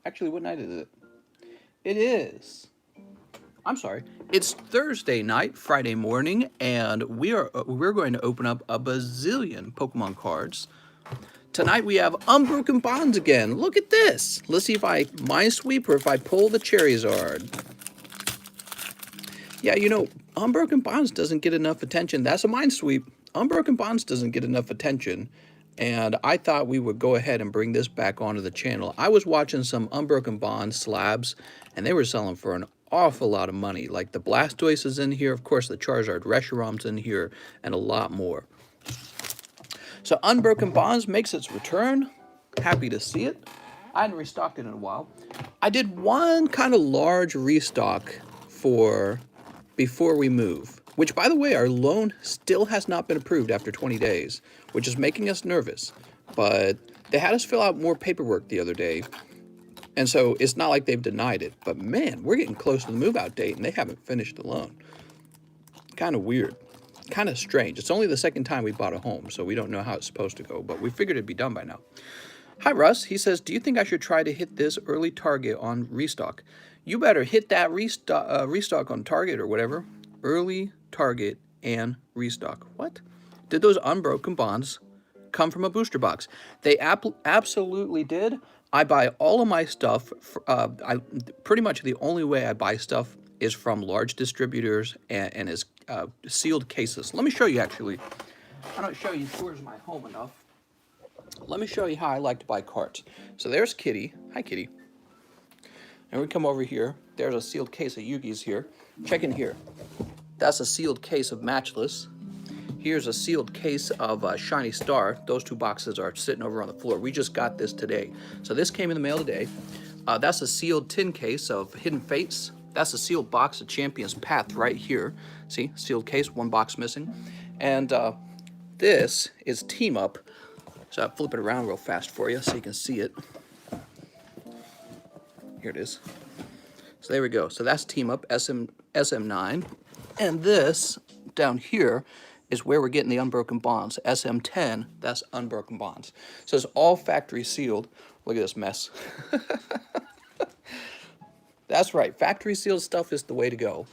Actually, what night is it? It is. I'm sorry. It's Thursday night, Friday morning, and we're going to open up a bazillion Pokemon cards. Tonight we have Unbroken Bonds again. Look at this. Let's see if I Minesweep or if I pull the Charizard. Yeah, you know, Unbroken Bonds doesn't get enough attention. That's a Minesweep. Unbroken Bonds doesn't get enough attention. And I thought we would go ahead and bring this back onto the channel. I was watching some Unbroken Bonds slabs, and they were selling for an awful lot of money. Like the Blastoise is in here, of course the Charizard Reshiram's in here, and a lot more. So Unbroken Bonds makes its return. Happy to see it. I hadn't restocked it in a while. I did one kind of large restock for before we move, which, by the way, our loan still has not been approved after 20 days, which is making us nervous. But they had us fill out more paperwork the other day, and so it's not like they've denied it. But man, we're getting close to the move-out date, and they haven't finished the loan. Kind of weird. Kind of strange. It's only the second time we bought a home, so we don't know how it's supposed to go, but we figured it'd be done by now. Hi, Russ. He says, do you think I should try to hit this early target on restock? You better hit that restock on target or whatever. Early target and restock. What? Did those Unbroken Bonds come from a booster box? They absolutely did. I buy all of my stuff. Pretty much the only way I buy stuff is from large distributors and is sealed cases. Let me show you, actually. I don't show you tours of my home enough. Let me show you how I like to buy cards. So there's Kitty. Hi, Kitty. And we come over here. There's a sealed case of Yugi's here. Check in here. That's a sealed case of Matchless. Here's a sealed case of Shiny Star. Those two boxes are sitting over on the floor. We just got this today. So this came in the mail today. That's a sealed tin case of Hidden Fates. That's a sealed box of Champion's Path right here. See, sealed case, one box missing. And this is Team Up. So I'll flip it around real fast for you so you can see it. Here it is. So there we go. So that's Team Up, SM9. And this down here is where we're getting the Unbroken Bonds. SM10, that's Unbroken Bonds. So it's all factory sealed. Look at this mess. That's right. Factory sealed stuff is the way to go.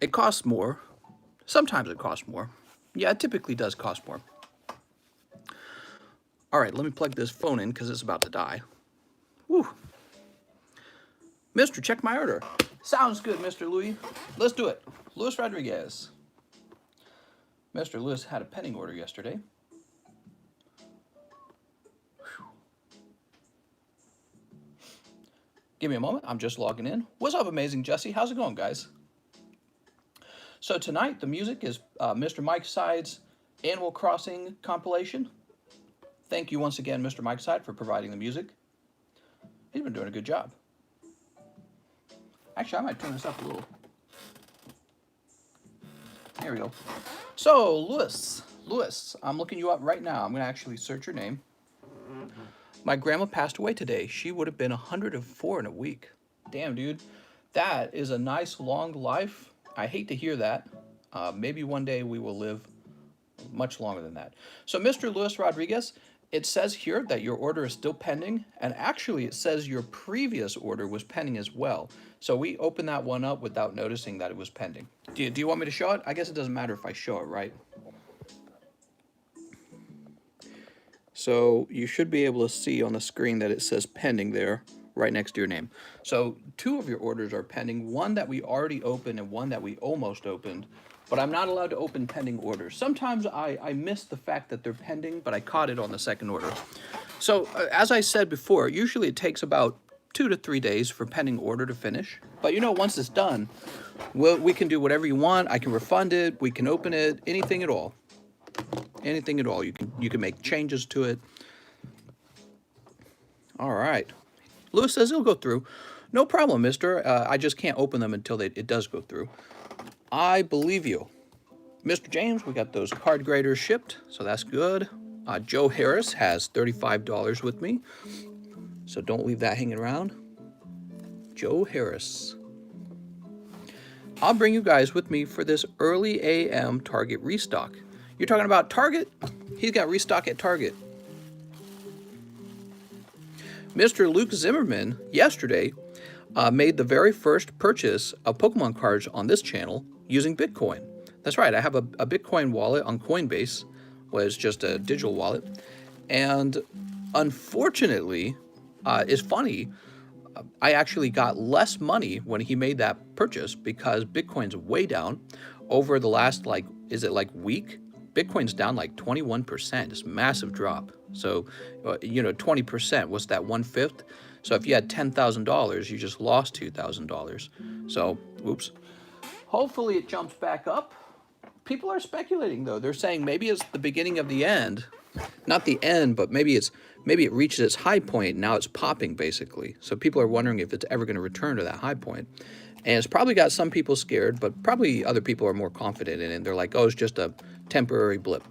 It costs more. Sometimes it costs more. Yeah, it typically does cost more. All right, let me plug this phone in because it's about to die. Whew. Mister, check my order. Sounds good, Mr. Louis. Let's do it. Luis Rodriguez. Mr. Lewis had a pending order yesterday. Whew. Give me a moment. I'm just logging in. What's up, Amazing Jesse? How's it going, guys? So tonight, the music is Mr. Mike Side's Animal Crossing compilation. Thank you once again, Mr. Mike Side, for providing the music. He's been doing a good job. Actually, I might turn this up a little. There we go. So, Lewis, I'm looking you up right now. I'm going to actually search your name. My grandma passed away today. She would have been 104 in a week. Damn, dude. That is a nice, long life. I hate to hear that. Maybe one day we will live much longer than that. So, Mr. Luis Rodriguez, it says here that your order is still pending, and actually it says your previous order was pending as well. So we opened that one up without noticing that it was pending. Do you want me to show it? I guess it doesn't matter if I show it, right? So you should be able to see on the screen that it says pending there, right next to your name. So 2 of your orders are pending, one that we already opened and one that we almost opened. But I'm not allowed to open pending orders. Sometimes I miss the fact that they're pending, but I caught it on the second order. So as I said before, usually it takes about 2 to 3 days for pending order to finish. But you know, once it's done, we can do whatever you want. I can refund it. We can open it. Anything at all. Anything at all. You can make changes to it. All right. Lewis says it'll go through. No problem, mister. I just can't open them until it does go through. I believe you. Mr. James, we got those card graders shipped, so that's good. Joe Harris has $35 with me, so don't leave that hanging around. Joe Harris. I'll bring you guys with me for this early AM Target restock. You're talking about Target? He's got restock at Target. Mr. Luke Zimmerman yesterday made the very first purchase of Pokemon cards on this channel using Bitcoin. That's right, I have a Bitcoin wallet on Coinbase, was just a digital wallet, and unfortunately, it's funny, I actually got less money when he made that purchase because Bitcoin's way down over the last, like, is it like week? Bitcoin's down like 21%. It's a massive drop. So, 20%, what's that, 1/5? So if you had $10,000, you just lost $2,000. So, oops. Hopefully it jumps back up. People are speculating though. They're saying maybe it's the beginning of the end. Not the end, but maybe it reaches its high point. Now it's popping basically. So people are wondering if it's ever going to return to that high point. And it's probably got some people scared, but probably other people are more confident in it. They're like, oh, it's just a temporary blip.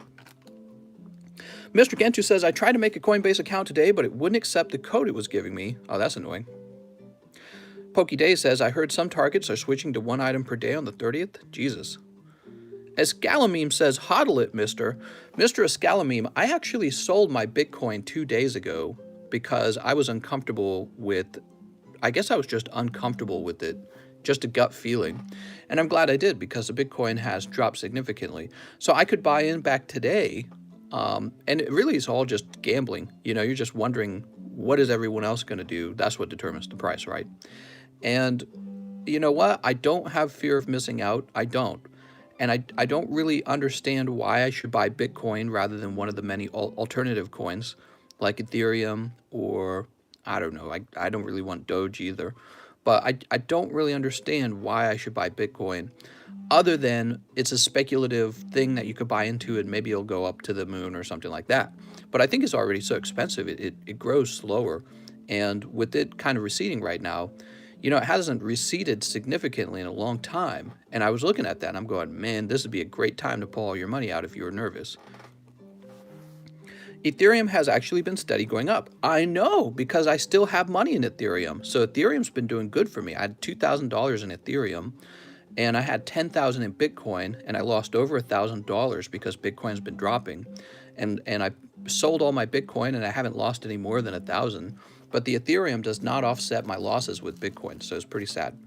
Mr. Gentu says, I tried to make a Coinbase account today, but it wouldn't accept the code it was giving me. Oh, that's annoying. PokeDay says, I heard some targets are switching to 1 item per day on the 30th. Jesus. Escalameme says, hodl it, Mr. Escalameme, I actually sold my Bitcoin 2 days ago because I was uncomfortable with, I guess I was just uncomfortable with it. Just a gut feeling. And I'm glad I did because the Bitcoin has dropped significantly. So I could buy in back today. And it really is all just gambling. You're just wondering, what is everyone else going to do? That's what determines the price, right? And you know what? I don't have fear of missing out. I don't. And I don't really understand why I should buy Bitcoin rather than one of the many alternative coins like Ethereum or, I don't know, I don't really want Doge either. But I don't really understand why I should buy Bitcoin other than it's a speculative thing that you could buy into and maybe it'll go up to the moon or something like that. But I think it's already so expensive. It grows slower. And with it kind of receding right now, it hasn't receded significantly in a long time. And I was looking at that and I'm going, man, this would be a great time to pull all your money out if you were nervous. Ethereum has actually been steady going up. I know, because I still have money in Ethereum. So Ethereum's been doing good for me. I had $2,000 in Ethereum and I had $10,000 in Bitcoin and I lost over $1,000 because Bitcoin's been dropping. And I sold all my Bitcoin and I haven't lost any more than $1,000. But the Ethereum does not offset my losses with Bitcoin, so it's pretty sad.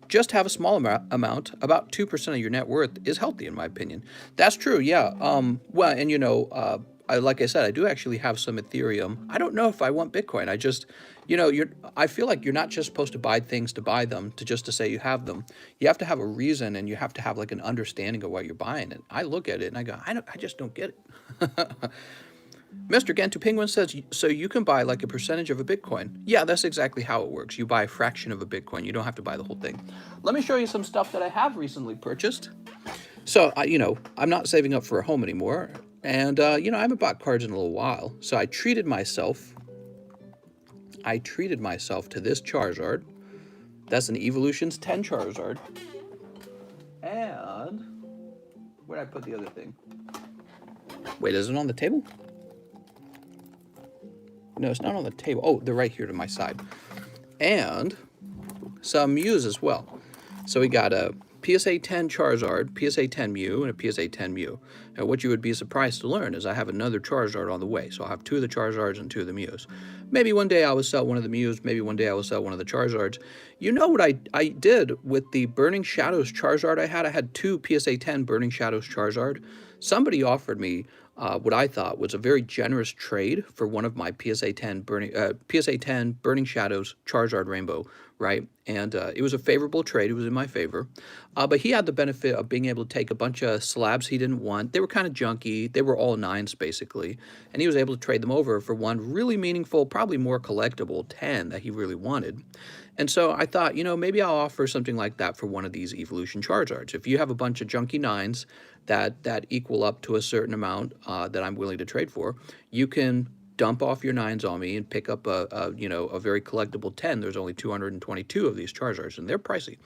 Just have a small amount, about 2% of your net worth is healthy in my opinion. That's true, yeah. Well, and like I said, I do actually have some Ethereum. I don't know if I want Bitcoin. I just, I feel like you're not just supposed to buy things to buy them, to say you have them. You have to have a reason and you have to have like an understanding of what you're buying. And I look at it and I go, I just don't get it. Mr. Gentu Penguin says, so you can buy like a percentage of a Bitcoin. Yeah, that's exactly how it works. You buy a fraction of a Bitcoin. You don't have to buy the whole thing. Let me show you some stuff that I have recently purchased. So, I'm not saving up for a home anymore. And, I haven't bought cards in a little while. So I treated myself to this Charizard. That's an Evolutions 10 Charizard. And where'd I put the other thing? Wait, is it on the table? No, it's not on the table. Oh, they're right here to my side. And some Mews as well. So we got a PSA 10 Charizard, PSA 10 Mew, and a PSA 10 Mew. Now, what you would be surprised to learn is I have another Charizard on the way. So I'll have 2 of the Charizards and 2 of the Mews. Maybe one day I will sell one of the Mews. Maybe one day I will sell one of the Charizards. You know what I did with the Burning Shadows Charizard I had? I had 2 PSA 10 Burning Shadows Charizard. Somebody offered me what I thought was a very generous trade for one of my PSA 10 Burning Shadows Charizard Rainbow, right? And it was a favorable trade. It was in my favor. But he had the benefit of being able to take a bunch of slabs he didn't want. They were kind of junky. They were all 9s, basically. And he was able to trade them over for one really meaningful, probably more collectible 10 that he really wanted. And so I thought, maybe I'll offer something like that for one of these Evolution Charizards. If you have a bunch of junky 9s that equal up to a certain amount that I'm willing to trade for, you can dump off your 9s on me and pick up a very collectible 10. There's only 222 of these Charizards, and they're pricey.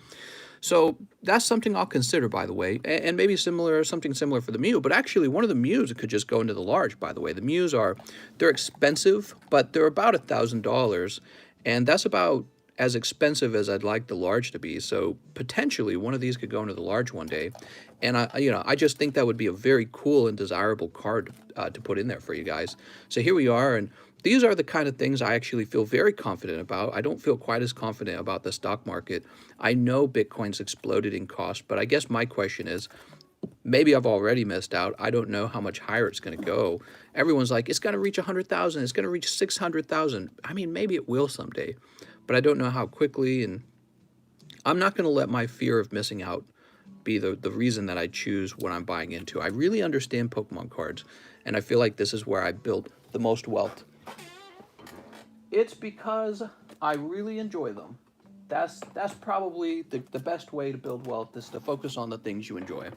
So that's something I'll consider, by the way, and maybe something similar for the Mew. But actually, one of the Mews could just go into the large, by the way. The Mews they're expensive, but they're about $1,000, and that's about as expensive as I'd like the large to be. So potentially one of these could go into the large one day. And I just think that would be a very cool and desirable card to put in there for you guys. So here we are, and these are the kind of things I actually feel very confident about. I don't feel quite as confident about the stock market. I know Bitcoin's exploded in cost, but I guess my question is, maybe I've already missed out. I don't know how much higher it's going to go. Everyone's like, it's going to reach 100,000. It's going to reach 600,000. I mean, maybe it will someday, but I don't know how quickly. And I'm not going to let my fear of missing out be the reason that I choose what I'm buying into. I really understand Pokemon cards, and I feel like this is where I built the most wealth. It's because I really enjoy them. That's probably the best way to build wealth, is to focus on the things you enjoy.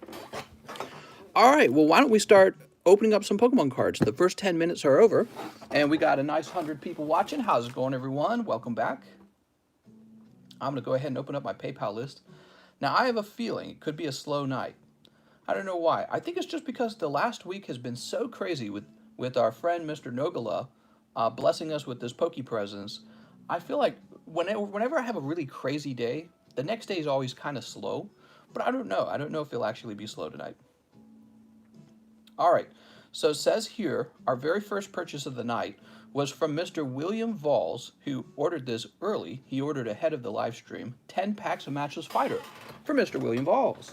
All right, well, why don't we start opening up some Pokemon cards? The first 10 minutes are over, and we got a nice 100 people watching. How's it going, everyone? Welcome back. I'm going to go ahead and open up my PayPal list. Now, I have a feeling it could be a slow night. I don't know why. I think it's just because the last week has been so crazy with our friend Mr. Nogala blessing us with this Poke presents. I feel like whenever I have a really crazy day, the next day is always kind of slow. But I don't know. I don't know if it'll actually be slow tonight. All right. So it says here, our very first purchase of the night was from Mr. William Valls, who ordered this early. He ordered ahead of the live stream, 10 packs of Matchless Fighter for Mr. William Valls.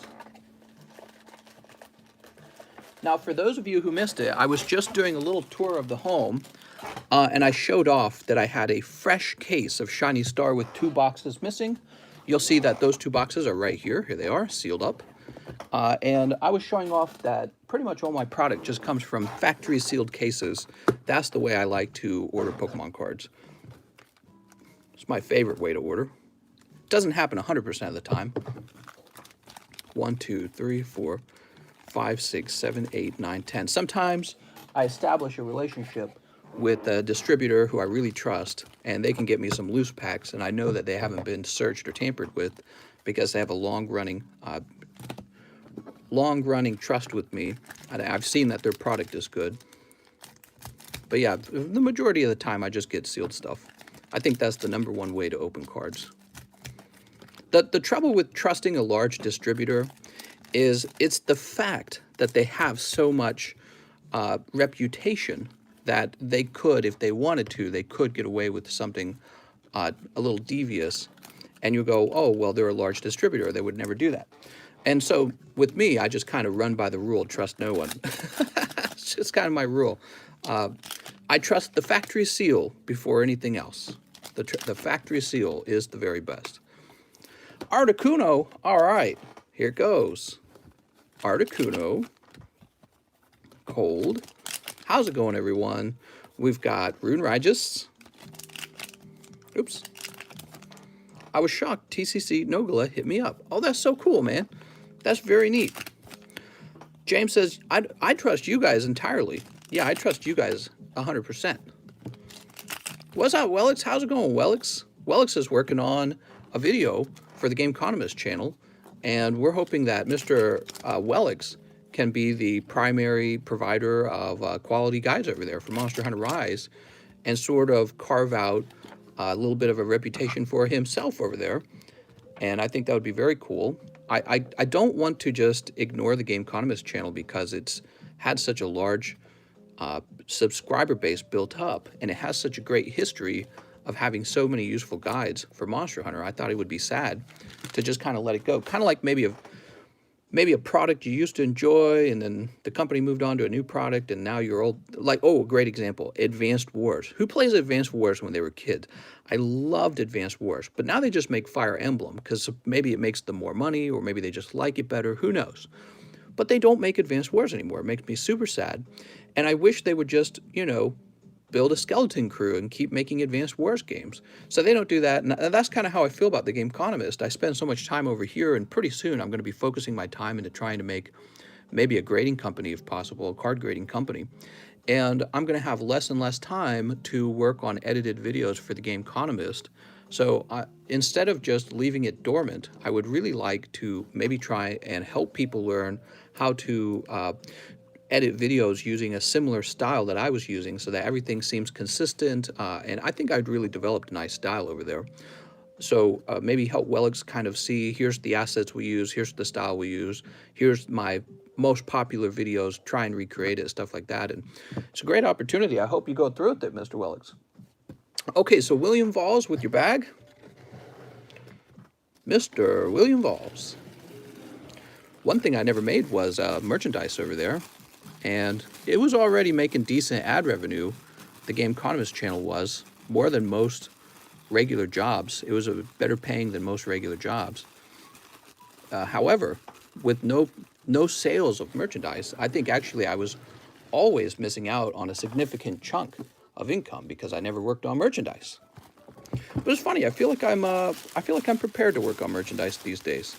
Now, for those of you who missed it, I was just doing a little tour of the home, and I showed off that I had a fresh case of Shiny Star with 2 boxes missing. You'll see that those 2 boxes are right here. Here they are, sealed up. And I was showing off that pretty much all my product just comes from factory sealed cases. That's the way I like to order Pokemon cards. It's my favorite way to order. It doesn't happen 100% of the time. 1, 2, 3, 4, 5, 6, 7, 8, 9, 10. Sometimes I establish a relationship with a distributor who I really trust, and they can get me some loose packs, and I know that they haven't been searched or tampered with because they have a long-running trust with me, and I've seen that their product is good. But yeah, the majority of the time I just get sealed stuff. I think that's the #1 way to open cards. The trouble with trusting a large distributor is it's the fact that they have so much reputation that they could, if they wanted to, they could get away with something a little devious, and you go, oh, well, they're a large distributor, they would never do that. And so with me, I just kind of run by the rule, trust no one. It's just kind of my rule. I trust the factory seal before anything else. The factory seal is the very best. Articuno, all right, here it goes. Articuno, cold. How's it going, everyone? We've got Rune Regis. Oops. I was shocked TCC Nogala hit me up. Oh, that's so cool, man. That's very neat. James says, I trust you guys entirely. Yeah, I trust you guys 100%. What's up, Wellix? How's it going, Wellix? Wellix is working on a video for the TheCardconomist channel, and we're hoping that Mr. Wellix can be the primary provider of quality guides over there for Monster Hunter Rise, and sort of carve out a little bit of a reputation for himself over there. And I think that would be very cool. I don't want to just ignore the TheCardconomist channel because it's had such a large subscriber base built up, and it has such a great history of having so many useful guides for Monster Hunter. I thought it would be sad to just kind of let it go. Kind of like maybe a product you used to enjoy, and then the company moved on to a new product, and now you're old. Like, oh, a great example, Advanced Wars. Who plays Advanced Wars when they were kids? I loved Advanced Wars, but now they just make Fire Emblem because maybe it makes them more money, or maybe they just like it better. Who knows? But they don't make Advanced Wars anymore. It makes me super sad. And I wish they would just, you know, build a skeleton crew and keep making Advanced Wars games. So they don't do that, and that's kind of how I feel about the TheCardconomist. I spend so much time over here, and pretty soon I'm going to be focusing my time into trying to make maybe a grading company, if possible, a card grading company. And I'm going to have less and less time to work on edited videos for the TheCardconomist. So instead of just leaving it dormant, I would really like to maybe try and help people learn how to edit videos using a similar style that I was using, so that everything seems consistent, and I think I'd really developed a nice style over there. So maybe help Wellix kind of see, here's the assets we use, here's the style we use, here's my most popular videos, try and recreate it, stuff like that. And it's a great opportunity. I hope you go through with it, Mr. Willix. Okay, so William Valls with your bag. Mr. William Valls. One thing I never made was merchandise over there, and it was already making decent ad revenue. The TheCardconomist channel was more than most regular jobs. It was a better paying than most regular jobs. However, with no sales of merchandise, I think actually I was always missing out on a significant chunk of income because I never worked on merchandise. But it's funny. I feel like I'm prepared to work on merchandise these days.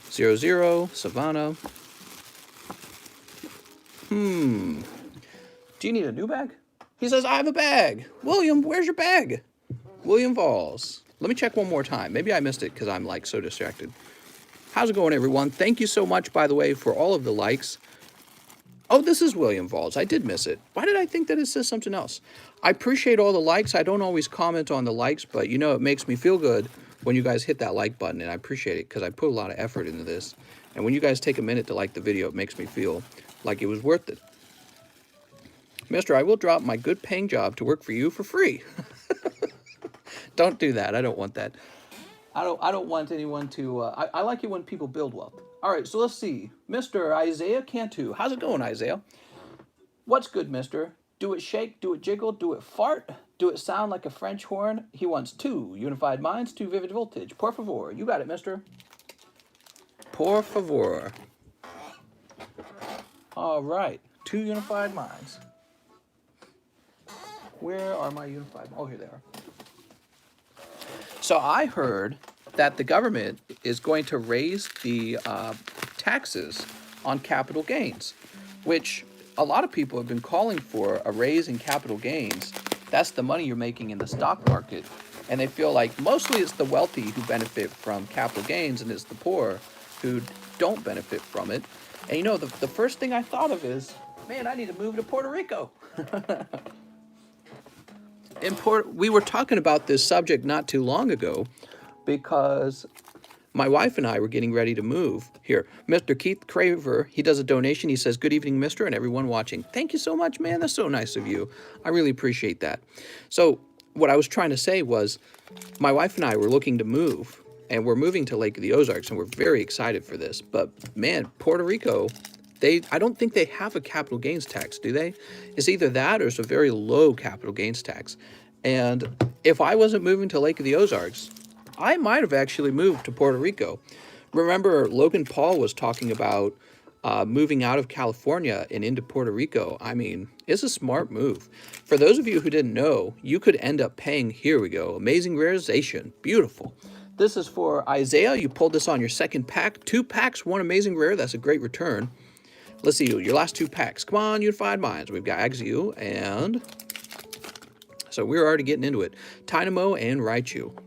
00, Savannah. Do you need a new bag? He says, I have a bag. William, where's your bag? William Valls. Let me check one more time. Maybe I missed it because I'm like so distracted. How's it going, everyone? Thank you so much, by the way, for all of the likes. Oh, this is William Valls. I did miss it. Why did I think that it says something else? I appreciate all the likes. I don't always comment on the likes, but you know, it makes me feel good when you guys hit that like button, and I appreciate it because I put a lot of effort into this. And when you guys take a minute to like the video, it makes me feel like it was worth it. Mister, I will drop my good paying job to work for you for free. Don't do that. I don't want that. I don't want anyone to, I like it when people build wealth. All right, so let's see. Mr. Isaiah Cantu. How's it going, Isaiah? What's good, mister? Do it shake, do it jiggle, do it fart, do it sound like a French horn. He wants 2 unified minds, 2 vivid voltage. Por favor. You got it, mister. Por favor. All right. 2 unified minds. Where are my unified? Oh, here they are. So I heard that the government is going to raise the taxes on capital gains, which a lot of people have been calling for a raise in capital gains. That's the money you're making in the stock market. And they feel like mostly it's the wealthy who benefit from capital gains and it's the poor who don't benefit from it. And you know, the first thing I thought of is, man, I need to move to Puerto Rico. We were talking about this subject not too long ago because my wife and I were getting ready to move. Here, Mr. Keith Craver, he does a donation. He says, good evening, mister, and everyone watching. Thank you so much, man. That's so nice of you. I really appreciate that. So what I was trying to say was my wife and I were looking to move, and we're moving to Lake of the Ozarks, and we're very excited for this. But, man, Puerto Rico, I don't think they have a capital gains tax, do they? It's either that or it's a very low capital gains tax. And if I wasn't moving to Lake of the Ozarks, I might have actually moved to Puerto Rico. Remember, Logan Paul was talking about moving out of California and into Puerto Rico. I mean, it's a smart move. For those of you who didn't know, you could end up paying, here we go, amazing rareization. Beautiful. This is for Isaiah. You pulled this on your second pack. 2 packs, 1 amazing rare. That's a great return. Let's see your last 2 packs. Come on, Unified Minds. We've got Axiu and... So we're already getting into it. Dynamo and Raichu.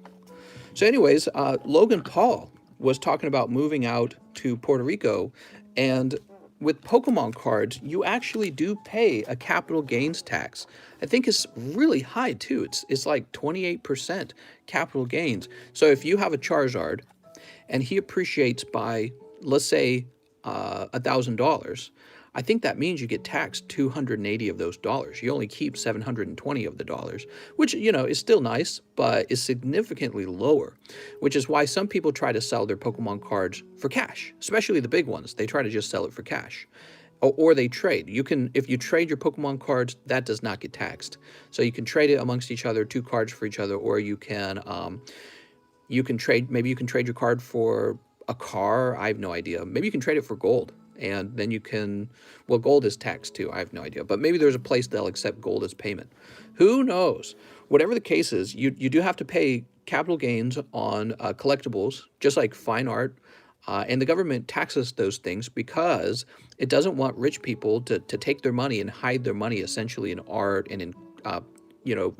So anyways, Logan Paul was talking about moving out to Puerto Rico, and with Pokemon cards, you actually do pay a capital gains tax. I think it's really high too. It's like 28% capital gains. So if you have a Charizard and he appreciates by, let's say, $1,000, I think that means you get taxed 280 of those dollars. You only keep 720 of the dollars, which, you know, is still nice, but is significantly lower, which is why some people try to sell their Pokemon cards for cash, especially the big ones. They try to just sell it for cash. Or they trade. You can, if you trade your Pokemon cards, that does not get taxed. So you can trade it amongst each other, 2 cards for each other, or you can trade, maybe you can trade your card for a car. I have no idea. Maybe you can trade it for gold. And then you can, well, gold is taxed too. I have no idea. But maybe there's a place they'll accept gold as payment. Who knows? Whatever the case is, you do have to pay capital gains on collectibles, just like fine art. And the government taxes those things because it doesn't want rich people to take their money and hide their money essentially in art and in,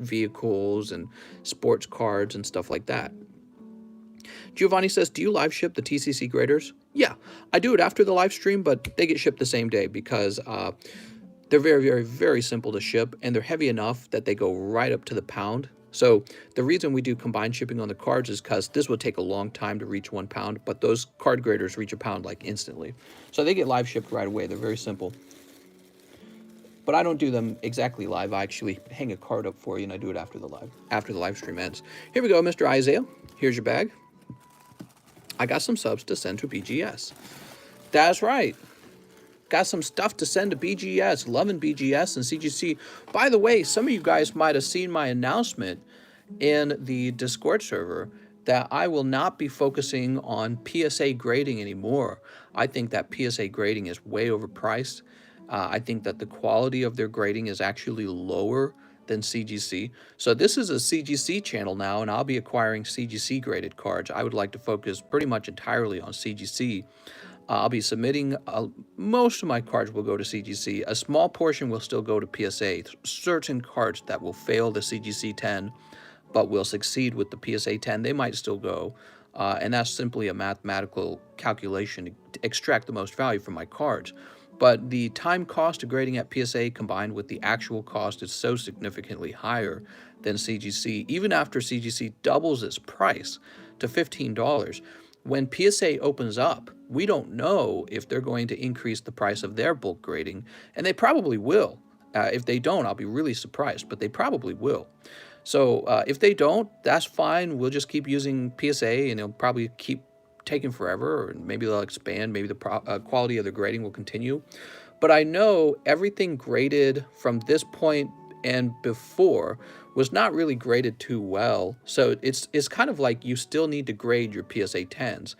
vehicles and sports cards and stuff like that. Giovanni says, do you live ship the TCC graders? Yeah, I do it after the live stream, but they get shipped the same day because They're very, very, very simple to ship, and they're heavy enough that they go right up to the pound. So the reason we do combined shipping on the cards is because this would take a long time to reach 1 pound, but those card graders reach a pound like instantly. So they get live shipped right away. They're very simple. But I don't do them exactly live. I actually hang a card up for you, and I do it after the live stream ends. Here we go, Mr. Isaiah. Here's your bag. I got some subs to send to BGS. That's right. Got some stuff to send to BGS. Loving BGS and CGC. By the way, some of you guys might have seen my announcement in the Discord server that I will not be focusing on PSA grading anymore. I think that PSA grading is way overpriced. I think that the quality of their grading is actually lower than CGC. So this is a CGC channel now, and I'll be acquiring CGC graded cards. I would like to focus pretty much entirely on CGC. I'll be submitting, most of my cards will go to CGC. A small portion will still go to PSA. Certain cards that will fail the CGC 10 but will succeed with the PSA 10, they might still go. And that's simply a mathematical calculation to extract the most value from my cards. But the time cost of grading at PSA combined with the actual cost is so significantly higher than CGC. Even after CGC doubles its price to $15, when PSA opens up, we don't know if they're going to increase the price of their bulk grading, and they probably will. If they don't, I'll be really surprised, but they probably will. So if they don't, that's fine. We'll just keep using PSA, and it'll probably keep taking forever, or maybe they'll expand. Maybe the quality of the grading will continue. But I know everything graded from this point and before was not really graded too well. So it's kind of like you still need to grade your PSA 10s.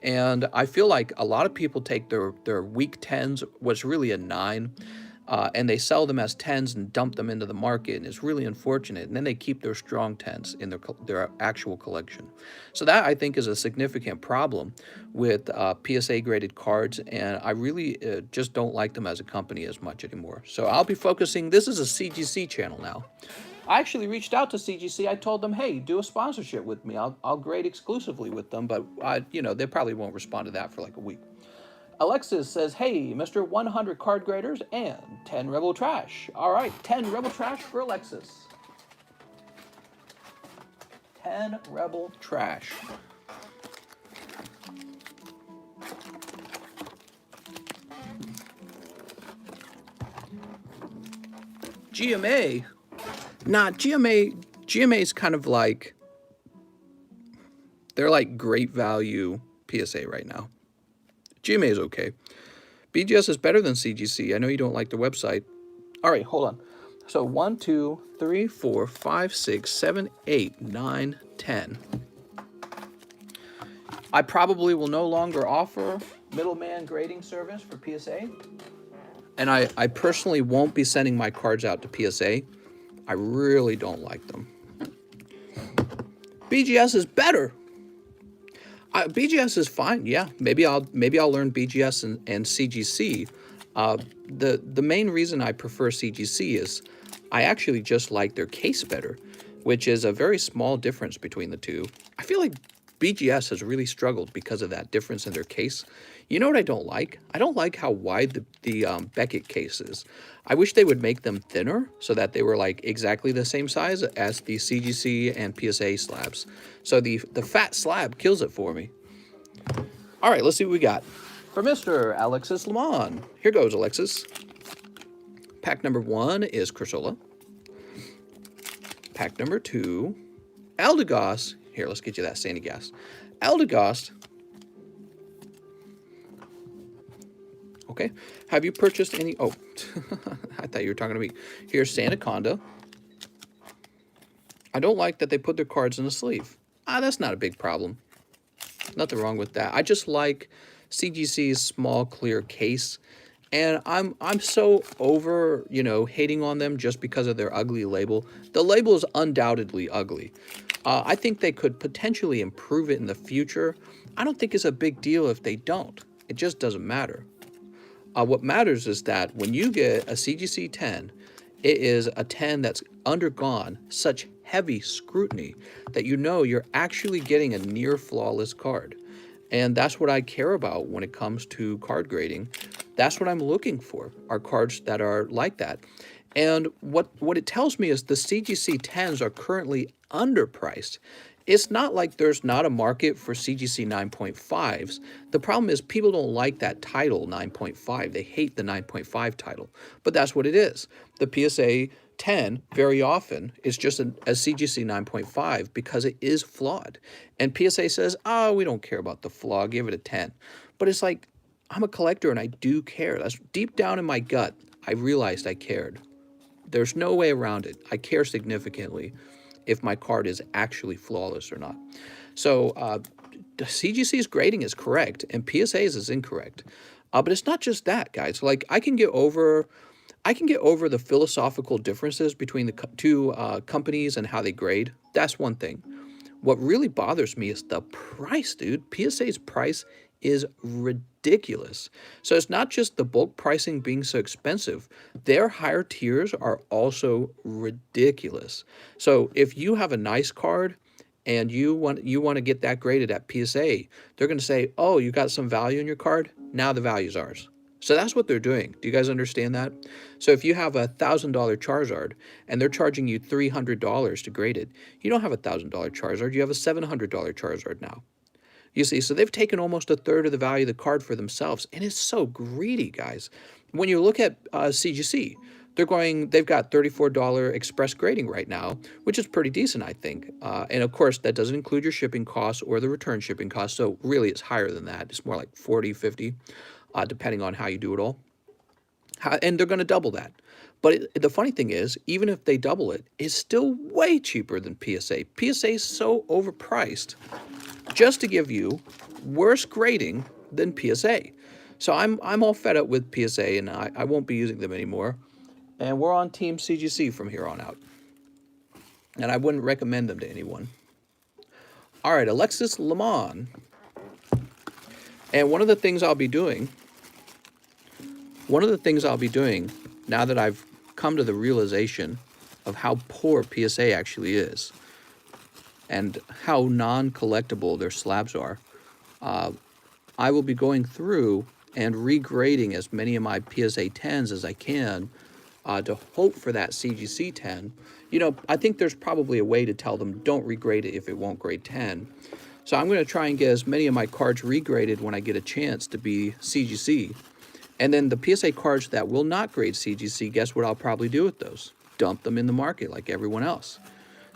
And I feel like a lot of people take their weak 10s, what's really a 9, and they sell them as 10s and dump them into the market, and it's really unfortunate. And then they keep their strong 10s in their actual collection. So that, I think, is a significant problem with PSA graded cards, and I really just don't like them as a company as much anymore. So I'll be focusing, this is a CGC channel now. I actually reached out to CGC. I told them, hey, do a sponsorship with me. I'll grade exclusively with them, but they probably won't respond to that for like a week. Alexis says, hey, Mr. 100 card graders and 10 Rebel Trash. All right, 10 Rebel Trash for Alexis. 10 Rebel Trash. GMA. Nah, GMA is kind of like, they're like great value PSA right now. GMA is okay. BGS is better than CGC. I know you don't like the website. All right, hold on. So 1, 2, 3, 4, 5, 6, 7, 8, 9, 10. I probably will no longer offer middleman grading service for PSA. And I personally won't be sending my cards out to PSA. I really don't like them. BGS is better. BGS is fine. Yeah, maybe I'll learn BGS and CGC. The main reason I prefer CGC is I actually just like their case better, which is a very small difference between the two. I feel like BGS has really struggled because of that difference in their case. You know what I don't like? I don't like how wide the Beckett case is. I wish they would make them thinner so that they were like exactly the same size as the CGC and PSA slabs. So the fat slab kills it for me. All right, let's see what we got. For Mr. Alexis Lamont. Here goes, Alexis. Pack number 1 is Crusola. Pack number 2, Eldegoss. Here, let's get you that Sandy Gas. Eldegoss. Okay. Have you purchased any? Oh, I thought you were talking to me. Here's Sandaconda. I don't like that they put their cards in a sleeve. That's not a big problem. Nothing wrong with that. I just like CGC's small, clear case. And I'm so over, hating on them just because of their ugly label. The label is undoubtedly ugly. I think they could potentially improve it in the future. I don't think it's a big deal if they don't. It just doesn't matter. What matters is that when you get a CGC 10, it is a 10 that's undergone such heavy scrutiny that you're actually getting a near flawless card. And that's what I care about when it comes to card grading. That's what I'm looking for, are cards that are like that. And what it tells me is the CGC 10s are currently underpriced. It's not like there's not a market for CGC 9.5s. The problem is people don't like that title 9.5. They hate the 9.5 title, but that's what it is. The PSA 10 very often is just a CGC 9.5 because it is flawed. And PSA says, oh, we don't care about the flaw, give it a 10. But it's like, I'm a collector and I do care. That's deep down in my gut. I realized I cared. There's no way around it. I care significantly if my card is actually flawless or not. So CGC's grading is correct and PSA's is incorrect. But it's not just that, guys. Like I can get over the philosophical differences between the two companies and how they grade. That's one thing. What really bothers me is the price, dude. PSA's price is ridiculous. So it's not just the bulk pricing being so expensive. Their higher tiers are also ridiculous. So if you have a nice card and you want to get that graded at PSA, they're going to say, "Oh, you got some value in your card? Now the value's ours." So that's what they're doing. Do you guys understand that? So if you have a $1,000 Charizard and they're charging you $300 to grade it, you don't have a $1,000 Charizard, you have a $700 Charizard now. You see, so they've taken almost a third of the value of the card for themselves, and it's so greedy, guys. When you look at CGC, they've got $34 express grading right now, which is pretty decent, I think. And of course, that doesn't include your shipping costs or the return shipping costs, so really it's higher than that. It's more like 40, 50, depending on how you do it all. And they're going to double that. But the funny thing is, even if they double it, it's still way cheaper than PSA. PSA is so overpriced just to give you worse grading than PSA. So I'm all fed up with PSA, and I won't be using them anymore. And we're on Team CGC from here on out. And I wouldn't recommend them to anyone. All right, Alexis Lemon. And one of the things I'll be doing now that I've come to the realization of how poor PSA actually is and how non-collectible their slabs are, I will be going through and regrading as many of my PSA 10s as I can to hope for that CGC 10. You know, I think there's probably a way to tell them don't regrade it if it won't grade 10. So I'm going to try and get as many of my cards regraded when I get a chance to be CGC. And then the PSA cards that will not grade CGC, guess what I'll probably do with those? Dump them in the market like everyone else.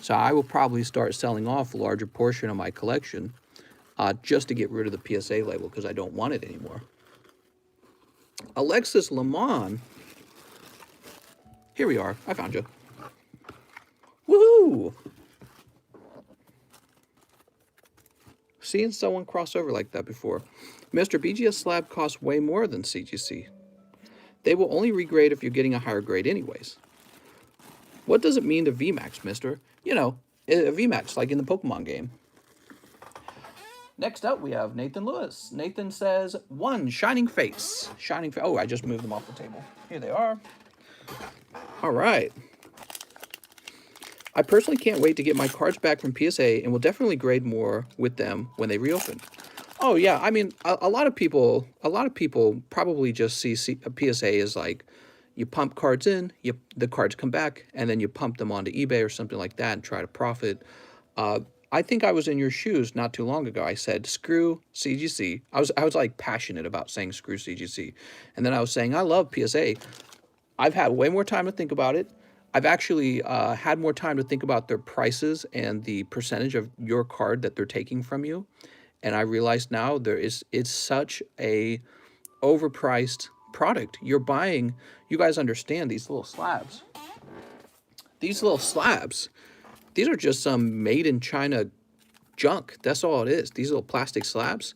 So I will probably start selling off a larger portion of my collection just to get rid of the PSA label because I don't want it anymore. Alexis Lemon. Here we are. I found you. Woohoo! Seen someone cross over like that before. Mr. BGS slab costs way more than CGC. They will only regrade if you're getting a higher grade anyways. What does it mean to Vmax, mister? You know, a Vmax, like in the Pokemon game. Next up, we have Nathan Lewis. Nathan says, 1, Shining Face. Shining Face. Oh, I just moved them off the table. Here they are. All right. I personally can't wait to get my cards back from PSA and will definitely grade more with them when they reopen. Oh yeah, I mean, a lot of people probably just see a PSA as like, you pump cards in, the cards come back, and then you pump them onto eBay or something like that and try to profit. I think I was in your shoes not too long ago. I said, screw CGC. I was like passionate about saying screw CGC. And then I was saying, I love PSA. I've had way more time to think about it. I've actually had more time to think about their prices and the percentage of your card that they're taking from you. And I realize now it's such a overpriced product. You're buying, you guys understand these little slabs. These little slabs, these are just some made in China junk. That's all it is. These little plastic slabs,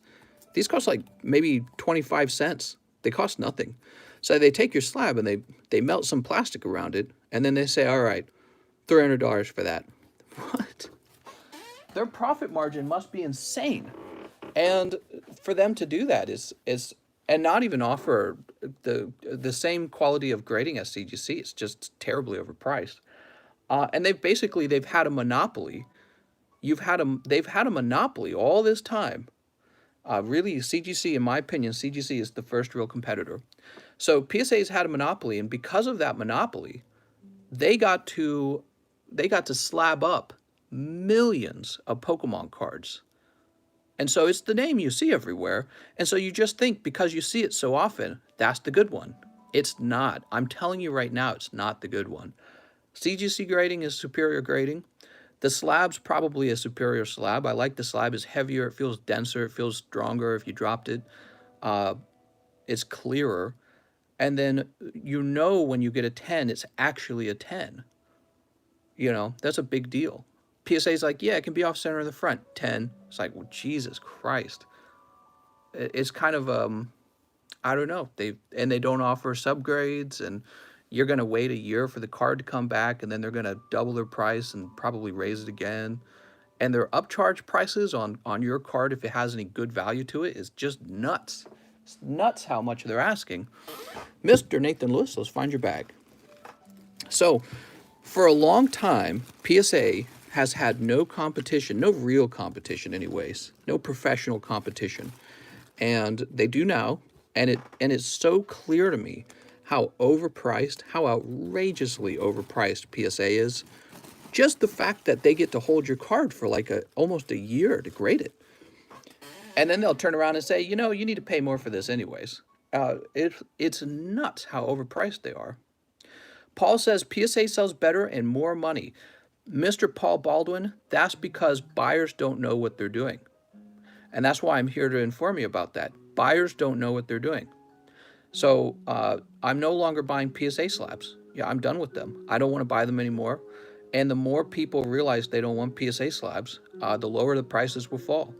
these cost like maybe 25 cents. They cost nothing. So they take your slab and they melt some plastic around it, and then they say, all right, $300 for that. What? Their profit margin must be insane. And for them to do that is and not even offer the same quality of grading as CGC, it's just terribly overpriced. And they've had a monopoly. They've had a monopoly all this time. Really, CGC, in my opinion, CGC is the first real competitor. So PSA's had a monopoly, and because of that monopoly, they got to slab up millions of Pokemon cards. And so it's the name you see everywhere. And so you just think because you see it so often, that's the good one. It's not. I'm telling you right now, it's not the good one. CGC grading is superior grading. The slab's probably a superior slab. I like the slab. It's heavier. It feels denser. It feels stronger if you dropped it. It's clearer. And then you know when you get a 10, it's actually a 10. You know, that's a big deal. PSA's like, yeah, it can be off center in the front. 10. It's like, well, Jesus Christ. It's kind of I don't know. They don't offer subgrades, and you're gonna wait a year for the card to come back, and then they're gonna double their price and probably raise it again. And their upcharge prices on your card, if it has any good value to it, is just nuts. It's nuts how much they're asking. Mr. Nathan Lewis, let's find your bag. So, for a long time, PSA has had no competition, no real competition anyways, no professional competition. And they do now, and it's so clear to me how overpriced, how outrageously overpriced PSA is. Just the fact that they get to hold your card for like almost a year to grade it. And then they'll turn around and say, you know, you need to pay more for this anyways. It's nuts how overpriced they are. Paul says PSA sells better and more money. Mr. Paul Baldwin, that's because buyers don't know what they're doing. And that's why I'm here to inform you about that. Buyers don't know what they're doing. So I'm no longer buying PSA slabs. Yeah, I'm done with them. I don't want to buy them anymore. And the more people realize they don't want PSA slabs, the lower the prices will fall.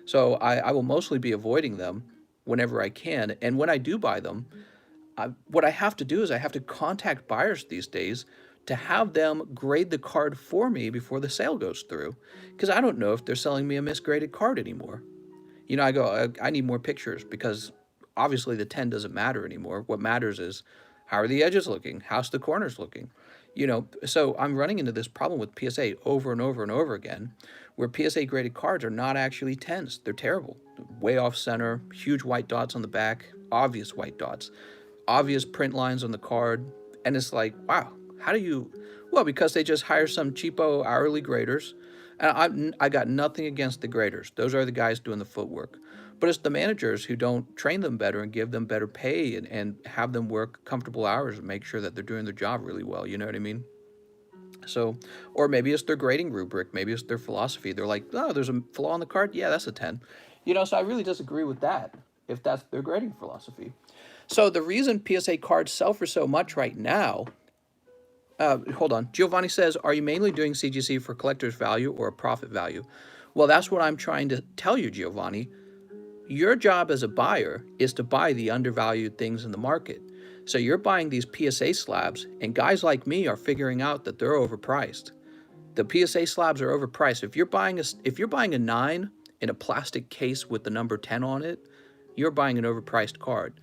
So I will mostly be avoiding them whenever I can. And when I do buy them, what I have to do is I have to contact buyers these days to have them grade the card for me before the sale goes through. Because I don't know if they're selling me a misgraded card anymore. You know, I go, I need more pictures because obviously the 10 doesn't matter anymore. What matters is how are the edges looking? How's the corners looking? You know, so I'm running into this problem with PSA over and over and over again, where PSA graded cards are not actually 10s. They're terrible. Way off center, huge white dots on the back, obvious white dots, obvious print lines on the card. And it's like, wow, how do you, well, because they just hire some cheapo hourly graders. And I got nothing against the graders. Those are the guys doing the footwork. But it's the managers who don't train them better and give them better pay and have them work comfortable hours and make sure that they're doing their job really well. You know what I mean? So, or maybe it's their grading rubric. Maybe it's their philosophy. They're like, oh, there's a flaw on the card. Yeah, that's a 10. You know, so I really disagree with that if that's their grading philosophy. So the reason PSA cards sell for so much right now, hold on. Giovanni says, are you mainly doing CGC for collector's value or a profit value? Well, that's what I'm trying to tell you, Giovanni. Your job as a buyer is to buy the undervalued things in the market. So you're buying these PSA slabs, and guys like me are figuring out that they're overpriced. The PSA slabs are overpriced. If you're buying a 9 in a plastic case with the number 10 on it, you're buying an overpriced card.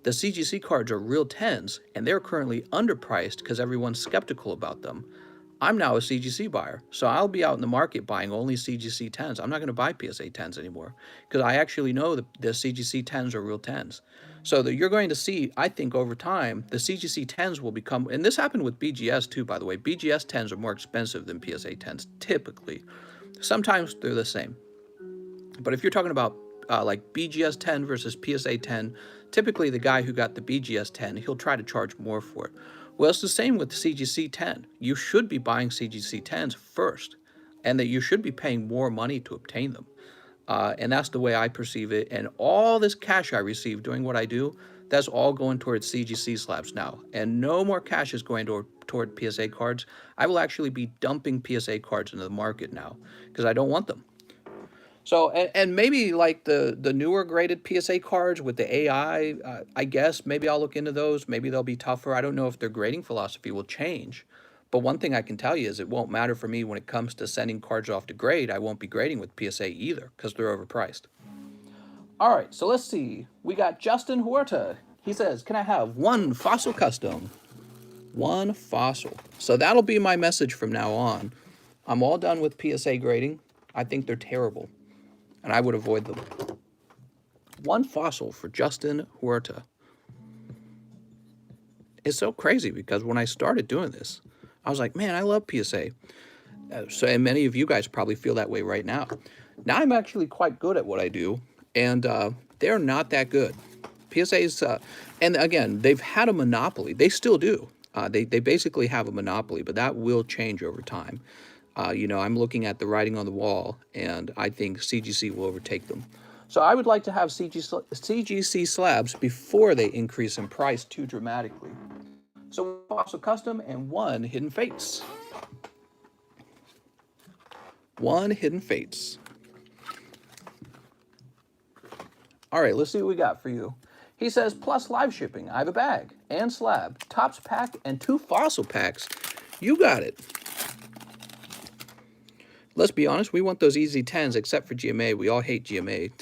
The CGC cards are real 10s, and they're currently underpriced because everyone's skeptical about them. I'm now a CGC buyer, so I'll be out in the market buying only CGC 10s. I'm not going to buy PSA 10s anymore because I actually know that the CGC 10s are real 10s. So that you're going to see, I think over time, the CGC 10s will become, and this happened with BGS too, by the way. BGS 10s are more expensive than PSA 10s, typically. Sometimes they're the same. But if you're talking about like BGS 10 versus PSA 10, typically the guy who got the BGS 10, he'll try to charge more for it. Well, it's the same with CGC 10. You should be buying CGC 10s first, and that you should be paying more money to obtain them. And that's the way I perceive it. And all this cash I receive doing what I do, that's all going towards CGC slabs now. And no more cash is going toward PSA cards. I will actually be dumping PSA cards into the market now because I don't want them. So, and maybe like the newer graded PSA cards with the AI, I guess maybe I'll look into those. Maybe they'll be tougher. I don't know if their grading philosophy will change. But one thing I can tell you is it won't matter for me when it comes to sending cards off to grade. I won't be grading with PSA either because they're overpriced. All right, so let's see. We got Justin Huerta. He says, can I have one fossil custom? One fossil. So that'll be my message from now on. I'm all done with PSA grading. I think they're terrible, and I would avoid them. One fossil for Justin Huerta. It's so crazy because when I started doing this, I was like, man, I love PSA. And many of you guys probably feel that way right now. Now I'm actually quite good at what I do, and they're not that good. PSA's, and again, they've had a monopoly. They still do. They basically have a monopoly, but that will change over time. You know, I'm looking at the writing on the wall, and I think CGC will overtake them. So I would like to have CGC slabs before they increase in price too dramatically. So one fossil custom and one hidden fates. One hidden fates. All right, let's see what we got for you. He says, plus live shipping. I have a bag and slab, tops pack, and 2 fossil packs. You got it. Let's be honest, we want those easy 10s except for GMA. We all hate GMA.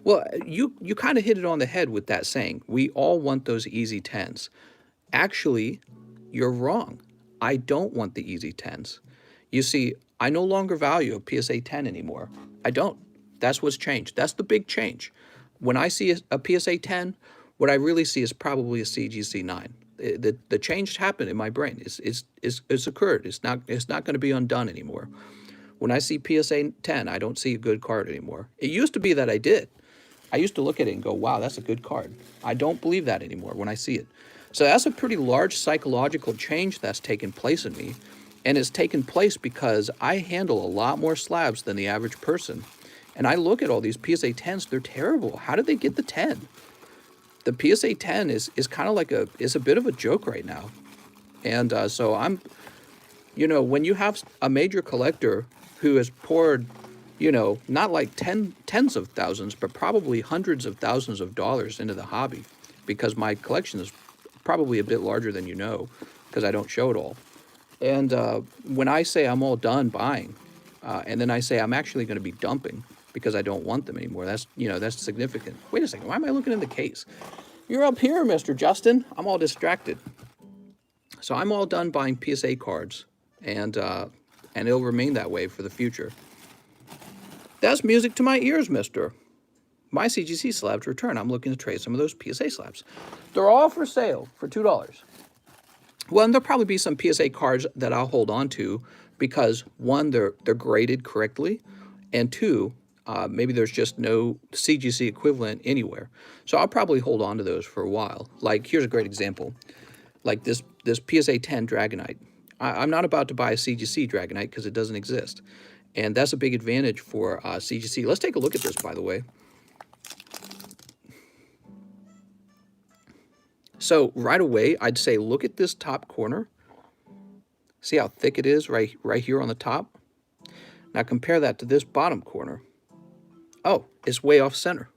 Well, you kind of hit it on the head with that saying. We all want those easy 10s. Actually, you're wrong. I don't want the easy 10s. You see, I no longer value a PSA 10 anymore. I don't. That's what's changed. That's the big change. When I see a PSA 10, what I really see is probably a CGC 9. The change happened in my brain. It's occurred. It's not going to be undone anymore. When I see PSA 10, I don't see a good card anymore. It used to be that I did. I used to look at it and go, wow, that's a good card. I don't believe that anymore when I see it. So that's a pretty large psychological change that's taken place in me. And it's taken place because I handle a lot more slabs than the average person. And I look at all these PSA 10s, they're terrible. How did they get the 10? The PSA 10 is kind of like is a bit of a joke right now. And so I'm, you know, when you have a major collector who has poured, you know, not like tens of thousands, but probably hundreds of thousands of dollars into the hobby, because my collection is probably a bit larger than you know, because I don't show it all. And when I say I'm all done buying, and then I say I'm actually going to be dumping because I don't want them anymore, that's, you know, that's significant. Wait a second, why am I looking in the case? You're up here, Mr. Justin. I'm all distracted. So I'm all done buying PSA cards, and it'll remain that way for the future. That's music to my ears, mister. My CGC slabs return. I'm looking to trade some of those PSA slabs. They're all for sale for $2. Well, and there'll probably be some PSA cards that I'll hold on to because, one, they're graded correctly, and two, maybe there's just no CGC equivalent anywhere. So I'll probably hold on to those for a while. Like, here's a great example. Like this PSA 10 Dragonite. I'm not about to buy a CGC Dragonite because it doesn't exist. And that's a big advantage for CGC. Let's take a look at this, by the way. So right away, I'd say look at this top corner. See how thick it is right here on the top? Now compare that to this bottom corner. Oh, it's way off center.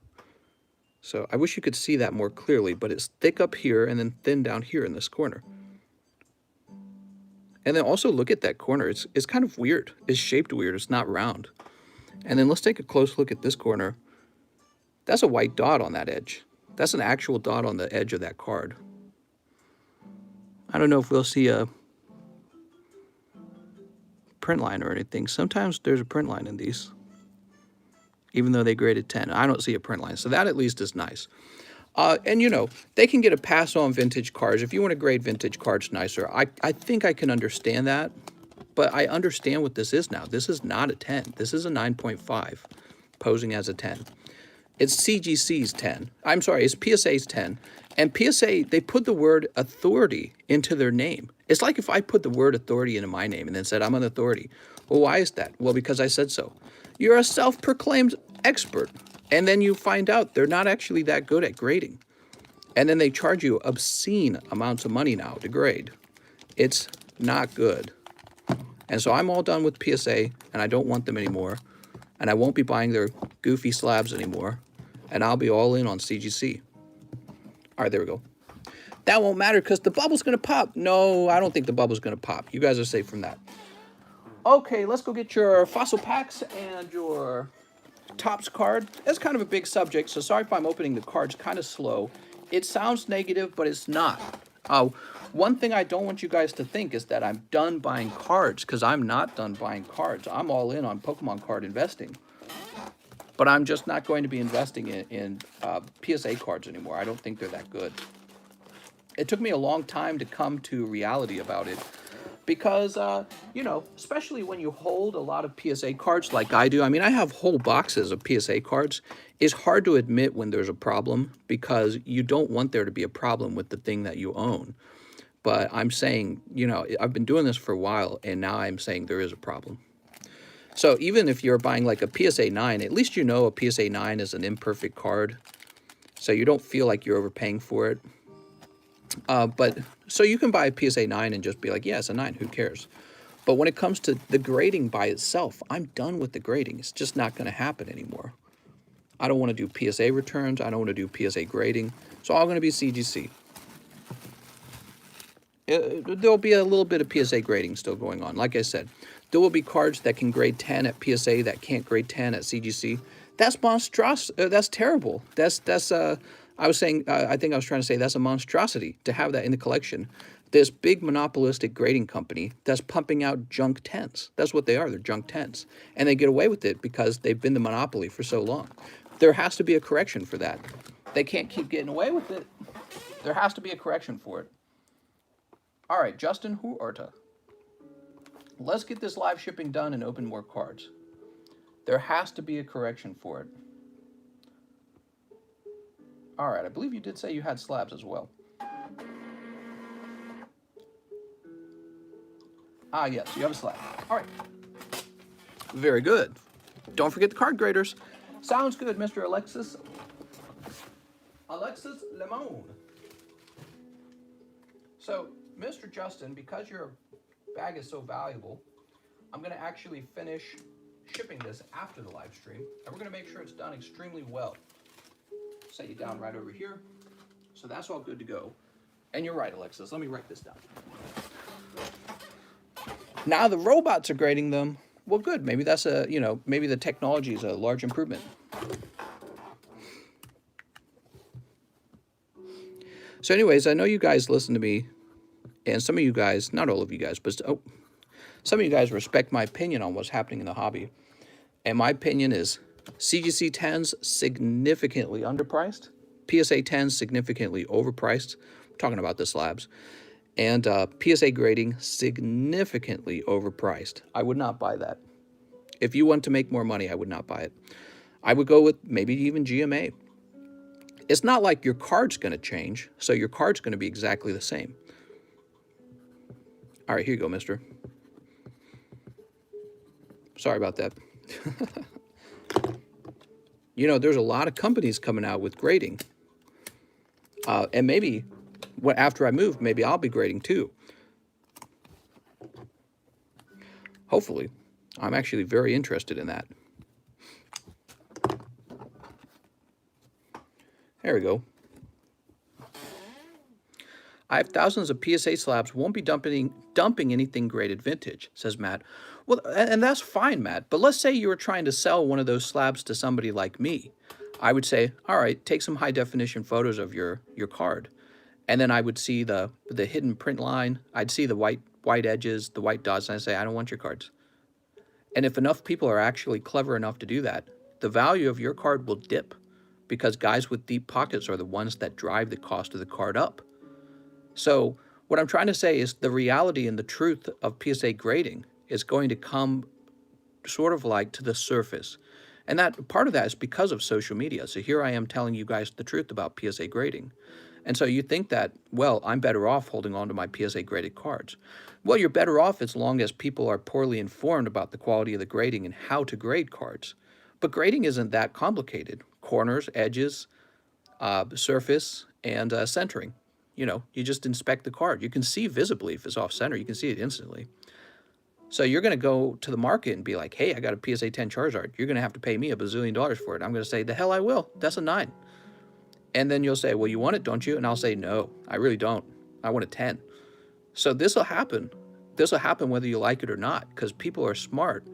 So I wish you could see that more clearly, but it's thick up here and then thin down here in this corner. And then also look at that corner. It's kind of weird. It's shaped weird. It's not round. And then let's take a close look at this corner. That's a white dot on that edge. That's an actual dot on the edge of that card. I don't know if we'll see a print line or anything. Sometimes there's a print line in these, even though they graded 10. I don't see a print line, so that at least is nice. And, you know, they can get a pass on vintage cards. If you want to grade vintage cards nicer, I think I can understand that. But I understand what this is now. This is not a 10. This is a 9.5 posing as a 10. It's CGC's 10. I'm sorry, it's PSA's 10. And PSA, they put the word authority into their name. It's like if I put the word authority into my name and then said, I'm an authority. Well, why is that? Well, because I said so. You're a self-proclaimed expert. And then you find out they're not actually that good at grading. And then they charge you obscene amounts of money now to grade. It's not good. And so I'm all done with PSA, and I don't want them anymore. And I won't be buying their goofy slabs anymore. And I'll be all in on CGC. All right, there we go. That won't matter because the bubble's going to pop. No, I don't think the bubble's going to pop. You guys are safe from that. Okay, let's go get your fossil packs and your Topps card. That's kind of a big subject, so sorry if I'm opening the cards kind of slow. It sounds negative, but it's not. One thing I don't want you guys to think is that I'm done buying cards, because I'm not done buying cards. I'm all in on Pokemon card investing. but I'm just not going to be investing in PSA cards anymore. I don't think they're that good. It took me a long time to come to reality about it because, you know, especially when you hold a lot of PSA cards like I do. I mean, I have whole boxes of PSA cards. It's hard to admit when there's a problem because you don't want there to be a problem with the thing that you own. But I'm saying, you know, I've been doing this for a while, and now I'm saying there is a problem. So even if you're buying like a PSA 9, at least you know a PSA 9 is an imperfect card. So you don't feel like you're overpaying for it. But so you can buy a PSA 9 and just be like, yeah, it's a 9, who cares? But when it comes to the grading by itself, I'm done with the grading. It's just not going to happen anymore. I don't want to do PSA returns. I don't want to do PSA grading. It's all going to be CGC. There'll be a little bit of PSA grading still going on. Like I said, there will be cards that can grade 10 at PSA that can't grade 10 at CGC. That's monstrous. That's terrible. I was saying, I think I was trying to say that's a monstrosity to have that in the collection. This big monopolistic grading company that's pumping out junk 10s. That's what they are. They're junk 10s. And they get away with it because they've been the monopoly for so long. There has to be a correction for that. They can't keep getting away with it. There has to be a correction for it. All right, Justin Huerta. Let's get this live shipping done and open more cards. There has to be a correction for it. All right, I believe you did say you had slabs as well. Ah, yes, you have a slab. All right. Very good. Don't forget the card graders. Sounds good, Mr. Alexis. Alexis Lemon. So, Mr. Justin, because your bag is so valuable, I'm going to actually finish shipping this after the live stream, and we're going to make sure it's done extremely well. Set you down right over here. So that's all good to go. And you're right, Alexis. Let me write this down. Now the robots are grading them. Well, good. Maybe that's maybe the technology is a large improvement. So anyways, I know you guys listen to me, and some of you guys, not all of you guys, but some of you guys respect my opinion on what's happening in the hobby. And my opinion is CGC 10s significantly underpriced, PSA 10s significantly overpriced. I'm talking about the slabs. And PSA grading significantly overpriced. I would not buy that. If you want to make more money, I would not buy it. I would go with maybe even GMA. It's not like your card's going to change, so your card's going to be exactly the same. All right, here you go, mister. Sorry about that. You know, there's a lot of companies coming out with grading. And maybe after I move, maybe I'll be grading too. Hopefully. I'm actually very interested in that. There we go. I have thousands of PSA slabs, won't be dumping anything graded vintage, says Matt. Well, and that's fine, Matt, but let's say you were trying to sell one of those slabs to somebody like me. I would say, all right, take some high definition photos of your card. And then I would see the hidden print line. I'd see the white edges, the white dots, and I'd say, I don't want your cards. And if enough people are actually clever enough to do that, the value of your card will dip because guys with deep pockets are the ones that drive the cost of the card up. So what I'm trying to say is the reality and the truth of PSA grading is going to come sort of like to the surface. And that part of that is because of social media. So here I am telling you guys the truth about PSA grading. And so you think that, well, I'm better off holding on to my PSA graded cards. Well, you're better off as long as people are poorly informed about the quality of the grading and how to grade cards. But grading isn't that complicated. Corners, edges, surface, and centering. You know, you just inspect the card. You can see visibly if it's off center. You can see it instantly. So you're going to go to the market and be like, hey, I got a PSA 10 Charizard. You're going to have to pay me $1 bazillion for it. I'm going to say, the hell I will. That's a 9. And then you'll say, well, you want it, don't you? And I'll say, no, I really don't. I want a 10. So this will happen. This will happen whether you like it or not, because people are smart.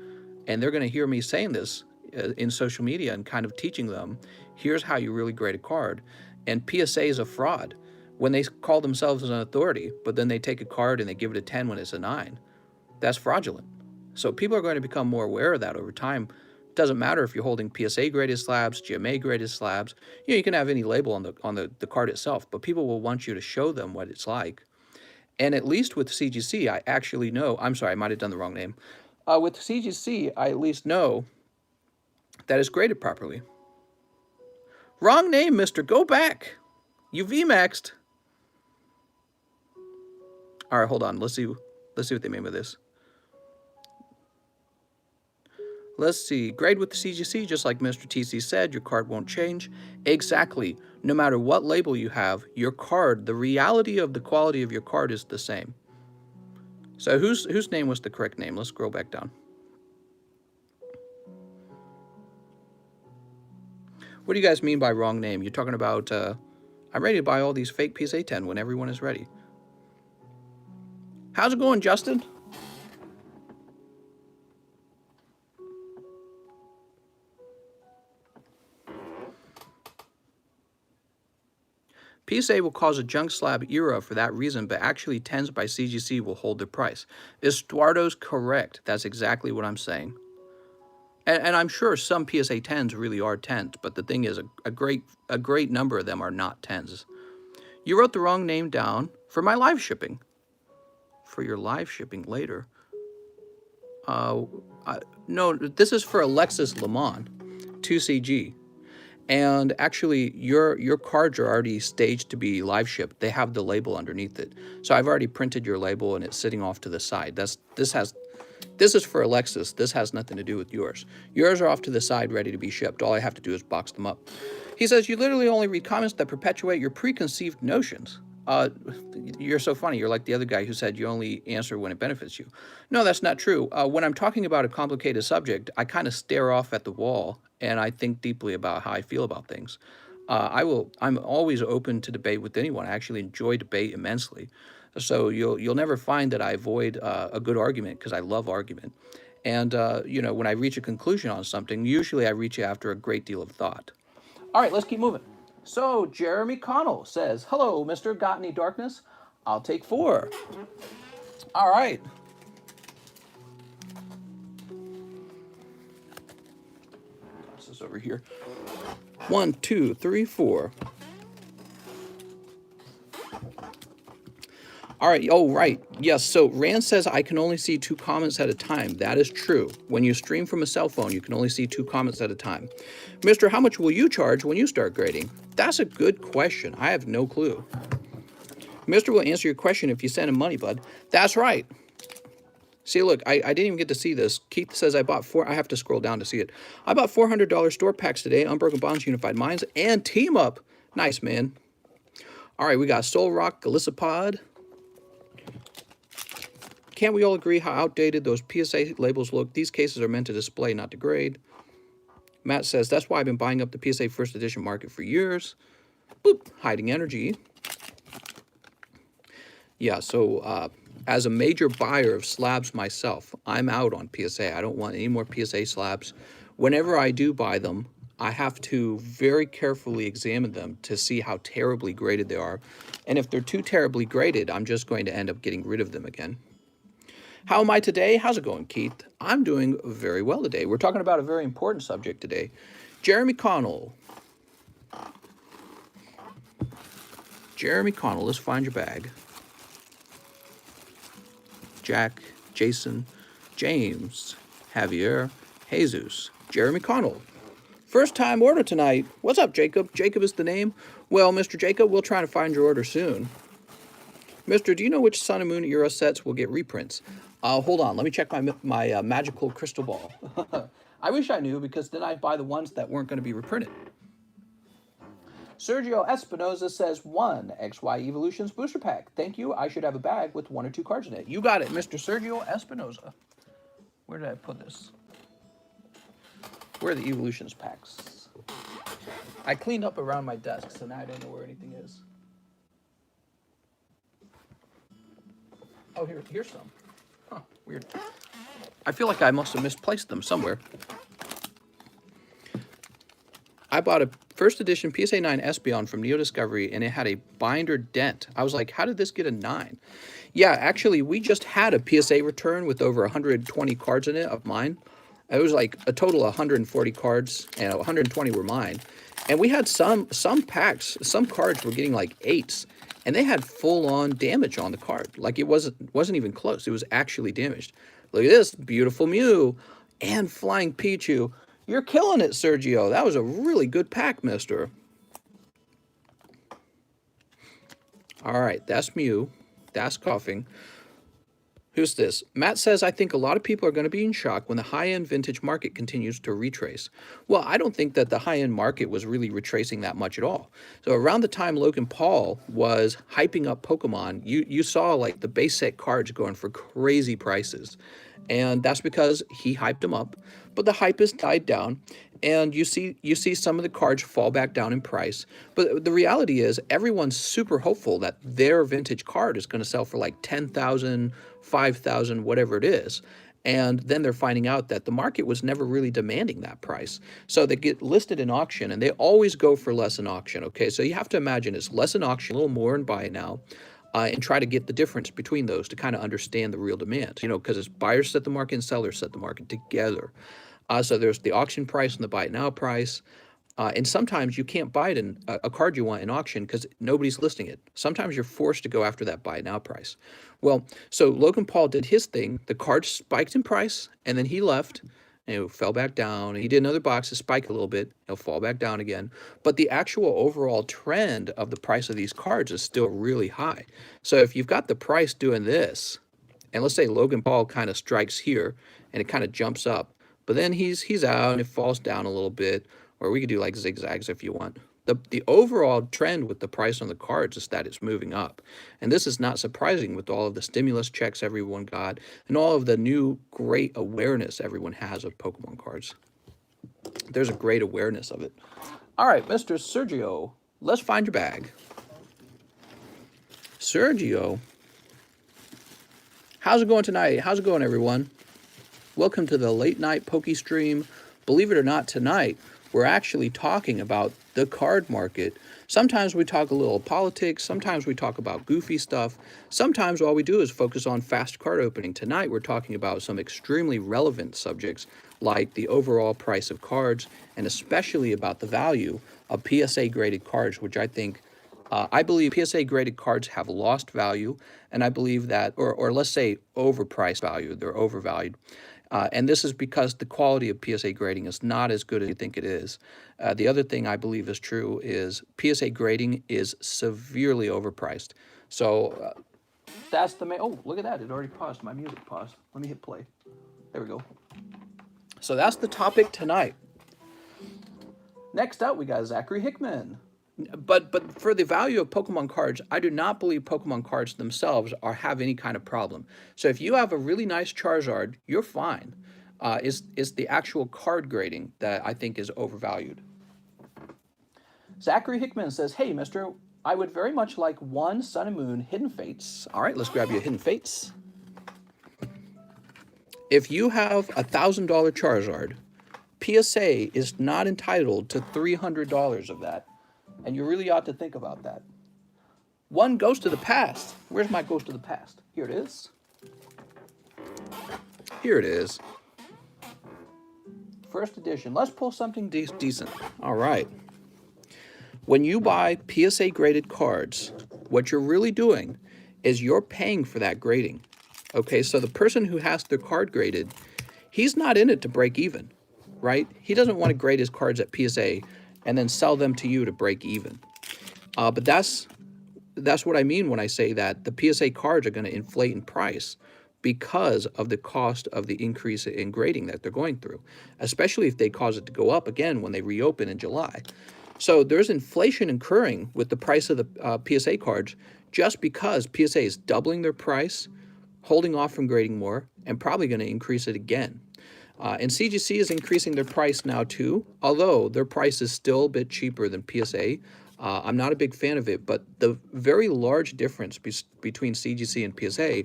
And they're going to hear me saying this in social media and kind of teaching them, here's how you really grade a card. And PSA is a fraud. When they call themselves an authority, but then they take a card and they give it a 10 when it's a 9, that's fraudulent. So people are going to become more aware of that over time Doesn't matter if you're holding PSA graded slabs, GMA graded slabs. You know, you can have any label on the card itself, but people will want you to show them what it's like. And at least with CGC, I actually know, I'm sorry, I might have done the wrong name. With CGC, I at least know that it's graded properly. Wrong name, mister. Go back. You Vmaxed. All right, hold on. Let's see what they mean by this. Let's see. Grade with the CGC, just like Mr. TC said, your card won't change. Exactly. No matter what label you have, your card, the reality of the quality of your card is the same. So whose name was the correct name? Let's scroll back down. What do you guys mean by wrong name? You're talking about, I'm ready to buy all these fake PSA 10 when everyone is ready. How's it going, Justin? PSA will cause a junk slab era for that reason, but actually 10s by CGC will hold their price. Estuardo's correct. That's exactly what I'm saying. And I'm sure some PSA 10s really are 10s, but the thing is, a great number of them are not 10s. You wrote the wrong name down for my live shipping. For your live shipping later. No, this is for Alexis Lemon, 2CG. And actually, your cards are already staged to be live shipped. They have the label underneath it. So I've already printed your label, and it's sitting off to the side. This is for Alexis. This has nothing to do with yours. Yours are off to the side, ready to be shipped. All I have to do is box them up. He says, you literally only read comments that perpetuate your preconceived notions. You're so funny. You're like the other guy who said you only answer when it benefits you. No, that's not true. When I'm talking about a complicated subject, I kind of stare off at the wall and I think deeply about how I feel about things. I'm always open to debate with anyone. I actually enjoy debate immensely. So you'll never find that I avoid a good argument, because I love argument. And you know, when I reach a conclusion on something, usually I reach it after a great deal of thought. All right, let's keep moving. So Jeremy Connell says, hello, mister. Got any darkness? I'll take 4. All right. This is over here. 1, 2, 3, 4. All right. Oh, right. Yes. So Rand says I can only see 2 comments at a time. That is true. When you stream from a cell phone, you can only see 2 comments at a time. Mister, how much will you charge when you start grading? That's a good question. I have no clue. Mister will answer your question if you send him money, bud. That's right. See, look, I didn't even get to see this. Keith says I bought 4. I have to scroll down to see it. I bought $400 store packs today. Unbroken Bonds, Unified Minds, and Team Up. Nice, man. All right, we got Soul Rock, Galissapod. Can't we all agree how outdated those PSA labels look? These cases are meant to display, not to grade. Matt says, that's why I've been buying up the PSA first edition market for years. Boop, hiding energy. Yeah, so as a major buyer of slabs myself, I'm out on PSA. I don't want any more PSA slabs. Whenever I do buy them, I have to very carefully examine them to see how terribly graded they are. And if they're too terribly graded, I'm just going to end up getting rid of them again. How am I today? How's it going, Keith? I'm doing very well today. We're talking about a very important subject today. Jeremy Connell. Jeremy Connell, let's find your bag. Jack, Jason, James, Javier, Jesus, Jeremy Connell. First time order tonight. What's up, Jacob? Jacob is the name. Well, Mr. Jacob, we'll try to find your order soon. Mister, do you know which Sun and Moon era sets will get reprints? Hold on, let me check my magical crystal ball. I wish I knew, because then I'd buy the ones that weren't going to be reprinted. Sergio Espinoza says 1 XY Evolutions booster pack. Thank you. I should have a bag with 1 or 2 cards in it. You got it, Mr. Sergio Espinoza. Where did I put this? Where are the Evolutions packs? I cleaned up around my desk, so now I don't know where anything is. Oh, here's some. Huh, weird. I feel like I must have misplaced them somewhere. I bought a first edition PSA 9 Espeon from Neo Discovery, and it had a binder dent. I was like, how did this get a 9? Yeah, actually, we just had a PSA return with over 120 cards in it of mine. It was like a total of 140 cards, and 120 were mine. And we had some packs, some cards were getting like 8s, and they had full-on damage on the card. Like it wasn't even close. It was actually damaged. Look at this, beautiful Mew and Flying Pichu. You're killing it, Sergio. That was a really good pack, mister. All right, that's Mew. That's coughing. Who's this? Matt says, I think a lot of people are going to be in shock when the high-end vintage market continues to retrace. Well, I don't think that the high-end market was really retracing that much at all. So around the time Logan Paul was hyping up Pokemon, you saw like the base set cards going for crazy prices. And that's because he hyped them up, but the hype has died down, and you see some of the cards fall back down in price. But the reality is everyone's super hopeful that their vintage card is going to sell for like 10,000, 5,000, whatever it is. And then they're finding out that the market was never really demanding that price. So they get listed in auction, and they always go for less in auction, okay? So you have to imagine it's less in auction, a little more in buy now. And try to get the difference between those to kind of understand the real demand, you know, because it's buyers set the market and sellers set the market together. So there's the auction price and the buy it now price. And sometimes you can't buy it in a card you want in auction because nobody's listing it. Sometimes you're forced to go after that buy it now price. Well, so Logan Paul did his thing. The card spiked in price, and then he left. And it fell back down. He did another box to spike a little bit. It'll fall back down again. But the actual overall trend of the price of these cards is still really high. So if you've got the price doing this, and let's say Logan Paul kind of strikes here, and it kind of jumps up, but then he's out and it falls down a little bit, or we could do like zigzags if you want. The overall trend with the price on the cards is that it's moving up. And this is not surprising with all of the stimulus checks everyone got and all of the new great awareness everyone has of Pokemon cards. There's a great awareness of it. All right, Mr. Sergio, let's find your bag. Sergio, how's it going tonight? How's it going, everyone? Welcome to the late night Poke Stream. Believe it or not, tonight we're actually talking about the card market. Sometimes we talk a little politics. Sometimes we talk about goofy stuff. Sometimes all we do is focus on fast card opening. Tonight we're talking about some extremely relevant subjects like the overall price of cards and especially about the value of PSA graded cards, which I believe PSA graded cards have lost value, and I believe that, or let's say overpriced value, they're overvalued. And this is because the quality of PSA grading is not as good as you think it is. The other thing I believe is true is PSA grading is severely overpriced. So that's the main, oh, look at that. It already paused. My music paused. Let me hit play. There we go. So that's the topic tonight. Next up, we got Zachary Hickman. But for the value of Pokemon cards, I do not believe Pokemon cards themselves have any kind of problem. So if you have a really nice Charizard, you're fine. It's the actual card grading that I think is overvalued. Zachary Hickman says, hey, mister, I would very much like one Sun and Moon Hidden Fates. All right, let's grab you a Hidden Fates. If you have a $1,000 Charizard, PSA is not entitled to $300 of that. And you really ought to think about that. One Ghost of the Past. Where's my Ghost of the Past? Here it is. Here it is. First edition. Let's pull something decent. All right. When you buy PSA graded cards, what you're really doing is you're paying for that grading. Okay, so the person who has their card graded, he's not in it to break even, right? He doesn't want to grade his cards at PSA and then sell them to you to break even. But that's what I mean when I say that the PSA cards are going to inflate in price because of the cost of the increase in grading that they're going through, especially if they cause it to go up again when they reopen in July. So there's inflation occurring with the price of the PSA cards just because PSA is doubling their price, holding off from grading more, and probably going to increase it again. And CGC is increasing their price now too, although their price is still a bit cheaper than PSA. I'm not a big fan of it, but the very large difference between CGC and PSA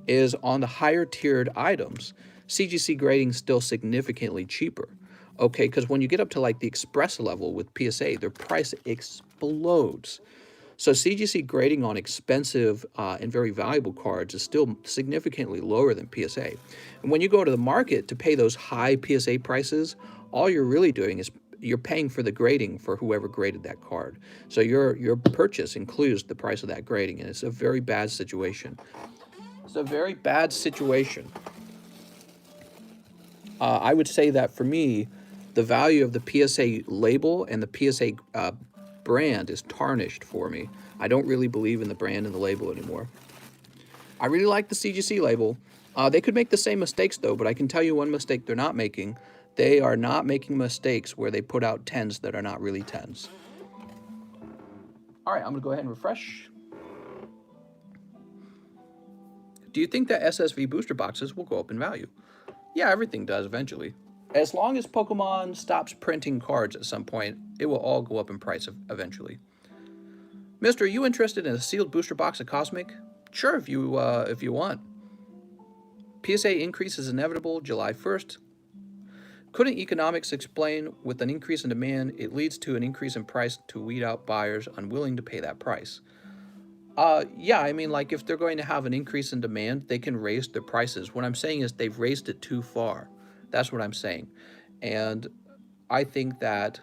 is on the higher tiered items. CGC grading is still significantly cheaper. Okay, because when you get up to like the Express level with PSA, their price explodes. So CGC grading on expensive and very valuable cards is still significantly lower than PSA. And when you go to the market to pay those high PSA prices, all you're really doing is you're paying for the grading for whoever graded that card. So your purchase includes the price of that grading, and it's a very bad situation. It's a very bad situation. I would say that for me, the value of the PSA label and the PSA brand is tarnished for me. I don't really believe in the brand and the label anymore. I really like the CGC label. They could make the same mistakes though, but I can tell you one mistake they're not making. They are not making mistakes where they put out 10s that are not really 10s. All right, I'm gonna go ahead and refresh. Do you think that SSV booster boxes will go up in value? Yeah, everything does eventually. As long as Pokemon stops printing cards at some point, it will all go up in price eventually. Mister, are you interested in a sealed booster box of Cosmic? Sure, if you want. PSA increase is inevitable July 1st. Couldn't economics explain with an increase in demand, it leads to an increase in price to weed out buyers unwilling to pay that price? Yeah, I mean, like if they're going to have an increase in demand, they can raise their prices. What I'm saying is they've raised it too far. That's what I'm saying. And I think that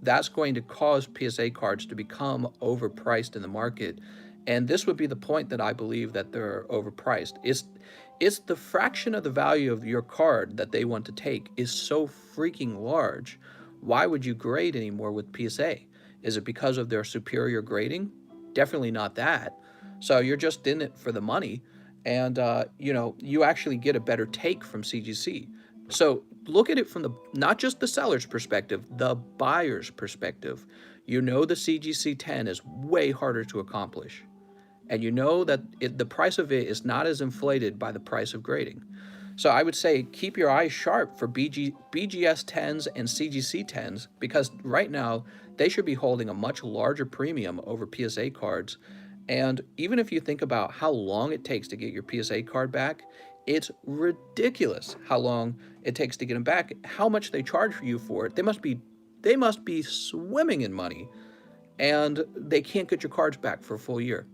that's going to cause PSA cards to become overpriced in the market. And this would be the point that I believe that they're overpriced. It's the fraction of the value of your card that they want to take is so freaking large. Why would you grade anymore with PSA? Is it because of their superior grading? Definitely not that. So you're just in it for the money, and you know, you actually get a better take from CGC. So look at it from the not just the seller's perspective, the buyer's perspective. You know the CGC 10 is way harder to accomplish, and you know that the price of it is not as inflated by the price of grading. So I would say keep your eyes sharp for BGS 10s and CGC 10s, because right now they should be holding a much larger premium over PSA cards. And even if you think about how long it takes to get your PSA card back, it's ridiculous how long it takes to get them back, how much they charge you for it. They must be swimming in money, and they can't get your cards back for a full year.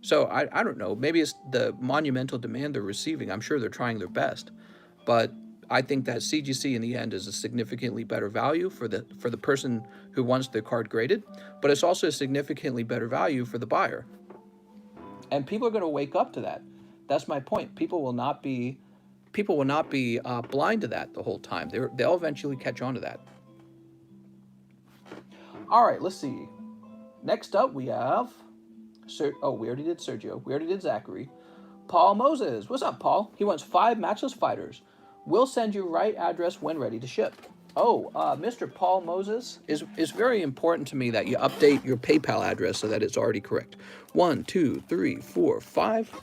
So I don't know, maybe it's the monumental demand they're receiving. I'm sure they're trying their best, but I think that CGC in the end is a significantly better value for the person who wants their card graded, but it's also a significantly better value for the buyer. And people are going to wake up to that. That's my point. People will not be blind to that the whole time. They'll eventually catch on to that. All right, let's see. Next up, we have we already did Sergio. We already did Zachary. Paul Moses. What's up, Paul? He wants 5 matchless fighters. We'll send you right address when ready to ship. Oh, Mr. Paul Moses, is very important to me that you update your PayPal address so that it's already correct. 1, 2, 3, 4, 5.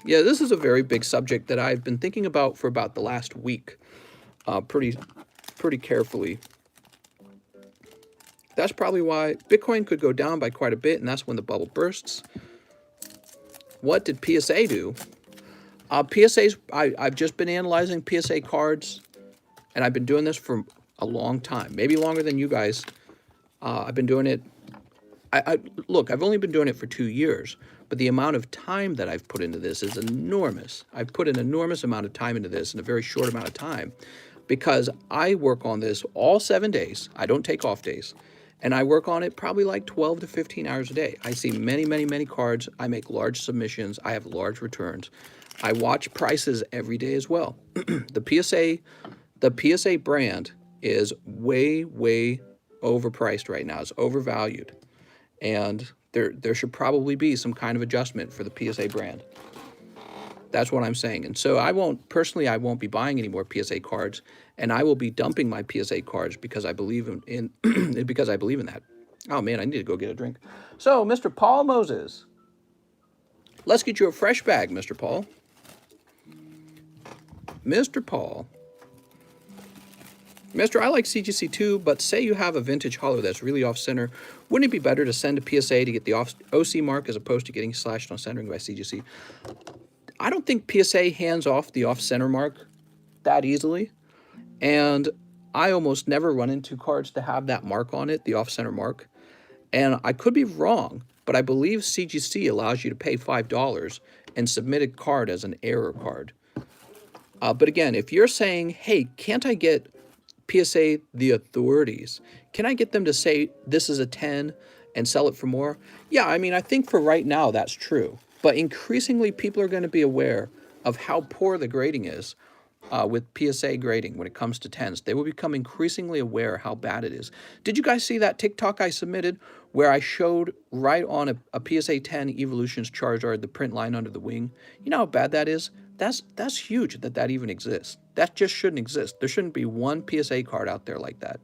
Yeah, this is a very big subject that I've been thinking about for about the last week, pretty carefully. That's probably why Bitcoin could go down by quite a bit, and that's when the bubble bursts. What did PSA do? PSAs, I've just been analyzing PSA cards, and I've been doing this for a long time, maybe longer than you guys. I've been doing it. Look, I've only been doing it for 2 years, but the amount of time that I've put into this is enormous. I've put an enormous amount of time into this in a very short amount of time, because I work on this all 7 days. I don't take off days. And I work on it probably like 12 to 15 hours a day. I see many, many, many cards. I make large submissions. I have large returns. I watch prices every day as well. The PSA brand is way, way overpriced right now. It's overvalued. And there should probably be some kind of adjustment for the PSA brand. That's what I'm saying. And so I won't be buying any more PSA cards, and I will be dumping my PSA cards because I believe in because I believe in that. Oh man, I need to go get a drink. So, Mr. Paul Moses, let's get you a fresh bag, Mr. Paul. Mr. Paul. Mister, I like CGC too, but say you have a vintage holo that's really off-center, wouldn't it be better to send a PSA to get the OC mark as opposed to getting slashed on centering by CGC? I don't think PSA hands off the off-center mark that easily, and I almost never run into cards to have that mark on it, the off-center mark. And I could be wrong, but I believe CGC allows you to pay $5 and submit a card as an error card. But again, if you're saying, hey, can't I get PSA the authorities? Can I get them to say this is a 10 and sell it for more? Yeah, I mean, I think for right now that's true. But increasingly, people are going to be aware of how poor the grading is with PSA grading when it comes to 10s. They will become increasingly aware how bad it is. Did you guys see that TikTok I submitted where I showed right on a PSA 10 Evolutions Charizard the print line under the wing? You know how bad that is? That's huge that even exists. That just shouldn't exist. There shouldn't be one PSA card out there like that.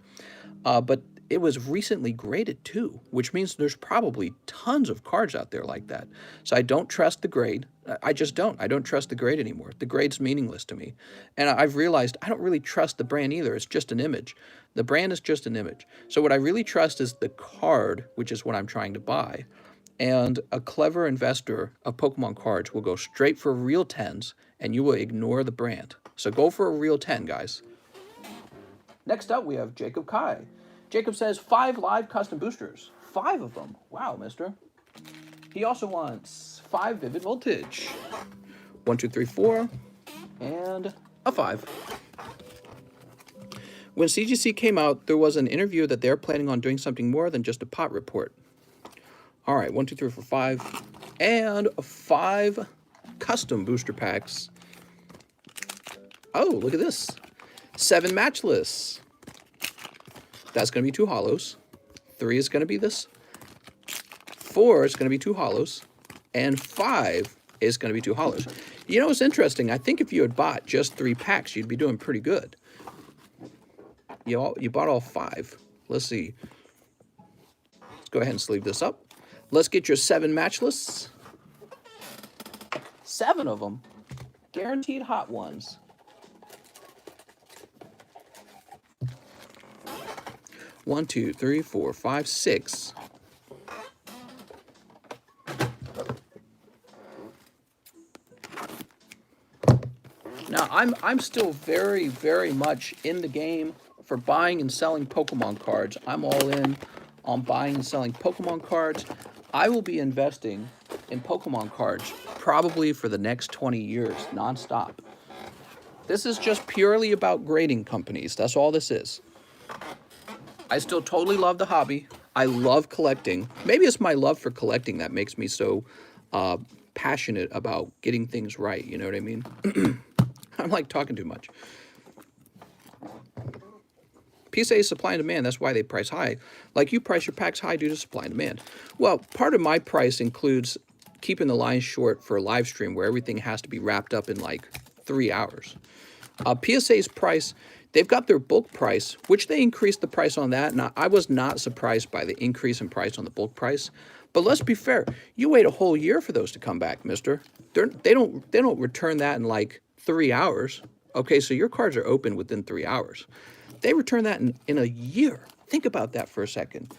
But it was recently graded too, which means there's probably tons of cards out there like that. So I don't trust the grade. I just don't. I don't trust the grade anymore. The grade's meaningless to me. And I've realized I don't really trust the brand either. It's just an image. The brand is just an image. So what I really trust is the card, which is what I'm trying to buy. And a clever investor of Pokemon cards will go straight for real 10s, and you will ignore the brand. So go for a real 10, guys. Next up, we have Jacob Kai. Jacob says 5 live custom boosters. 5 of them. Wow, mister. He also wants 5 vivid voltage. 1, 2, 3, 4, and a 5. When CGC came out, there was an interview that they're planning on doing something more than just a pot report. All right, 1, 2, 3, 4, 5, and 5 custom booster packs. Oh, look at this. 7 matchless. That's going to be 2 hollows. 3 is going to be this. 4 is going to be 2 hollows. And 5 is going to be 2 hollows. You know, it's interesting. I think if you had bought just 3 packs, you'd be doing pretty good. You bought all 5. Let's see. Let's go ahead and sleeve this up. Let's get your 7 matchless. 7 of them. Guaranteed hot ones. 1, 2, 3, 4, 5, 6. Now, I'm still very, very much in the game for buying and selling Pokemon cards. I'm all in on buying and selling Pokemon cards. I will be investing in Pokemon cards probably for the next 20 years, nonstop. This is just purely about grading companies. That's all this is. I still totally love the hobby. I love collecting. Maybe it's my love for collecting that makes me so passionate about getting things right. You know what I mean? I'm like talking too much. PSA is supply and demand. That's why they price high. Like you price your packs high due to supply and demand. Well, part of my price includes keeping the line short for a live stream where everything has to be wrapped up in like 3 hours. PSA's price, they've got their bulk price, which they increased the price on that. Now, I was not surprised by the increase in price on the bulk price. But let's be fair. You wait a whole year for those to come back, mister. They don't return that in like 3 hours. Okay, so your cards are open within 3 hours. They return that in a year. Think about that for a second.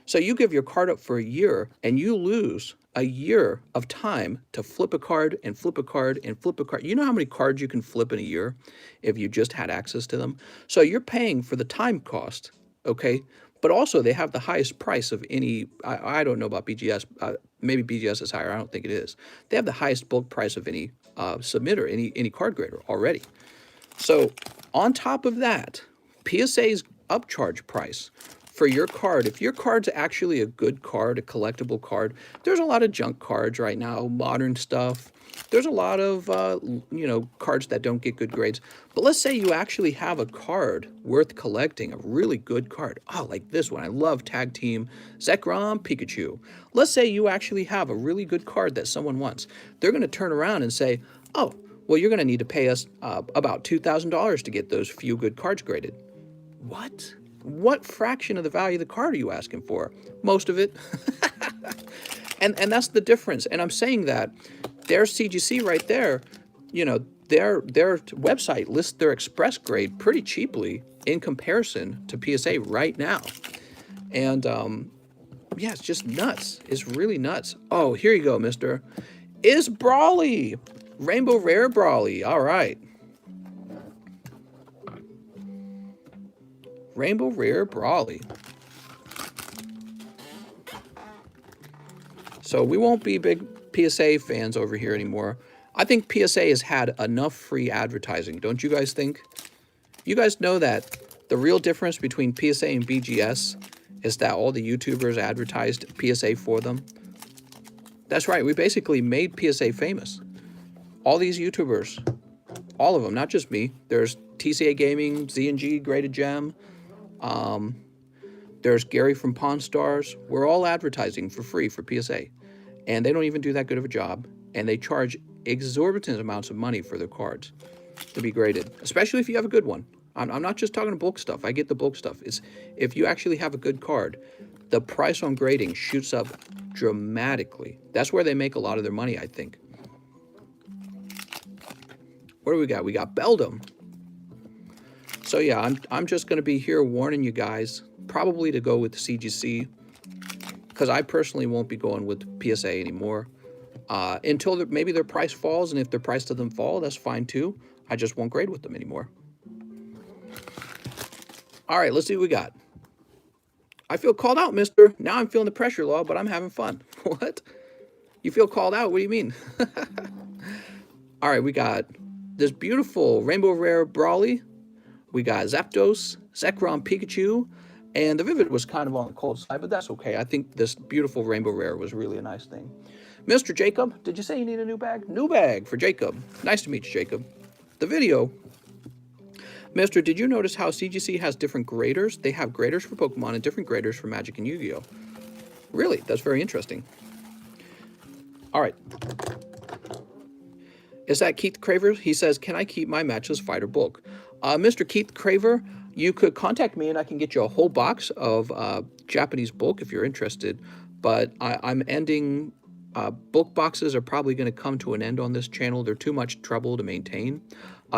So you give your card up for a year and you lose a year of time to flip a card and flip a card and flip a card. You know how many cards you can flip in a year if you just had access to them? So you're paying for the time cost, okay? But also they have the highest price of any, I don't know about BGS, maybe BGS is higher, I don't think it is. They have the highest bulk price of any submitter, any card grader already. So on top of that, PSA's upcharge price for your card, if your card's actually a good card, a collectible card, there's a lot of junk cards right now, modern stuff. There's a lot of, cards that don't get good grades. But let's say you actually have a card worth collecting, a really good card. Oh, like this one. I love Tag Team Zekrom Pikachu. Let's say you actually have a really good card that someone wants. They're going to turn around and say, oh, well, you're going to need to pay us about $2,000 to get those few good cards graded. What? What fraction of the value of the card are you asking for? Most of it. and that's the difference. And I'm saying that there's CGC right there. You know, their website lists their express grade pretty cheaply in comparison to PSA right now. And yeah, it's just nuts. It's really nuts. Oh, here you go, mister. Is Brawly. Rainbow Rare Brawly. All right. Rainbow Rare Brawly. So we won't be big PSA fans over here anymore. I think PSA has had enough free advertising, don't you guys think? You guys know that the real difference between PSA and BGS is that all the YouTubers advertised PSA for them. That's right, we basically made PSA famous. All these YouTubers, all of them, not just me. There's TCA Gaming, Z&G, Graded Gem. There's Gary from Pawn Stars. We're all advertising for free for PSA. And they don't even do that good of a job. And they charge exorbitant amounts of money for their cards to be graded, especially if you have a good one. I'm not just talking bulk stuff. I get the bulk stuff. It's if you actually have a good card, the price on grading shoots up dramatically. That's where they make a lot of their money, I think. What do we got? We got Beldum. So yeah, I'm just going to be here warning you guys, probably to go with the CGC, because I personally won't be going with PSA anymore until maybe their price falls, and if their price doesn't fall, that's fine too. I just won't grade with them anymore. All right, let's see what we got. I feel called out, mister. Now I'm feeling the pressure, Law, but I'm having fun. What? You feel called out? What do you mean? All right, we got this beautiful Rainbow Rare Brawly. We got Zapdos, Zekrom Pikachu, and the Vivid was kind of on the cold side, but that's okay. I think this beautiful Rainbow Rare was really a nice thing. Mr. Jacob, did you say you need a new bag? New bag for Jacob. Nice to meet you, Jacob. The video. Mister, did you notice how CGC has different graders? They have graders for Pokemon and different graders for Magic and Yu-Gi-Oh! Really? That's very interesting. All right. Is that Keith Craver? He says, can I keep my Matchless Fighter bulk? Mr. Keith Craver, you could contact me and I can get you a whole box of Japanese bulk if you're interested. But I'm ending... bulk boxes are probably going to come to an end on this channel. They're too much trouble to maintain.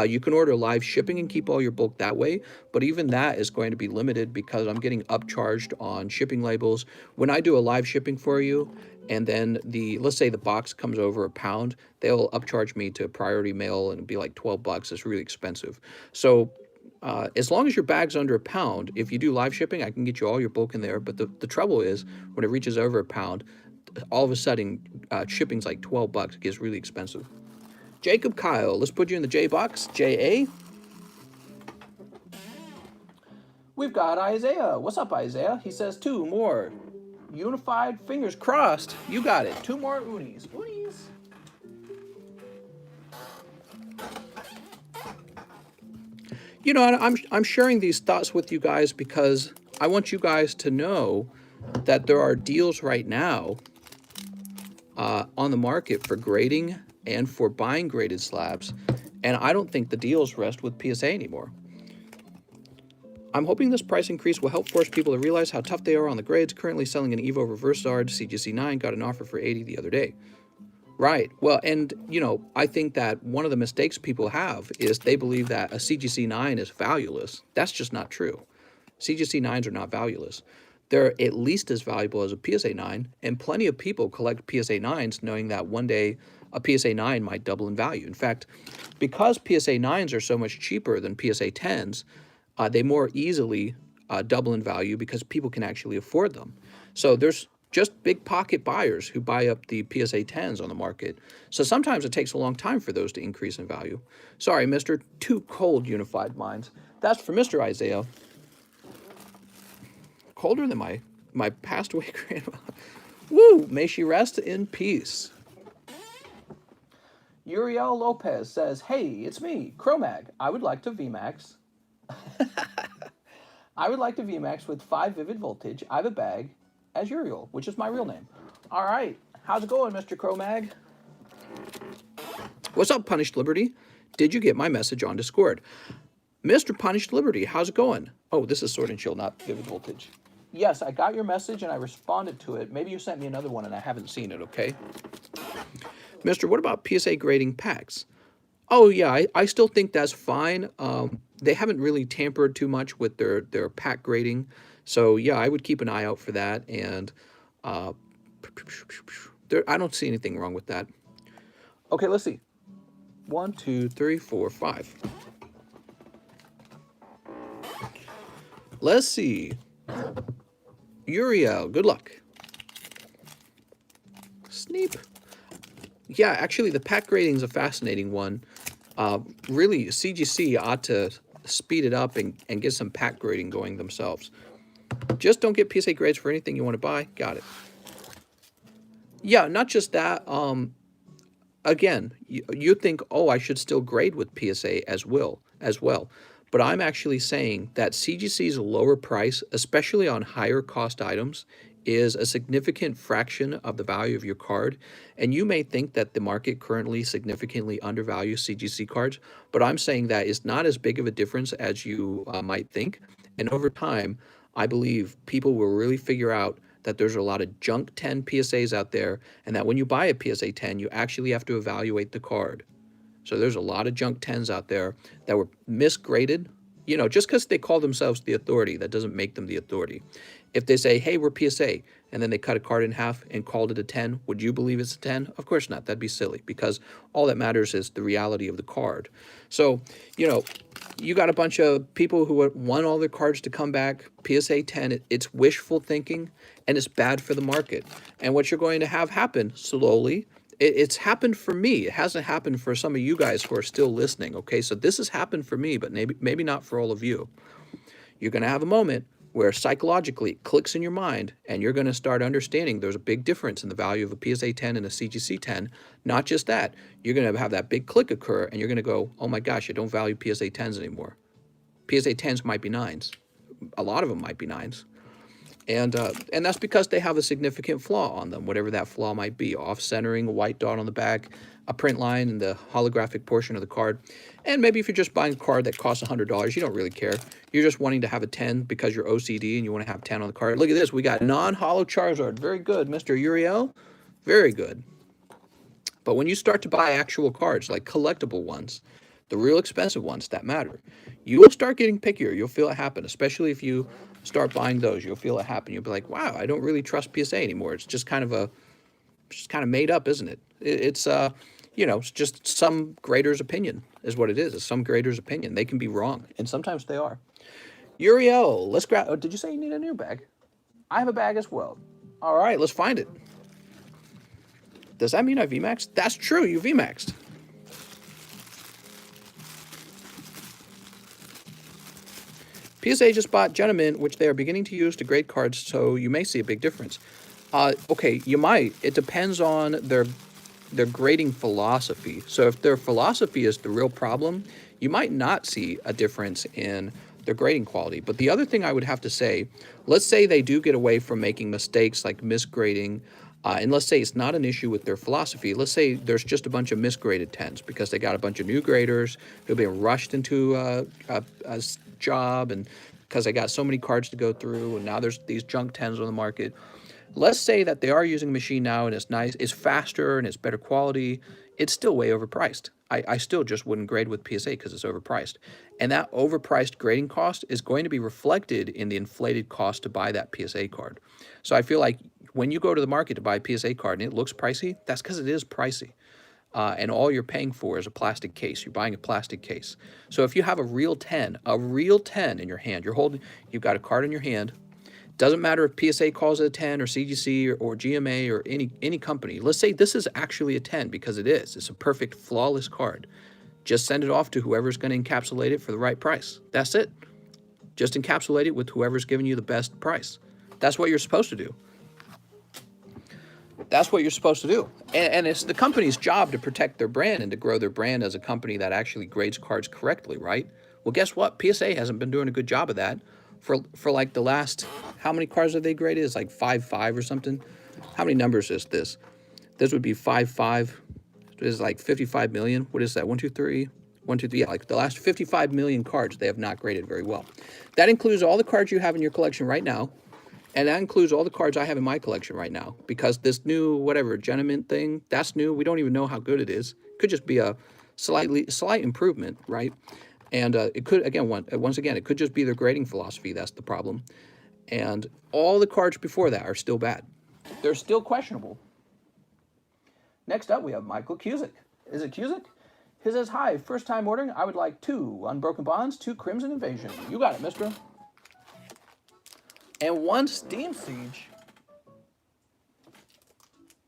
You can order live shipping and keep all your bulk that way, but even that is going to be limited because I'm getting upcharged on shipping labels. When I do a live shipping for you, and then let's say the box comes over £1, they'll upcharge me to priority mail and it'll be like 12 bucks. It's really expensive. So as long as your bag's under £1, if you do live shipping, I can get you all your bulk in there. But the trouble is when it reaches over £1, all of a sudden shipping's like 12 bucks. It gets really expensive. Jacob Kyle, let's put you in the J box. JA. We've got Isaiah. What's up, Isaiah? He says 2 more. Unified, fingers crossed. You got it. 2 more unis. Unis. You know, I'm sharing these thoughts with you guys because I want you guys to know that there are deals right now on the market for grading and for buying graded slabs, and I don't think the deals rest with PSA anymore. I'm hoping this price increase will help force people to realize how tough they are on the grades. Currently selling an Evo Reverse Zard CGC 9, got an offer for 80 the other day. Right, well, and you know, I think that one of the mistakes people have is they believe that a CGC 9 is valueless. That's just not true. CGC 9s are not valueless. They're at least as valuable as a PSA 9, and plenty of people collect PSA 9s knowing that one day a PSA 9 might double in value. In fact, because PSA 9s are so much cheaper than PSA 10s, they more easily double in value because people can actually afford them. So there's just big pocket buyers who buy up the PSA 10s on the market. So sometimes it takes a long time for those to increase in value. Sorry, Mr. Too Cold Unified Minds. That's for Mr. Isaiah. Colder than my passed away grandma. Woo! May she rest in peace. Uriel Lopez says, hey, it's me, Chromag. I would like to Vmax. I would like to Vmax with 5 Vivid Voltage. I have a bag as Uriel, which is my real name. All right. How's it going, Mr. Chromag? What's up, Punished Liberty? Did you get my message on Discord? Mr. Punished Liberty, how's it going? Oh, this is Sword and Shield, not Vivid Voltage. Yes, I got your message and I responded to it. Maybe you sent me another one and I haven't seen it, okay? Mister, what about PSA grading packs? Oh, yeah, I still think that's fine. They haven't really tampered too much with their pack grading. So, yeah, I would keep an eye out for that. And I don't see anything wrong with that. Okay, let's see. 1, 2, 3, 4, 5. Let's see. Uriel, good luck. neep. Yeah, actually, the pack grading is a fascinating one. Really, CGC ought to speed it up and get some pack grading going themselves. Just don't get PSA grades for anything you want to buy. Got it. Yeah, not just that. Again, you think, oh, I should still grade with PSA as well. But I'm actually saying that CGC's lower price, especially on higher cost items, is a significant fraction of the value of your card. And you may think that the market currently significantly undervalues CGC cards, but I'm saying that is not as big of a difference as you might think. And over time, I believe people will really figure out that there's a lot of junk 10 PSAs out there, and that when you buy a PSA 10, you actually have to evaluate the card. So there's a lot of junk 10s out there that were misgraded. You know, just because they call themselves the authority, that doesn't make them the authority. If they say, hey, we're PSA, and then they cut a card in half and called it a 10, would you believe it's a 10? Of course not. That'd be silly, because all that matters is the reality of the card. So, you know, you got a bunch of people who want all their cards to come back. PSA 10, it's wishful thinking, and it's bad for the market. And what you're going to have happen slowly, it's happened for me. It hasn't happened for some of you guys who are still listening, okay? So this has happened for me, but maybe not for all of you. You're going to have a moment where psychologically it clicks in your mind, and you're going to start understanding there's a big difference in the value of a PSA 10 and a CGC 10. Not just that, you're going to have that big click occur, and you're going to go, oh my gosh, I don't value PSA 10s anymore. PSA 10s might be 9s. A lot of them might be 9s. And that's because they have a significant flaw on them, whatever that flaw might be. Off-centering, a white dot on the back, a print line in the holographic portion of the card. And maybe if you're just buying a card that costs $100, you don't really care. You're just wanting to have a 10 because you're OCD and you want to have 10 on the card. Look at this. We got non-holo Charizard. Very good, Mr. Uriel. Very good. But when you start to buy actual cards, like collectible ones, the real expensive ones that matter, you will start getting pickier. You'll feel it happen, especially if you start buying those. You'll feel it happen. You'll be like, wow, I don't really trust PSA anymore. It's just kind of made up, isn't it? It's you know, it's just some grader's opinion is what it is. It's some grader's opinion. They can be wrong, and sometimes they are. Uriel, let's grab. Oh, did you say you need a new bag? I have a bag as well. All right, let's find it. Does that mean I Vmaxed? That's true. You Vmaxed. PSA just bought Gentleman, which they are beginning to use to grade cards, so you may see a big difference. Okay, you might. It depends on their grading philosophy. So if their philosophy is the real problem, you might not see a difference in their grading quality. But the other thing I would have to say, let's say they do get away from making mistakes like misgrading, and let's say it's not an issue with their philosophy. Let's say there's just a bunch of misgraded 10s because they got a bunch of new graders who've been rushed into a job, and because they got so many cards to go through, and now there's these junk 10s on the market. Let's say that they are using a machine now and it's nice, it's faster and it's better quality. It's still way overpriced. I still just wouldn't grade with PSA because it's overpriced. And that overpriced grading cost is going to be reflected in the inflated cost to buy that PSA card. So I feel like when you go to the market to buy a PSA card and it looks pricey, that's because it is pricey. And all you're paying for is a plastic case. You're buying a plastic case. So if you have a real 10 in your hand, you've got a card in your hand. Doesn't matter if PSA calls it a 10 or CGC or GMA or any company. Let's say this is actually a 10 because it is. It's a perfect, flawless card. Just send it off to whoever's going to encapsulate it for the right price. That's it. Just encapsulate it with whoever's giving you the best price. That's what you're supposed to do. That's what you're supposed to do. And it's the company's job to protect their brand and to grow their brand as a company that actually grades cards correctly, right? Well, guess what? PSA hasn't been doing a good job of that for like the last, how many cards have they graded? It's like 5.5 or something. How many numbers is this? This would be 5.5. This is like 55 million. What is that? 1, 2, 3. 1, 2, 3. Yeah, like the last 55 million cards they have not graded very well. That includes all the cards you have in your collection right now. And that includes all the cards I have in my collection right now, because this new, whatever, Gentleman thing, that's new. We don't even know how good it is. It could just be a slight improvement, right? And it could, again, once again, it could just be their grading philosophy. That's the problem. And all the cards before that are still bad. They're still questionable. Next up, we have Michael Cusick. Is it Cusick? He says, hi, first time ordering. I would like 2 Unbroken Bonds, 2 Crimson Invasion. You got it, mister. And 1 Steam Siege.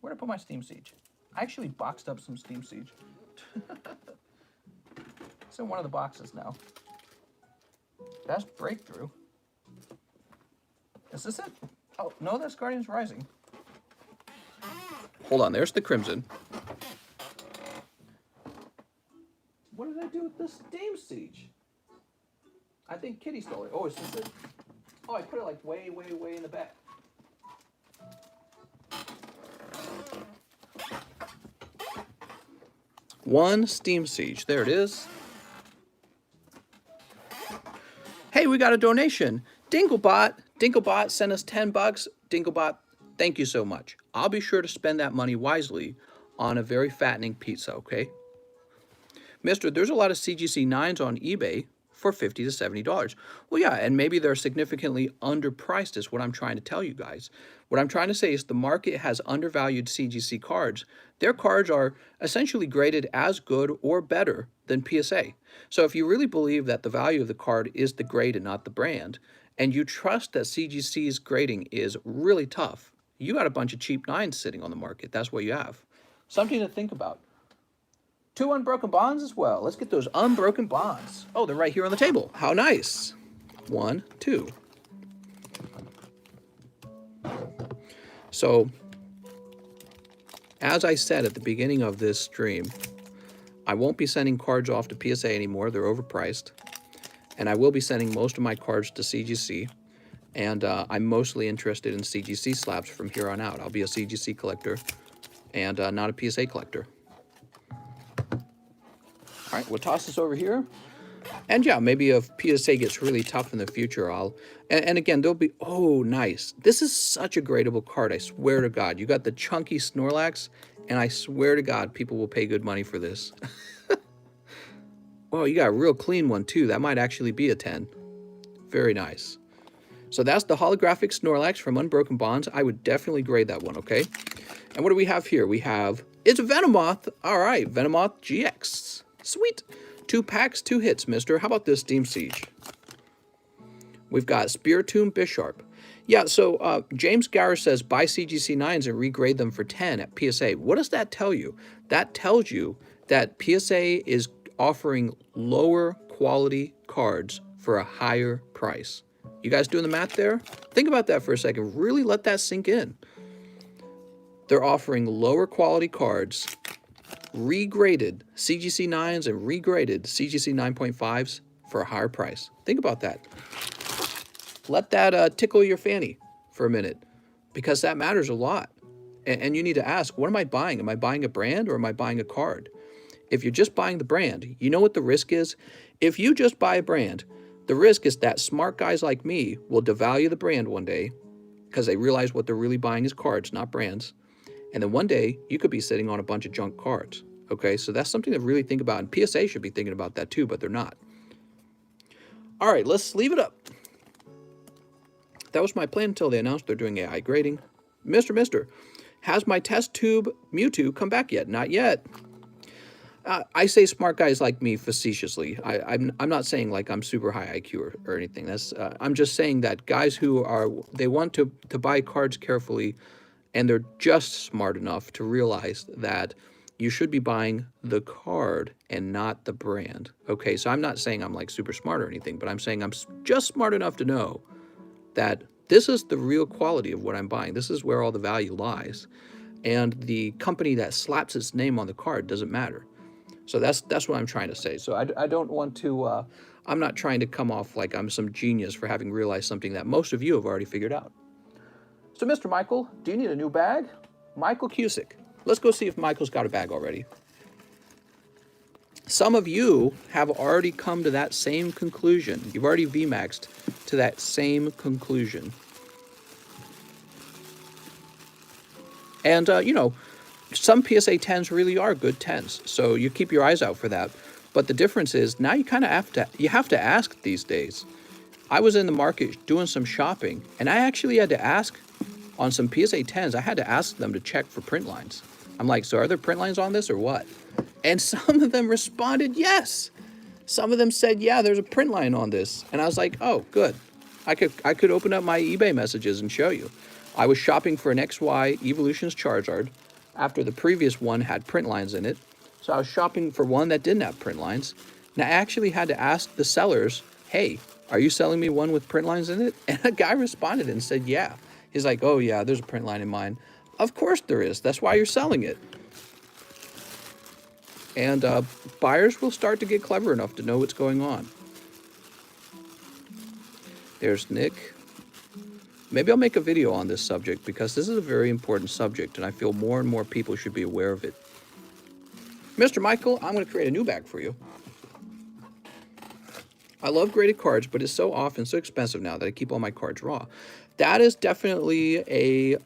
Where'd I put my Steam Siege? I actually boxed up some Steam Siege. It's in one of the boxes now. That's Breakthrough. Is this it? Oh, no, that's Guardians Rising. Hold on, there's the Crimson. What did I do with the Steam Siege? I think Kitty stole it. Oh, is this it? Oh, I put it like way, way, way in the back. One Steam Siege. There it is. Hey, we got a donation. Dinklebot sent us 10 bucks. Dinklebot, thank you so much. I'll be sure to spend that money wisely on a very fattening pizza, okay? Mister, there's a lot of CGC 9s on eBay for $50 to $70. Well, yeah, and maybe they're significantly underpriced is what I'm trying to tell you guys. What I'm trying to say is the market has undervalued CGC cards. Their cards are essentially graded as good or better than PSA. So if you really believe that the value of the card is the grade and not the brand, and you trust that CGC's grading is really tough, you got a bunch of cheap 9s sitting on the market. That's what you have. Something to think about. 2 unbroken bonds as well. Let's get those unbroken bonds. Oh, they're right here on the table. How nice. 1, 2. So, as I said at the beginning of this stream, I won't be sending cards off to PSA anymore. They're overpriced. And I will be sending most of my cards to CGC. And I'm mostly interested in CGC slabs from here on out. I'll be a CGC collector and not a PSA collector. All right, we'll toss this over here. And yeah, maybe if PSA gets really tough in the future, and again, there'll be, oh, nice. This is such a gradable card, I swear to God. You got the chunky Snorlax, and I swear to God, people will pay good money for this. Well, you got a real clean one, too. That might actually be a 10. Very nice. So that's the holographic Snorlax from Unbroken Bonds. I would definitely grade that one, okay? And what do we have here? We have, it's a Venomoth. All right, Venomoth GX. Sweet. 2 packs, 2 hits, mister. How about this Steam Siege? We've got Spiritomb Bisharp. Yeah, so James Gower says buy CGC 9s and regrade them for 10 at PSA. What does that tell you? That tells you that PSA is offering lower quality cards for a higher price. You guys doing the math there? Think about that for a second. Really let that sink in. They're offering lower quality cards, regraded CGC 9s and regraded CGC 9.5s for a higher price. Think about that. Let that tickle your fanny for a minute, because that matters a lot. And you need to ask, what am I buying? Am I buying a brand or am I buying a card? If you're just buying the brand, you know what the risk is? If you just buy a brand, the risk is that smart guys like me will devalue the brand one day because they realize what they're really buying is cards, not brands. And then one day, you could be sitting on a bunch of junk cards, okay? So that's something to really think about, and PSA should be thinking about that too, but they're not. All right, let's leave it up. That was my plan until they announced they're doing AI grading. Mister, has my test tube Mewtwo come back yet? Not yet. I say smart guys like me facetiously. I'm not saying like I'm super high IQ or anything. That's I'm just saying that guys who they want to buy cards carefully, and they're just smart enough to realize that you should be buying the card and not the brand. Okay, so I'm not saying I'm like super smart or anything, but I'm saying I'm just smart enough to know that this is the real quality of what I'm buying. This is where all the value lies. And the company that slaps its name on the card doesn't matter. So that's what I'm trying to say. So I don't want to, I'm not trying to come off like I'm some genius for having realized something that most of you have already figured out. So, Mr. Michael, do you need a new bag? Michael Cusick. Let's go see if Michael's got a bag already. Some of you have already come to that same conclusion. You've already Vmaxed to that same conclusion. And, you know, some PSA 10s really are good 10s, so you keep your eyes out for that. But the difference is now you kind of have to ask these days. I was in the market doing some shopping, and I actually had to ask on some PSA 10s. I had to ask them to check for print lines. I'm like, so are there print lines on this or what? And some of them responded yes. Some of them said, yeah, there's a print line on this. And I was like, oh, good. I could open up my eBay messages and show you. I was shopping for an XY Evolutions Charizard. after the previous one had print lines in it. So I was shopping for one that didn't have print lines. And I actually had to ask the sellers, hey, are you selling me one with print lines in it? And a guy responded and said, yeah. He's like, oh yeah, there's a print line in mine. Of course there is. That's why you're selling it. And buyers will start to get clever enough to know what's going on. There's Nick. Maybe I'll make a video on this subject because this is a very important subject and I feel more and more people should be aware of it. Mr. Michael, I'm going to create a new bag for you. I love graded cards, but it's so often so expensive now that I keep all my cards raw. That is definitely a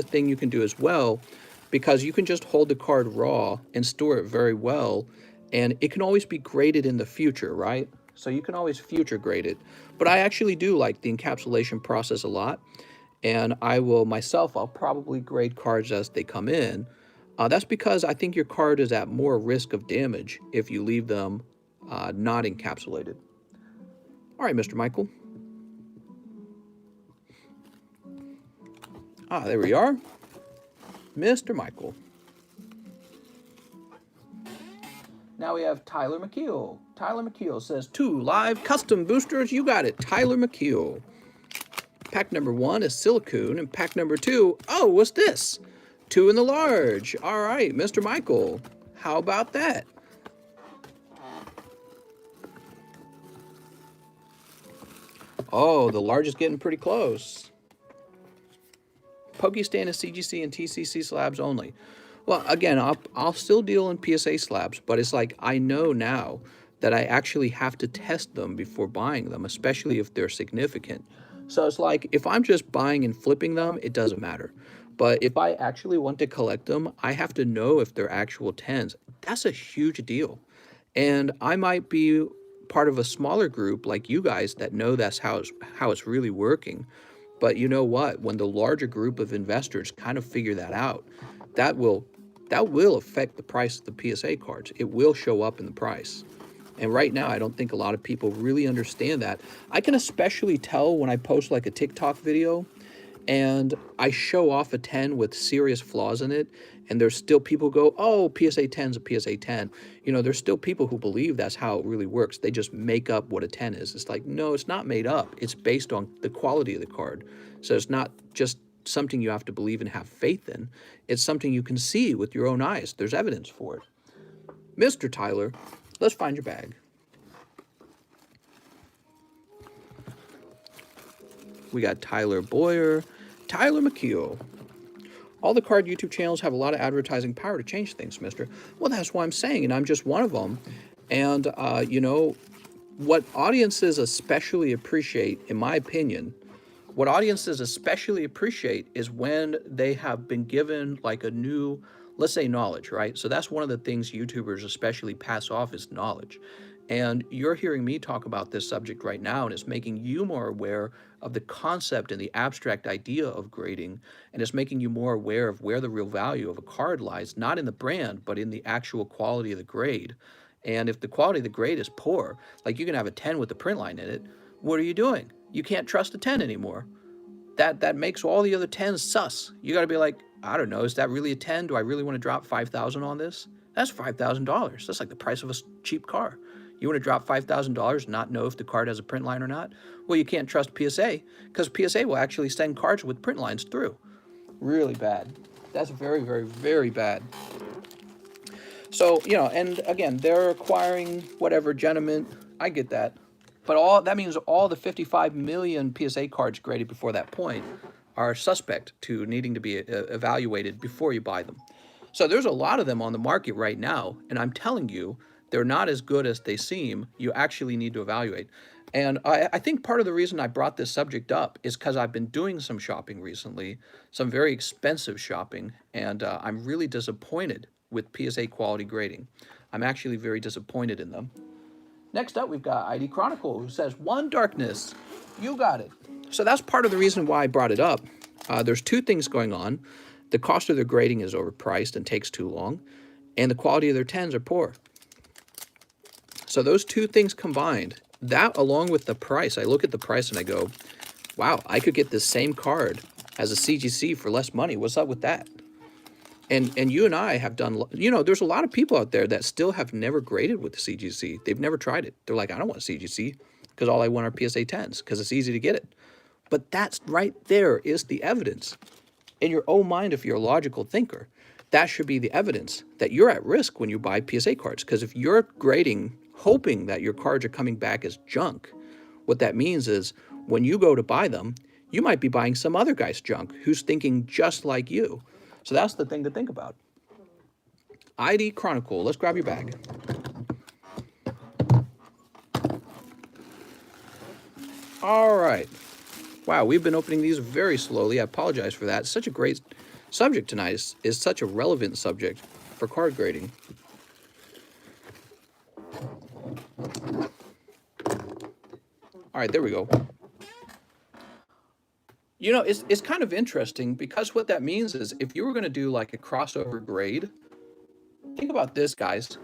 thing you can do as well, because you can just hold the card raw and store it very well, and it can always be graded in the future, right? So you can always future grade it. But I actually do like the encapsulation process a lot, and I'll probably grade cards as they come in. That's because I think your card is at more risk of damage if you leave them not encapsulated. All right, Mr. Michael. There we are. Mr. Michael. Now we have Tyler McKeel. Tyler McKeel says, 2 live custom boosters. You got it, Tyler McKeel. Pack number 1 is silicone, and pack number 2, oh, what's this? 2 in the large. All right, Mr. Michael. How about that? Oh, the large is getting pretty close. Pokestan is CGC and TCC slabs only. Well, again, I'll still deal in PSA slabs, but it's like I know now that I actually have to test them before buying them, especially if they're significant. So it's like if I'm just buying and flipping them, it doesn't matter. But if I actually want to collect them, I have to know if they're actual 10s. That's a huge deal. And I might be part of a smaller group like you guys that know that's how it's really working. But you know what? When the larger group of investors kind of figure that out, that will affect the price of the PSA cards. It will show up in the price. And right now, I don't think a lot of people really understand that. I can especially tell when I post like a TikTok video and I show off a 10 with serious flaws in it, and there's still people who go, oh, PSA 10's a PSA 10. You know, there's still people who believe that's how it really works. They just make up what a 10 is. It's like, no, it's not made up. It's based on the quality of the card. So it's not just something you have to believe and have faith in. It's something you can see with your own eyes. There's evidence for it. Mr. Tyler, let's find your bag. We got Tyler Boyer, Tyler McKeel. All the card YouTube channels have a lot of advertising power to change things, mister. Well, that's what I'm saying, and I'm just one of them. And, you know, what audiences especially appreciate, in my opinion, what audiences especially appreciate is when they have been given like a new, let's say, knowledge, right? So that's one of the things YouTubers especially pass off is knowledge. And you're hearing me talk about this subject right now, and it's making you more aware of the concept and the abstract idea of grading, and it's making you more aware of where the real value of a card lies, not in the brand, but in the actual quality of the grade. And if the quality of the grade is poor, like you can have a 10 with the print line in it, what are you doing? You can't trust a 10 anymore. That makes all the other 10s sus. You got to be like, I don't know, is that really a 10? Do I really want to drop $5,000 on this? That's $5,000. That's like the price of a cheap car. You want to drop $5,000 and not know if the card has a print line or not? Well, you can't trust PSA because PSA will actually send cards with print lines through. Really bad. That's very, very, very bad. So, you know, and again, they're acquiring whatever, gentlemen. I get that. But that means all the 55 million PSA cards graded before that point are suspect to needing to be evaluated before you buy them. So there's a lot of them on the market right now, and I'm telling you, they're not as good as they seem. You actually need to evaluate. And I think part of the reason I brought this subject up is because I've been doing some shopping recently, some very expensive shopping, and I'm really disappointed with PSA quality grading. I'm actually very disappointed in them. Next up, we've got ID Chronicle, who says, One Darkness, you got it. So that's part of the reason why I brought it up. There's two things going on. The cost of their grading is overpriced and takes too long, and the quality of their 10s are poor. So those two things combined, that along with the price, I look at the price and I go, wow, I could get this same card as a CGC for less money. What's up with that? And you and I have done, there's a lot of people out there that still have never graded with the CGC. They've never tried it. They're like, I don't want CGC because all I want are PSA 10s because it's easy to get it. But that's right there is the evidence. In your own mind, if you're a logical thinker, that should be the evidence that you're at risk when you buy PSA cards. Because if you're grading, hoping that your cards are coming back as junk, what that means is when you go to buy them, you might be buying some other guy's junk who's thinking just like you. So that's the thing to think about. ID Chronicle, let's grab your bag. All right. Wow, we've been opening these very slowly. I apologize for that. Such a great subject tonight is such a relevant subject for card grading. All right, there we go. It's kind of interesting because what that means is if you were going to do like a crossover grade, think about this, guys.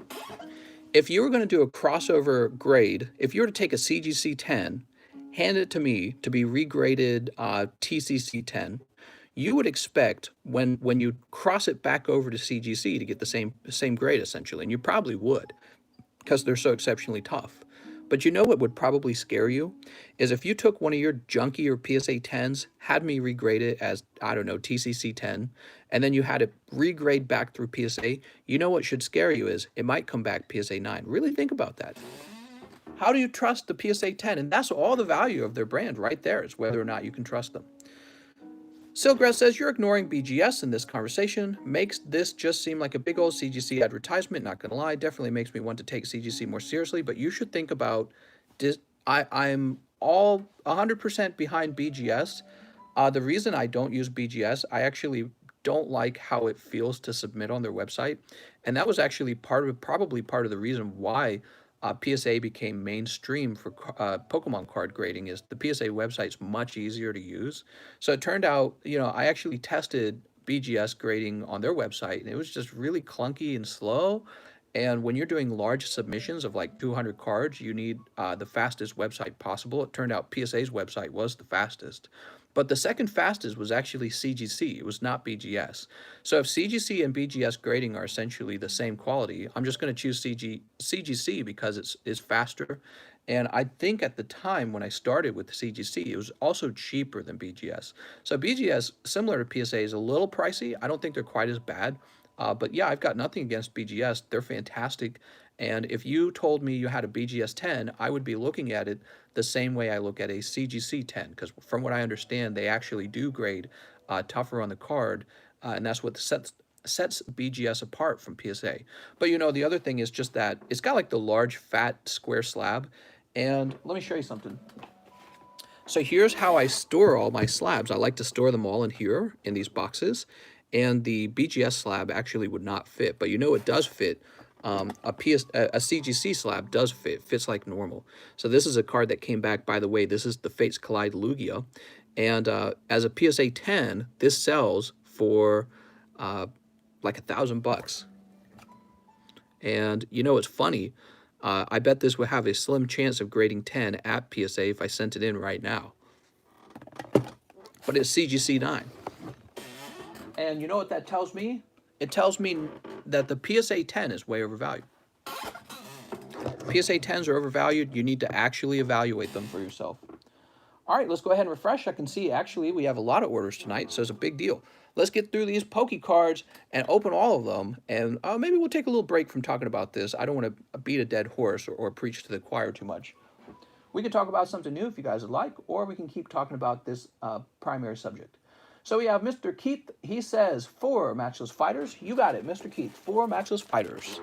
If you were going to do a crossover grade, if you were to take a CGC 10, hand it to me to be regraded TCC 10, you would expect when you cross it back over to CGC to get the same grade essentially, and you probably would because they're so exceptionally tough. But you know what would probably scare you is if you took one of your junky or PSA 10s, had me regrade it as, I don't know, TCC 10, and then you had it regrade back through PSA, you know what should scare you is it might come back PSA 9. Really think about that. How do you trust the PSA 10? And that's all the value of their brand right there, is whether or not you can trust them. Silgress says, you're ignoring BGS in this conversation. Makes this just seem like a big old CGC advertisement. Not going to lie, definitely makes me want to take CGC more seriously. But you should think about, I'm all 100% behind BGS. The reason I don't use BGS, I actually don't like how it feels to submit on their website. And that was actually probably part of the reason why PSA became mainstream for Pokemon card grading. Is the PSA website's much easier to use. So it turned out, I actually tested BGS grading on their website, and it was just really clunky and slow. And when you're doing large submissions of like 200 cards, you need the fastest website possible. It turned out PSA's website was the fastest. But the second fastest was actually CGC. It was not BGS. So if CGC and BGS grading are essentially the same quality, I'm just going to choose CGC because it's faster. And I think at the time when I started with CGC, it was also cheaper than BGS. So BGS, similar to PSA, is a little pricey. I don't think they're quite as bad. But yeah, I've got nothing against BGS. They're fantastic. And if you told me you had a BGS 10, I would be looking at it the same way I look at a CGC 10, because from what I understand, they actually do grade tougher on the card, and that's what sets BGS apart from PSA. But the other thing is just that it's got like the large, fat, square slab. And let me show you something. So here's how I store all my slabs. I like to store them all in here, in these boxes. And the BGS slab actually would not fit, but it does fit. A CGC slab does fits like normal. So this is a card that came back, by the way. This is the Fates Collide Lugia, and as a PSA 10, this sells for like $1,000. And it's funny. I bet this would have a slim chance of grading 10 at PSA if I sent it in right now. But it's CGC 9. And you know what that tells me? It tells me that the PSA 10 is way overvalued. PSA 10s are overvalued. You need to actually evaluate them for yourself. All right, let's go ahead and refresh. I can see actually we have a lot of orders tonight, so it's a big deal. Let's get through these Poke cards and open all of them. And maybe we'll take a little break from talking about this. I don't want to beat a dead horse or preach to the choir too much. We can talk about something new if you guys would like, or we can keep talking about this primary subject. So we have Mr. Keith. He says 4 matchless fighters. You got it, Mr. Keith. 4 matchless fighters.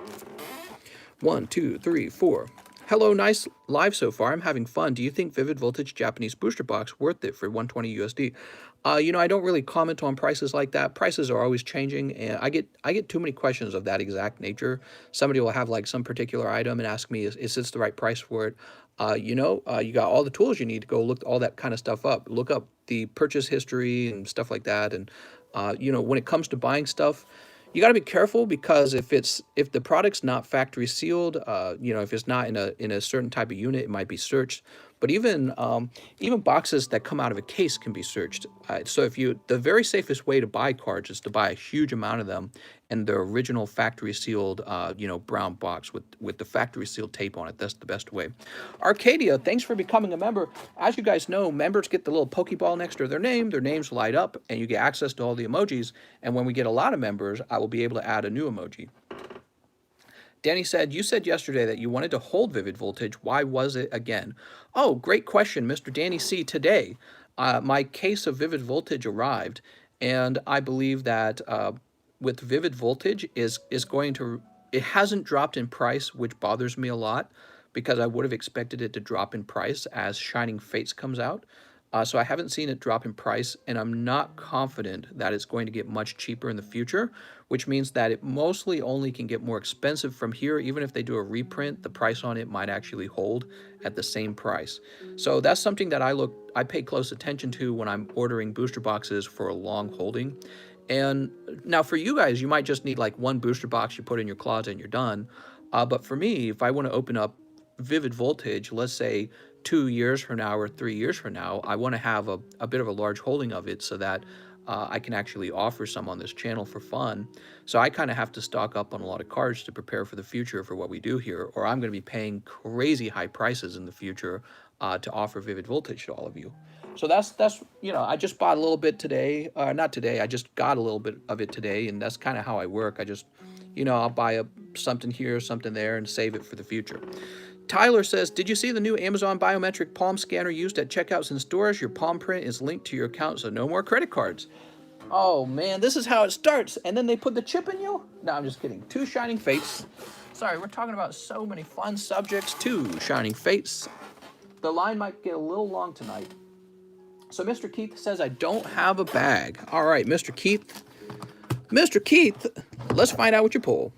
1, 2, 3, 4. Hello, nice live so far. I'm having fun. Do you think Vivid Voltage Japanese booster box worth it for 120 USD? I don't really comment on prices like that. Prices are always changing, and I get too many questions of that exact nature. Somebody will have like some particular item and ask me, is this the right price for it? You got all the tools you need to go look all that kind of stuff up. Look up the purchase history and stuff like that. And when it comes to buying stuff, you got to be careful, because if the product's not factory sealed, if it's not in a certain type of unit, it might be searched. But even boxes that come out of a case can be searched. So if you, the very safest way to buy cards is to buy a huge amount of them in the original factory sealed, brown box with the factory sealed tape on it. That's the best way. Arcadia, thanks for becoming a member. As you guys know, members get the little Pokeball next to their name. Their names light up, and you get access to all the emojis. And when we get a lot of members, I will be able to add a new emoji. Danny said, you said yesterday that you wanted to hold Vivid Voltage. Why was it again? Oh, great question, Mr. Danny C. Today, my case of Vivid Voltage arrived, and I believe that with Vivid Voltage is going to, it hasn't dropped in price, which bothers me a lot, because I would have expected it to drop in price as Shining Fates comes out. So I haven't seen it drop in price, and I'm not confident that it's going to get much cheaper in the future, which means that it mostly only can get more expensive from here. Even if they do a reprint, the price on it might actually hold at the same price. So that's something that I pay close attention to when I'm ordering booster boxes for a long holding. And now for you guys, you might just need like one booster box you put in your closet and you're done. But for me, if I want to open up Vivid Voltage, let's say 2 years from now or 3 years from now, I want to have a bit of a large holding of it so that I can actually offer some on this channel for fun. So I kind of have to stock up on a lot of cards to prepare for the future for what we do here, or I'm going to be paying crazy high prices in the future to offer Vivid Voltage to all of you. So that's I just bought a little bit today. Not today, I just got a little bit of it today, and that's kind of how I work. I just, I'll buy something here, something there, and save it for the future. Tyler says, did you see the new Amazon biometric palm scanner used at checkouts and stores? Your palm print is linked to your account, so no more credit cards. Oh, man, this is how it starts. And then they put the chip in you? No, I'm just kidding. 2 Shining Fates. Sorry, we're talking about so many fun subjects. 2 Shining Fates. The line might get a little long tonight. So Mr. Keith says, I don't have a bag. All right, Mr. Keith. Mr. Keith, let's find out what you pull.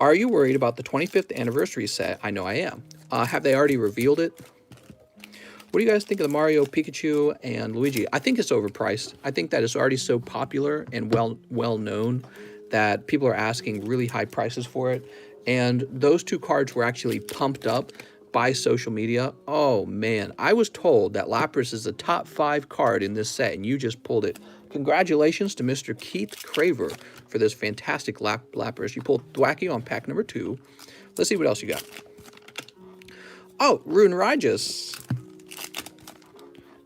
Are you worried about the 25th anniversary set? I know I am. Have they already revealed it? What do you guys think of the Mario, Pikachu, and Luigi? I think it's overpriced. I think that it's already so popular and well known that people are asking really high prices for it. And those 2 cards were actually pumped up by social media. Oh man, I was told that Lapras is the top 5 card in this set, and you just pulled it. Congratulations to Mr. Keith Craver for this fantastic Lapras. You pulled Thwacky on pack number 2. Let's see what else you got. Oh, Rune Rages.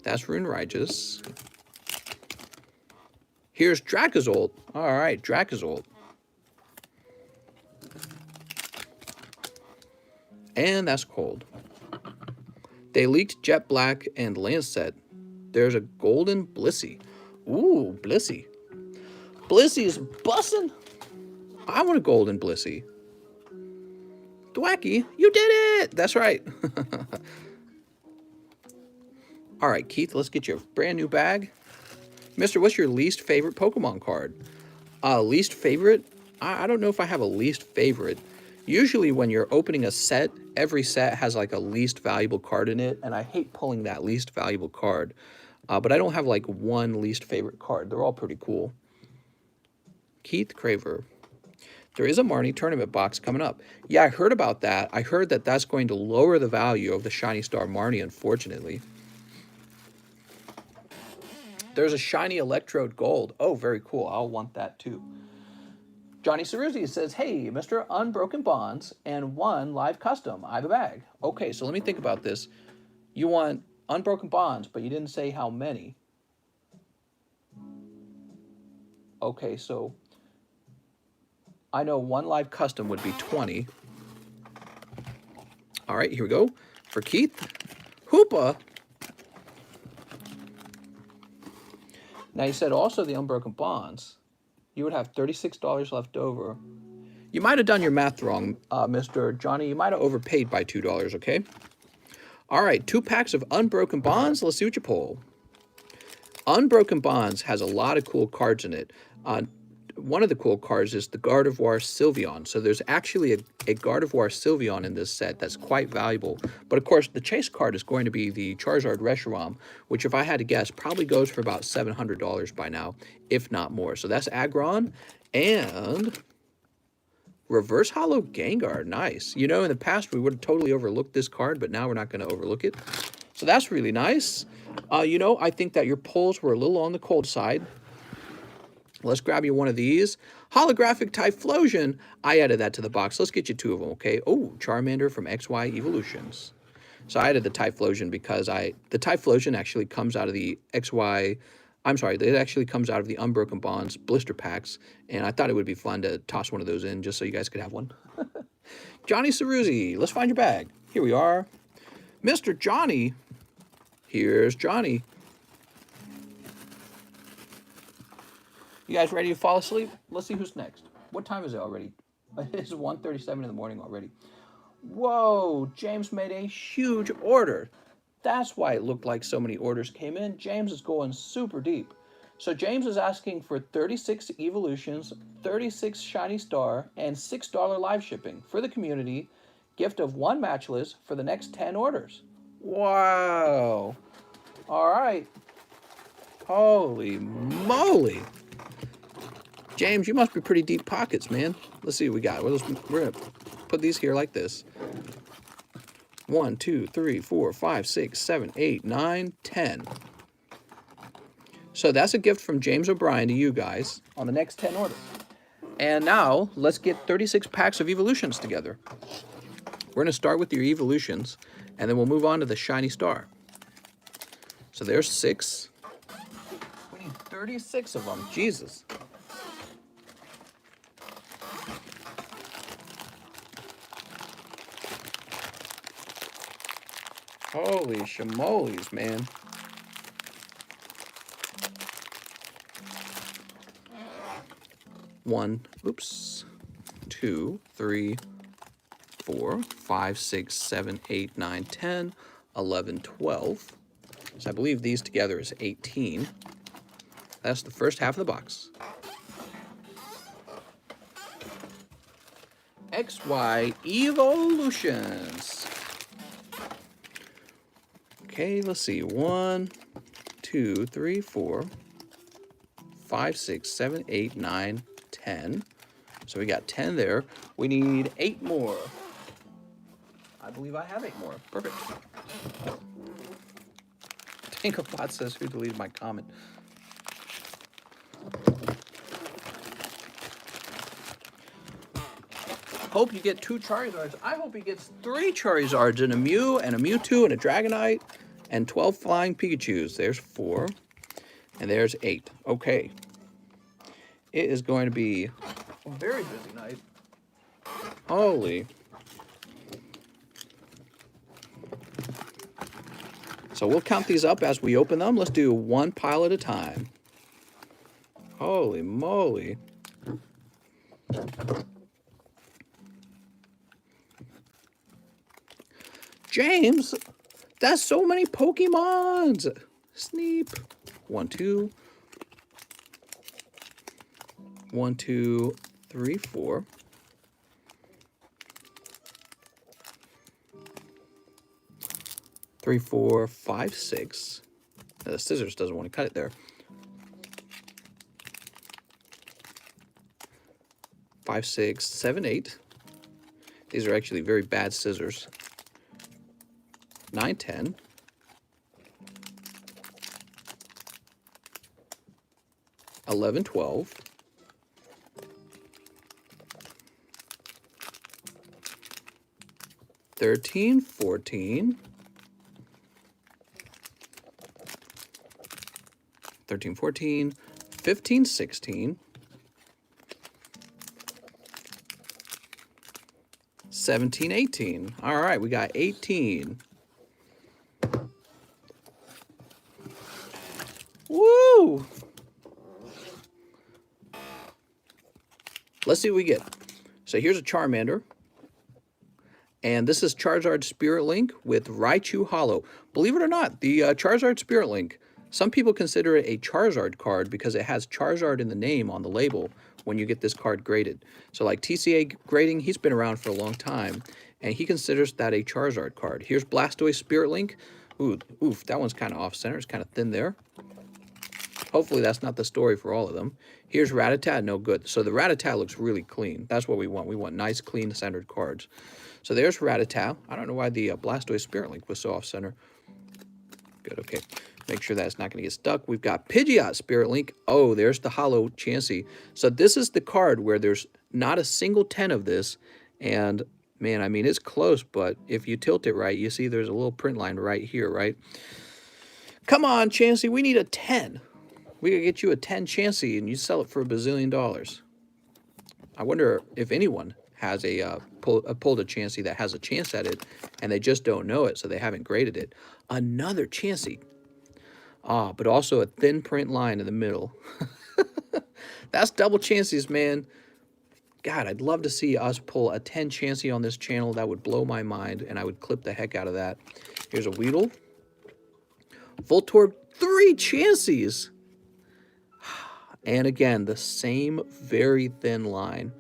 That's Rune Rages. Here's Dracozolt. All right, Dracozolt. And that's cold. They leaked Jet Black and Lancet. There's a golden Blissey. Ooh, Blissey. Blissey's bussin'. I want a golden Blissey. Thwacky, you did it! That's right. All right, Keith, let's get you a brand new bag. Mister, what's your least favorite Pokemon card? Least favorite? I don't know if I have a least favorite. Usually when you're opening a set, every set has like a least valuable card in it, and I hate pulling that least valuable card. But I don't have like one least favorite card. They're all pretty cool. Keith Craver. There is a Marnie tournament box coming up. Yeah, I heard about that. I heard that that's going to lower the value of the Shiny Star Marnie, unfortunately. There's a Shiny Electrode Gold. Oh, very cool. I'll want that too. Johnny Ceruzzi says, hey, Mr. Unbroken Bonds and 1 live custom. I have a bag. Okay, so let me think about this. You want Unbroken Bonds, but you didn't say how many. Okay, so I know 1 live custom would be 20. All right, here we go. For Keith, Hoopa. Now you said also the Unbroken Bonds. You would have $36 left over. You might have done your math wrong, Mr. Johnny. You might have overpaid by $2, okay? All right, 2 packs of Unbroken Bonds. Let's see what you pull. Unbroken Bonds has a lot of cool cards in it. One of the cool cards is the Gardevoir Sylveon. So there's actually a Gardevoir Sylveon in this set that's quite valuable. But of course, the chase card is going to be the Charizard Reshiram, which if I had to guess, probably goes for about $700 by now, if not more. So that's Aggron and Reverse Hollow Gengar, nice. You know, in the past we would have totally overlooked this card, but now we're not going to overlook it. So that's really nice. You know, I think that your pulls were a little on the cold side. Let's grab you one of these. Holographic Typhlosion. I added that to the box. Let's get you 2 of them, okay? Oh, Charmander from XY Evolutions. So I added the Typhlosion because the Typhlosion actually comes out of the XY... I'm sorry, it actually comes out of the Unbroken Bonds blister packs, and I thought it would be fun to toss one of those in just so you guys could have one. Johnny Ceruzzi, let's find your bag. Here we are. Mr. Johnny. Here's Johnny. You guys ready to fall asleep? Let's see who's next. What time is it already? It's 1:37 in the morning already. Whoa, James made a huge order. That's why it looked like so many orders came in. James is going super deep. So James is asking for 36 evolutions, 36 shiny star, and $6 live shipping for the community. Gift of 1 matchless for the next 10 orders. Wow. All right. Holy moly. James, you must be pretty deep pockets, man. Let's see what we got. We're going to put these here like this. 1, 2, 3, 4, 5, 6, 7, 8, 9, 10. So that's a gift from James O'Brien to you guys on the next 10 orders. And now let's get 36 packs of evolutions together. We're going to start with your evolutions, and then we'll move on to the shiny star. So there's 6. We need 36 of them. Jesus. Holy shamoles, man. One, oops, 2, 3, 4, 5, 6, 7, 8, 9, 10, 11, 12. So I believe these together is 18. That's the first half of the box. XY Evolutions. Okay, let's see. 1, 2, 3, 4, 5, 6, 7, 8, 9, 10. So we got 10 there. We need 8 more. I believe I have 8 more. Perfect. Tinklepot says, who deleted my comment? Hope you get 2 Charizards. I hope he gets 3 Charizards and a Mew and a Mewtwo and a Dragonite and 12 Flying Pikachus. There's 4 and there's 8. Okay. It is going to be a very busy night. Holy. So we'll count these up as we open them. Let's do 1 pile at a time. Holy moly. James, that's so many Pokemons. Sneep. 1, 2. 1, 2, 3, 4. 3, 4, 5, 6. Now the scissors doesn't want to cut it there. 5, 6, 7, 8. These are actually very bad scissors. 9, 10. 11, 12. 13, 14. 13, 14. 15, 16. 17, 18. All right, we got 18. Woo! Let's see what we get. So here's a Charmander. And this is Charizard Spirit Link with Raichu Hollow. Believe it or not, the Charizard Spirit Link, some people consider it a Charizard card because it has Charizard in the name on the label when you get this card graded. So like TCA grading, he's been around for a long time, and he considers that a Charizard card. Here's Blastoise Spirit Link. Ooh, oof, that one's kind of off-center. It's kind of thin there. Hopefully that's not the story for all of them. Here's Rattata, no good. So the Rattata looks really clean. That's what we want. We want nice, clean, centered cards. So there's Rattata. I don't know why the Blastoise Spirit Link was so off-center. Good, okay. Make sure that's not going to get stuck. We've got Pidgeot Spirit Link. Oh, there's the Hollow Chansey. So this is the card where there's not a single 10 of this. And, man, I mean, it's close, but if you tilt it right, you see there's a little print line right here, right? Come on, Chansey, we need a 10. We could get you a 10 Chansey and you sell it for $1 bazillion. I wonder if anyone has pulled a Chansey that has a chance at it and they just don't know it, so they haven't graded it. Another Chansey. Ah, but also a thin print line in the middle. That's double Chanseys, man. God, I'd love to see us pull a 10 Chansey on this channel. That would blow my mind, and I would clip the heck out of that. Here's a Weedle. Voltorb, 3 Chanseys. And again, the same very thin line.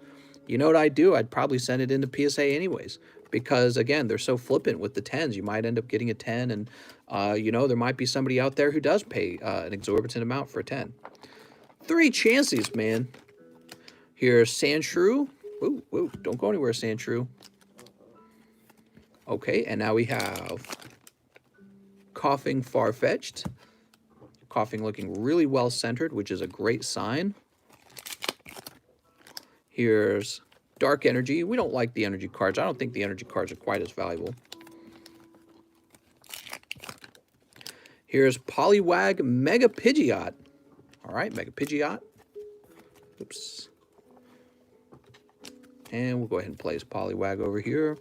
You know what I'd do? I'd probably send it into PSA anyways. Because, again, they're so flippant with the 10s. You might end up getting a 10, and, you know, there might be somebody out there who does pay an exorbitant amount for a 10. 3 Chanseys, man. Here's Sandshrew. Whoa, whoa, don't go anywhere, Sandshrew. Okay, and now we have Coughing Farfetch'd. Coughing looking really well centered, which is a great sign. Here's Dark Energy. We don't like the energy cards. I don't think the energy cards are quite as valuable. Here's Poliwag Mega Pidgeot. All right, Mega Pidgeot. Oops. And we'll go ahead and place Poliwag over here.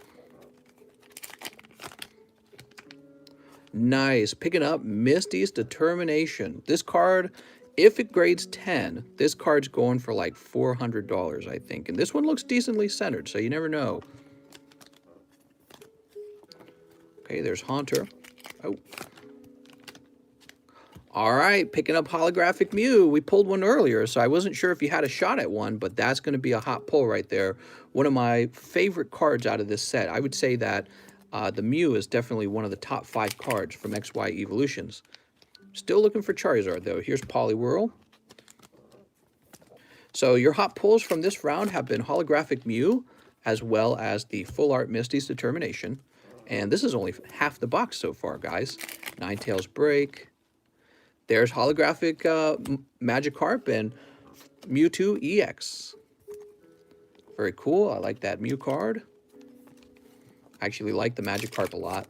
Nice. Picking up Misty's Determination. This card, if it grades 10, this card's going for like $400, I think. And this one looks decently centered, so you never know. Okay, there's Haunter. Oh. All right, picking up Holographic Mew. We pulled one earlier, so I wasn't sure if you had a shot at one, but that's going to be a hot pull right there. One of my favorite cards out of this set. I would say that the Mew is definitely one of the top 5 cards from XY Evolutions. Still looking for Charizard, though. Here's Poliwhirl. So your hot pulls from this round have been Holographic Mew, as well as the Full Art Misty's Determination. And this is only half the box so far, guys. Ninetales Break. There's Holographic Magikarp and Mewtwo EX. Very cool. I like that Mew card. I actually like the Magikarp a lot.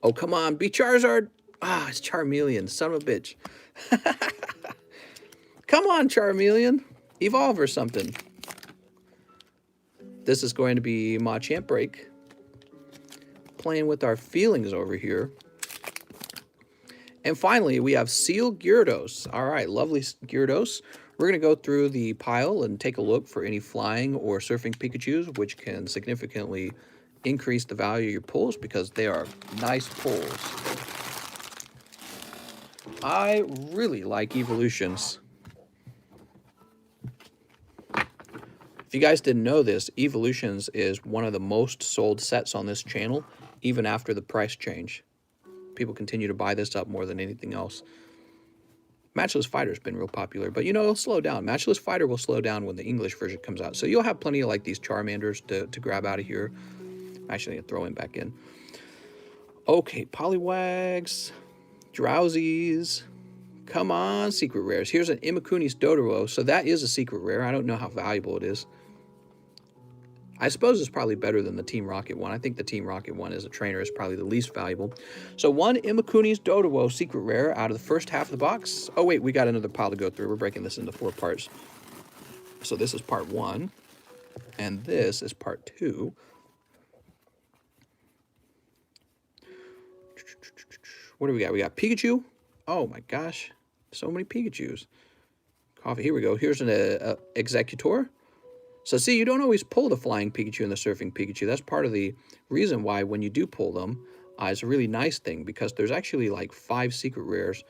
Oh, come on. Be Charizard. Ah, it's Charmeleon. Son of a bitch. Come on, Charmeleon. Evolve or something. This is going to be Machamp Break. Playing with our feelings over here. And finally, we have Seal Gyarados. All right, lovely Gyarados. We're going to go through the pile and take a look for any flying or surfing Pikachus, which can significantly increase the value of your pulls because they are nice pulls. I really like Evolutions. If you guys didn't know this, Evolutions is one of the most sold sets on this channel, even after the price change. People continue to buy this up more than anything else. Matchless Fighter's been real popular, but you know, it'll slow down. Matchless Fighter will slow down when the English version comes out. So you'll have plenty of like these Charmanders to grab out of here. Actually, I'm gonna throw him back in. Okay, Poliwags, Drowsies. Come on, secret rares. Here's an Imakuni's Dodoro. So that is a secret rare. I don't know how valuable it is. I suppose it's probably better than the Team Rocket one. I think the Team Rocket one as a trainer is probably the least valuable. So one Imakuni's Dodoro secret rare out of the first half of the box. Oh wait, we got another pile to go through. We're breaking this into 4 parts. So this is part 1. And this is part 2. What do we got? We got Pikachu. Oh my gosh. So many Pikachus. Coffee. Here we go. Here's an Executor. So see, you don't always pull the flying Pikachu and the surfing Pikachu. That's part of the reason why when you do pull them, it's a really nice thing because there's actually like 5 secret rares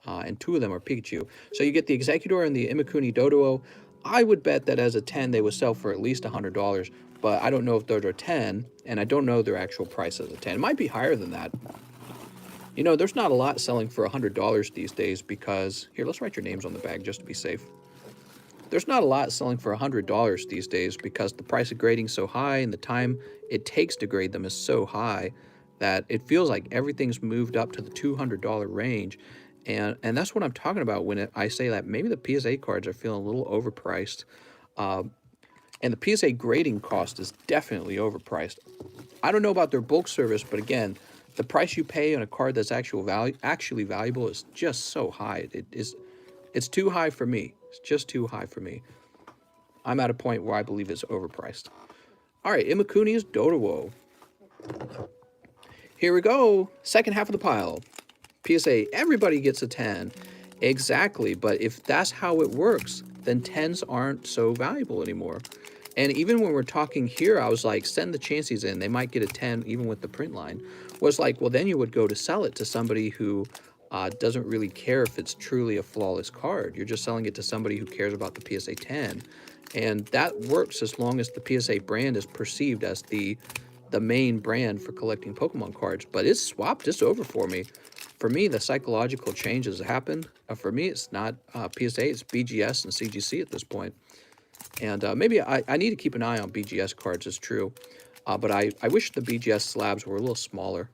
and 2 of them are Pikachu. So you get the Executor and the Imakuni Dodoro. I would bet that as a 10, they would sell for at least $100, but I don't know if those are 10, and I don't know their actual price as a 10. It might be higher than that. You know, there's not a lot selling for $100 these days because, here, let's write your names on the bag just to be safe. There's not a lot selling for $100 these days because the price of grading is so high and the time it takes to grade them is so high that it feels like everything's moved up to the $200 range. And that's what I'm talking about when I say that maybe the PSA cards are feeling a little overpriced. And the PSA grading cost is definitely overpriced. I don't know about their bulk service, but again, the price you pay on a card that's actually valuable is just so high. It's too high for me. It's just too high for me. I'm at a point where I believe it's overpriced. All right, Imakuni's Dodowo. Here we go. Second half of the pile. PSA, everybody gets a 10. Exactly, but if that's how it works, then 10s aren't so valuable anymore. And even when we're talking here, I was like, send the chances in. They might get a 10 even with the print line. Was like, well, then you would go to sell it to somebody who doesn't really care if it's truly a flawless card. You're just selling it to somebody who cares about the PSA 10. And that works as long as the PSA brand is perceived as the main brand for collecting Pokemon cards. But it's swapped this over for me. For me, the psychological changes happened. For me, it's not PSA, it's BGS and CGC at this point. And maybe I need to keep an eye on BGS cards, it's true. But I wish the BGS slabs were a little smaller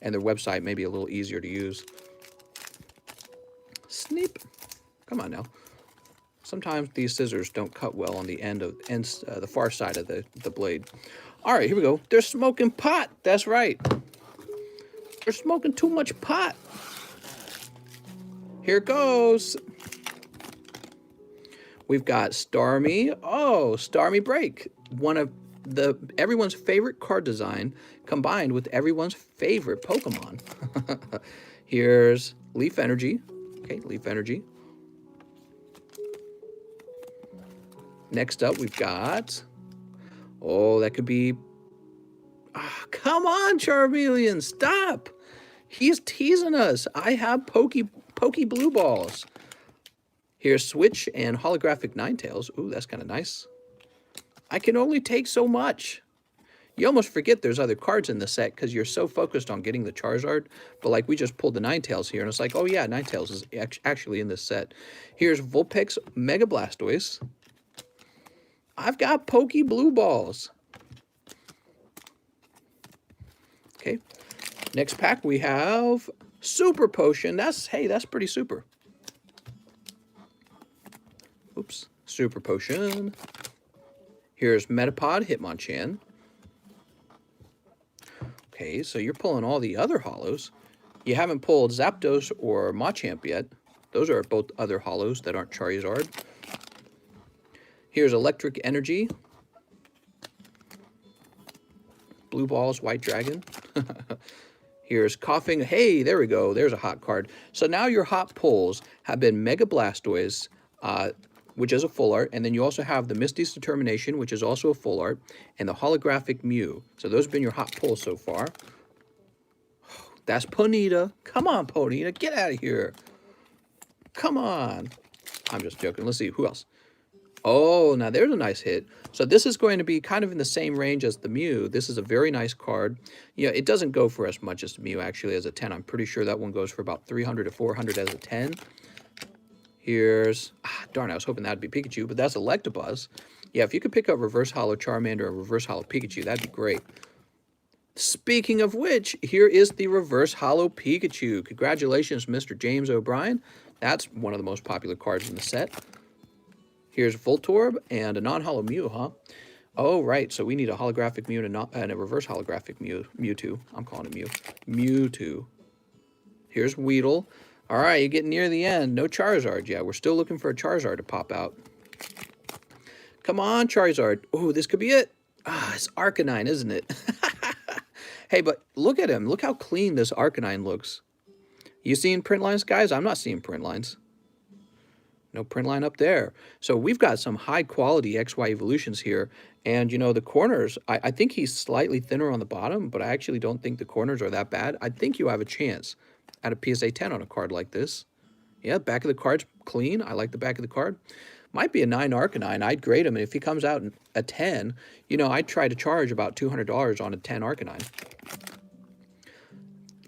and their website maybe a little easier to use. Sneep. Come on now. Sometimes these scissors don't cut well on the the far side of the blade. All right, here we go. They're smoking pot. That's right. They're smoking too much pot. Here it goes. We've got Starmie. Oh, Starmie Break. One of everyone's favorite card design combined with everyone's favorite Pokemon. Here's Leaf Energy. Okay, Leaf Energy. Next up, we've got... Oh, that could be... Oh, come on, Charmeleon, stop! He's teasing us. I have Pokey Blue Balls. Here's Switch and Holographic Ninetales. Ooh, that's kind of nice. I can only take so much. You almost forget there's other cards in the set because you're so focused on getting the Charizard. But like we just pulled the Ninetales here, and it's like, oh yeah, Ninetales is actually in this set. Here's Vulpix Mega Blastoise. I've got Pokey Blue Balls. Okay. Next pack we have Super Potion. That's pretty super. Oops. Super Potion. Here's Metapod Hitmonchan. Okay, so you're pulling all the other holos. You haven't pulled Zapdos or Machamp yet. Those are both other holos that aren't Charizard. Here's Electric Energy. Blue Balls, White Dragon. Here's Coughing. Hey, there we go. There's a hot card. So now your hot pulls have been Mega Blastoise, which is a full art, and then you also have the Misty's Determination, which is also a full art, and the Holographic Mew. So those have been your hot pulls so far. That's Ponyta. Come on, Ponyta. Get out of here. Come on. I'm just joking. Let's see. Who else? Oh, now there's a nice hit. So this is going to be kind of in the same range as the Mew. This is a very nice card. Yeah, it doesn't go for as much as the Mew, actually, as a 10. I'm pretty sure that one goes for about 300 to 400 as a 10. Here's... darn, I was hoping that'd be Pikachu, but that's Electabuzz. Yeah, if you could pick up Reverse Holo Charmander and Reverse Holo Pikachu, that'd be great. Speaking of which, here is the Reverse Holo Pikachu. Congratulations, Mr. James O'Brien. That's one of the most popular cards in the set. Here's Voltorb and a non-holo Mew, huh? Oh, right. So we need a holographic Mew and a reverse holographic Mewtwo. I'm calling it Mew. Mewtwo. Here's Weedle. All right, you're getting near the end. No Charizard yet. We're still looking for a Charizard to pop out. Come on, Charizard. Oh, this could be it. It's Arcanine, isn't it? Hey, but look at him. Look how clean this Arcanine looks. You seeing print lines, guys? I'm not seeing print lines. No print line up there. So we've got some high quality XY evolutions here. And you know, the corners, I think he's slightly thinner on the bottom, but I actually don't think the corners are that bad. I think you have a chance at a PSA 10 on a card like this. Yeah, back of the card's clean. I like the back of the card. Might be a 9 Arcanine. I'd grade him. And if he comes out a 10, you know, I'd try to charge about $200 on a 10 Arcanine.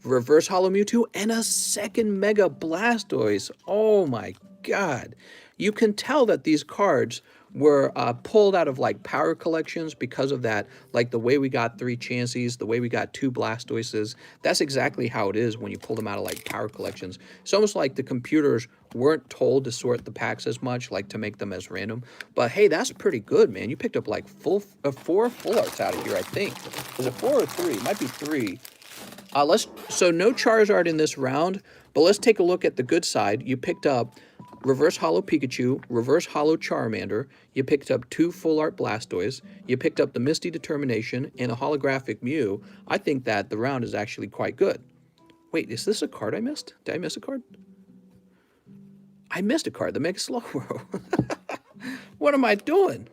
reverse hollow Mewtwo, and a second Mega Blastoise. Oh my god. You can tell that these cards were pulled out of like power collections because of that, like the way we got 3 Chanseys, the way we got 2 Blastoises. That's exactly how it is when you pull them out of like power collections. It's almost like the computers weren't told to sort the packs as much, like to make them as random. But hey, that's pretty good, man. You picked up like 4 full arts out of here, I think. Is it 4 or 3? It might be 3. So no Charizard in this round, but let's take a look at the good side. You picked up reverse hollow Pikachu, reverse hollow Charmander. You picked up 2 full art Blastoise. You picked up the Misty Determination and a holographic Mew. I think that the round is actually quite good. Wait, is this a card I missed? Did I miss a card? I missed a card, the Mega Slowbro. What am I doing?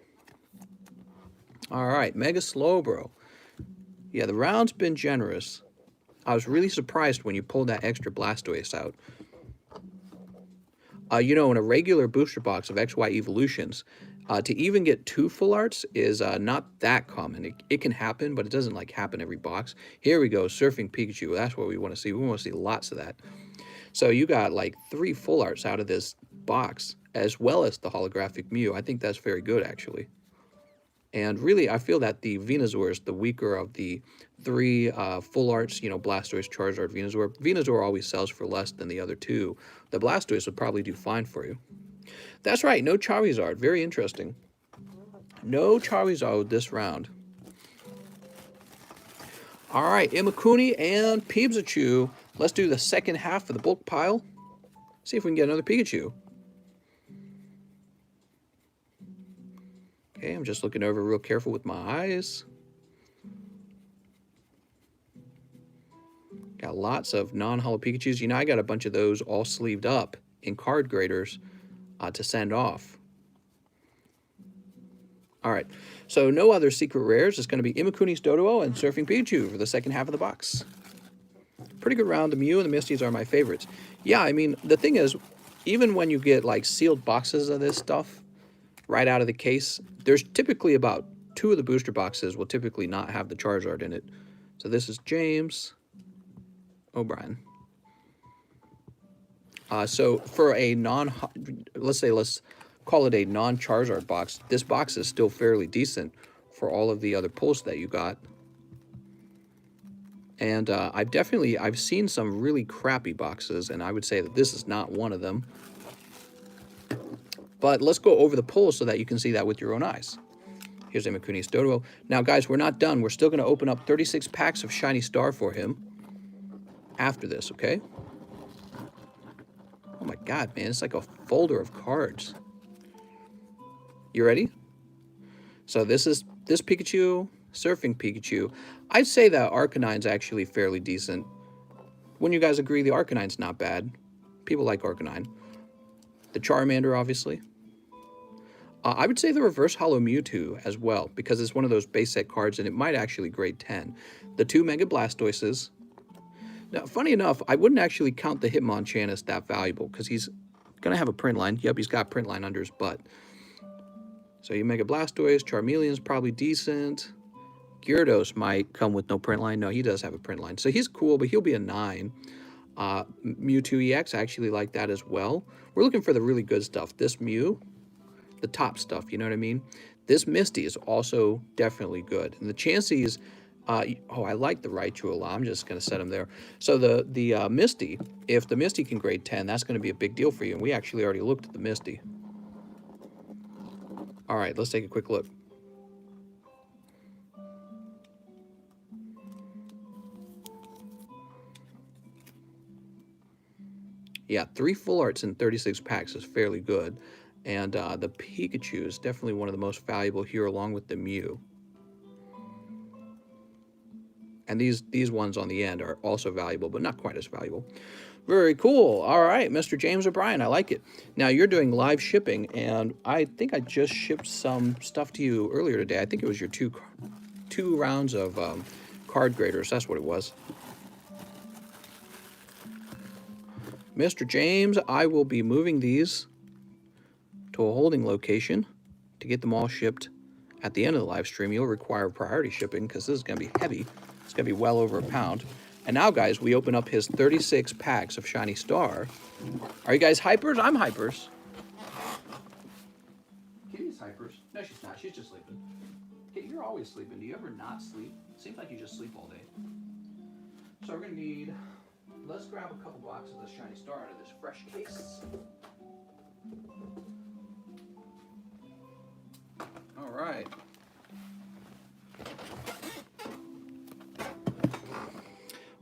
All right, Mega Slowbro. Yeah, the round's been generous. I was really surprised when you pulled that extra Blastoise out. You know, in a regular booster box of XY Evolutions, to even get 2 full arts is not that common. It can happen, but it doesn't like happen every box. Here we go, Surfing Pikachu. That's what we want to see. We want to see lots of that. So you got like 3 full arts out of this box, as well as the holographic Mew. I think that's very good, actually. And really, I feel that the Venusaur is the weaker of the 3 full arts, you know, Blastoise, Charizard, Venusaur. Venusaur always sells for less than the other 2. The Blastoise would probably do fine for you. That's right, no Charizard. Very interesting. No Charizard this round. All right, Imakuni and Pikachu. Let's do the second half of the bulk pile. See if we can get another Pikachu. Okay, I'm just looking over real careful with my eyes. Got lots of non-hollow Pikachus. You know, I got a bunch of those all sleeved up in card graders to send off. All right, so no other secret rares. It's going to be Imakuni's Doduo and Surfing Pikachu for the second half of the box. Pretty good round. The Mew and the Misties are my favorites. Yeah, I mean, the thing is, even when you get like sealed boxes of this stuff right out of the case, there's typically about 2 of the booster boxes will typically not have the Charizard in it. So this is James O'Brien. So for a let's call it a non-Charizard box, this box is still fairly decent for all of the other pulls that you got. And I've seen some really crappy boxes, and I would say that this is not one of them. But let's go over the pulls so that you can see that with your own eyes. Here's Imakuni's Doduo. Now, guys, we're not done. We're still going to open up 36 packs of Shiny Star for him after this, okay? Oh my god, man, it's like a folder of cards. You ready? So this Pikachu, Surfing Pikachu. I'd say that Arcanine's actually fairly decent. Wouldn't you guys agree the Arcanine's not bad? People like Arcanine. The Charmander, obviously. I would say the Reverse Hollow Mewtwo as well, because it's one of those base set cards, and it might actually grade 10. The 2 Mega Blastoises. Now, funny enough, I wouldn't actually count the Hitmonchan as that valuable, because he's going to have a print line. Yep, he's got print line under his butt. So you Mega Blastoise, Charmeleon's probably decent. Gyarados might come with no print line. No, he does have a print line. So he's cool, but he'll be a 9. Mewtwo EX, I actually like that as well. We're looking for the really good stuff. This Mew, the top stuff, you know what I mean? This Misty is also definitely good. And the Chanseys, oh, I like the Raichu a lot. I'm just going to set him there. So the Misty, if the Misty can grade 10, that's going to be a big deal for you. And we actually already looked at the Misty. All right, let's take a quick look. Yeah, 3 full arts in 36 packs is fairly good. And the Pikachu is definitely one of the most valuable here, along with the Mew. And these ones on the end are also valuable, but not quite as valuable. Very cool. All right, Mr. James O'Brien, I like it. Now, you're doing live shipping, and I think I just shipped some stuff to you earlier today. I think it was your two rounds of card graders. That's what it was. Mr. James, I will be moving these to a holding location to get them all shipped at the end of the live stream. You'll require priority shipping because this is going to be heavy. It's going to be well over a pound. And now, guys, we open up his 36 packs of Shiny Star. Are you guys hypers? I'm hypers. Kitty's hypers. No, she's not. She's just sleeping. Kitty, you're always sleeping. Do you ever not sleep? Seems like you just sleep all day. So we're going to need... Let's grab a couple boxes of Shiny Star out of this fresh case. All right.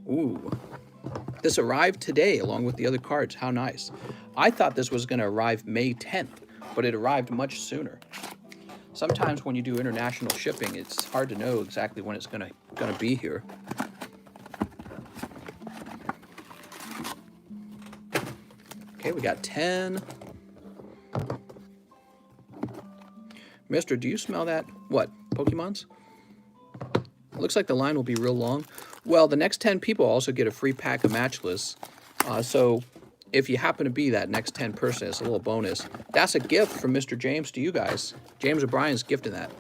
Ooh. This arrived today along with the other cards. How nice. I thought this was going to arrive May 10th, but it arrived much sooner. Sometimes when you do international shipping, it's hard to know exactly when it's going to be here. Okay, we got 10. Mister, do you smell that? What, Pokemons? Looks like the line will be real long. Well, the next 10 people also get a free pack of Matchless. So if you happen to be that next 10 person, it's a little bonus. That's a gift from Mr. James to you guys. James O'Brien's gifting that.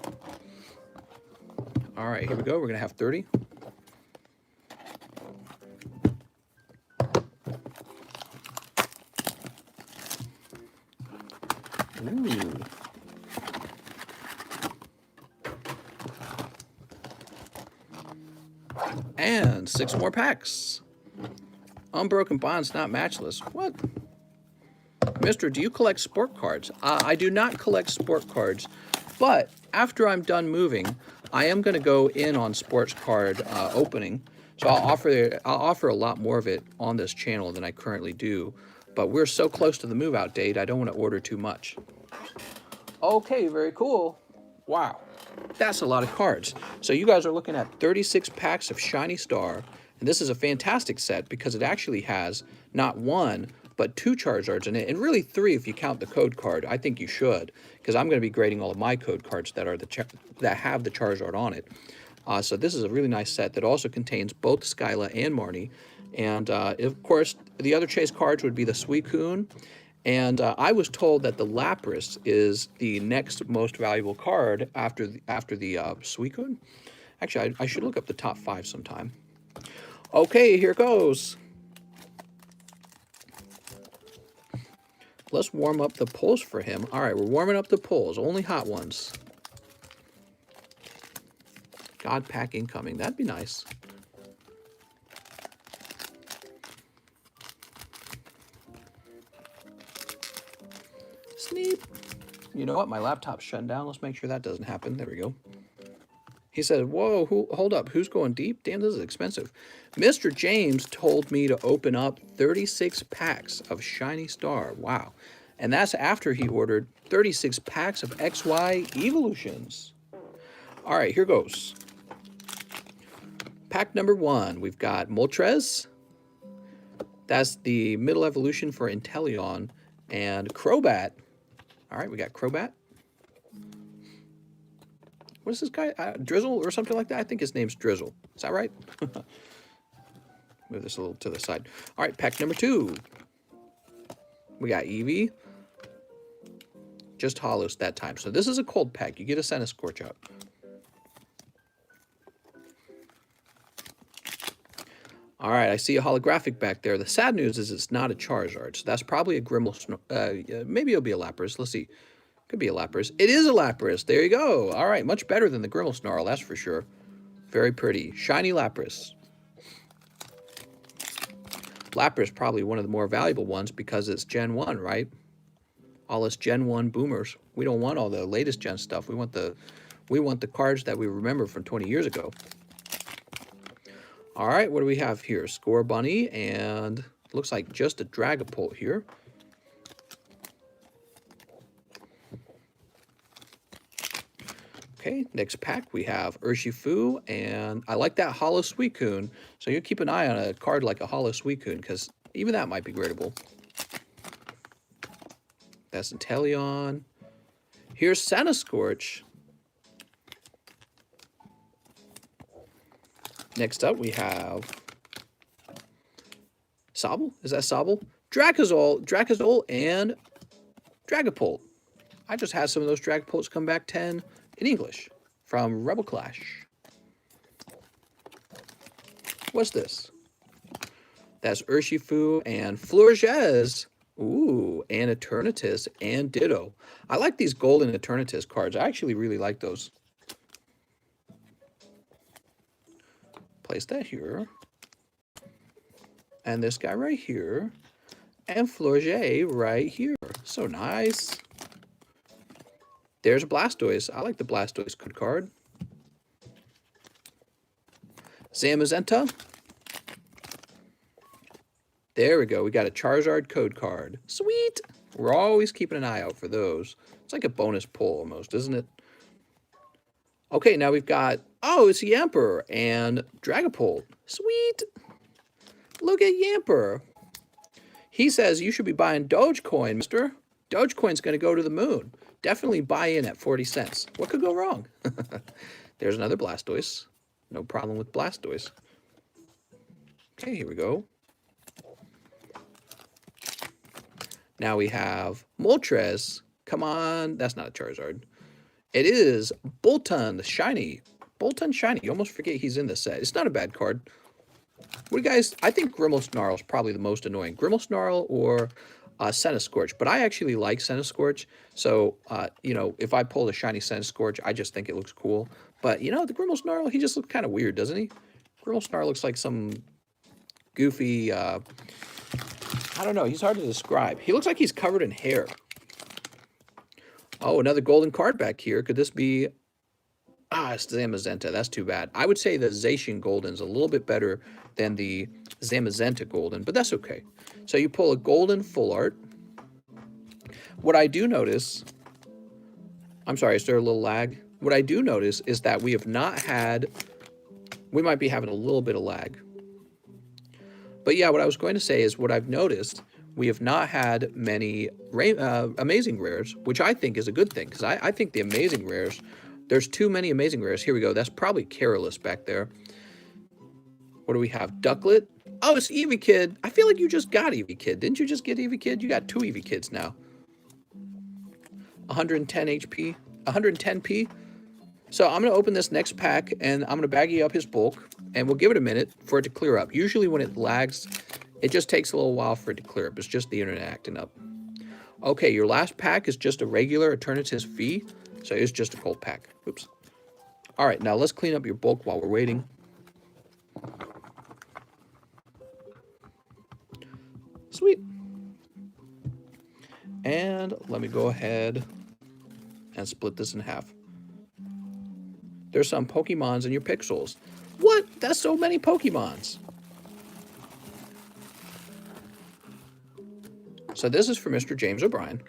All right, here we go. We're going to have 30. Ooh. And 6 more packs. Unbroken Bonds, not Matchless. What? Mister, do you collect sport cards? I do not collect sport cards, but after I'm done moving, I am going to go in on sports card opening. So I'll offer a lot more of it on this channel than I currently do. But we're so close to the move out date, I don't want to order too much. Okay, very cool. Wow, that's a lot of cards. So you guys are looking at 36 packs of Shiny Star. And this is a fantastic set because it actually has not 1, but 2 Charizards in it. And really 3 if you count the code card. I think you should, because I'm going to be grading all of my code cards that are that have the Charizard on it. So this is a really nice set that also contains both Skyla and Marnie. And of course, the other chase cards would be the Suicune. And I was told that the Lapras is the next most valuable card after the Suicune. Actually, I should look up the top 5 sometime. Okay, here goes. Let's warm up the pulls for him. All right, we're warming up the pulls. Only hot ones. God pack incoming. That'd be nice. Sneep. You know what? My laptop's shutting down. Let's make sure that doesn't happen. There we go. He said, whoa, hold up. Who's going deep? Damn, this is expensive. Mr. James told me to open up 36 packs of Shiny Star. Wow. And that's after he ordered 36 packs of XY Evolutions. All right, here goes. Pack number 1. We've got Moltres. That's the middle evolution for Inteleon. And Crobat. All right, we got Crobat. What is this guy? Drizzle or something like that? I think his name's Drizzle. Is that right? Move this a little to the side. All right, pack number 2. We got Eevee. Just holos that time. So this is a cold pack. You get a Centiskorch out. All right, I see a holographic back there. The sad news is it's not a Charizard. So that's probably a Grimmel. Maybe it'll be a Lapras. Let's see. Could be a Lapras. It is a Lapras. There you go. All right, much better than the Grimmel Snarl, that's for sure. Very pretty. Shiny Lapras. Lapras probably one of the more valuable ones because it's Gen 1, right? All us Gen 1 boomers. We don't want all the latest Gen stuff. We want the cards that we remember from 20 years ago. All right, what do we have here? Score Bunny, and looks like just a Dragapult here. Okay, next pack we have Urshifu, and I like that Holo Suicune. So you keep an eye on a card like a Holo Suicune, because even that might be gradable. That's Inteleon. Here's Centiskorch. Next up we have Sobble. Is that Sobble? Drakazole, and Dragapult. I just had some of those Dragapults come back 10 in English from Rebel Clash. What's this? That's Urshifu and Florges. Ooh, and Eternatus and Ditto. I like these golden Eternatus cards. I actually really like those. Place that here. And this guy right here. And Florges right here. So nice. There's Blastoise. I like the Blastoise good card. Zamazenta. There we go. We got a Charizard code card. Sweet. We're always keeping an eye out for those. It's like a bonus pull almost, isn't it? Okay, now we've got, oh, it's Yamper and Dragapult. Sweet. Look at Yamper. He says you should be buying Dogecoin, mister. Dogecoin's going to go to the moon. Definitely buy in at 40 cents. What could go wrong? There's another Blastoise. No problem with Blastoise. Okay, here we go. Now we have Moltres. Come on. That's not a Charizard. It is Boltund Shiny. Boltund Shiny. You almost forget he's in this set. It's not a bad card. What do you guys... I think Grimmelsnarl is probably the most annoying. Grimmelsnarl or Centiskorch. But I actually like Centiskorch. So, you know, if I pull a shiny Centiskorch, I just think it looks cool. But, you know, the Grimmelsnarl, he just looks kind of weird, doesn't he? Grimmelsnarl looks like some goofy... I don't know. He's hard to describe. He looks like he's covered in hair. Oh, another golden card back here. Could this be... Ah, it's Zamazenta. That's too bad. I would say the Zacian Golden's a little bit better than the Zamazenta Golden, but that's okay. So you pull a golden full art. What I do notice... I'm sorry, is there a little lag? What I do notice is that we have not had... We might be having a little bit of lag. But yeah, what I was going to say is what I've noticed, we have not had many Amazing Rares, which I think is a good thing, because I think the Amazing Rares, there's too many Amazing Rares. Here we go. That's probably Careless back there. What do we have? Ducklet. Oh, it's Eevee Kid. I feel like you just got Eevee Kid. Didn't you just get Eevee Kid? You got 2 Eevee Kids now. 110 HP. 110p. So I'm going to open this next pack, and I'm going to baggy up his bulk, and we'll give it a minute for it to clear up. Usually when it lags, it just takes a little while for it to clear up. It's just the internet acting up. Okay, your last pack is just a regular Eternatus V, so it's just a cold pack. Oops. All right, now let's clean up your bulk while we're waiting. Sweet. And let me go ahead and split this in half. There's some Pokemons in your pixels. What? That's so many Pokemons. So this is for Mr. James O'Brien.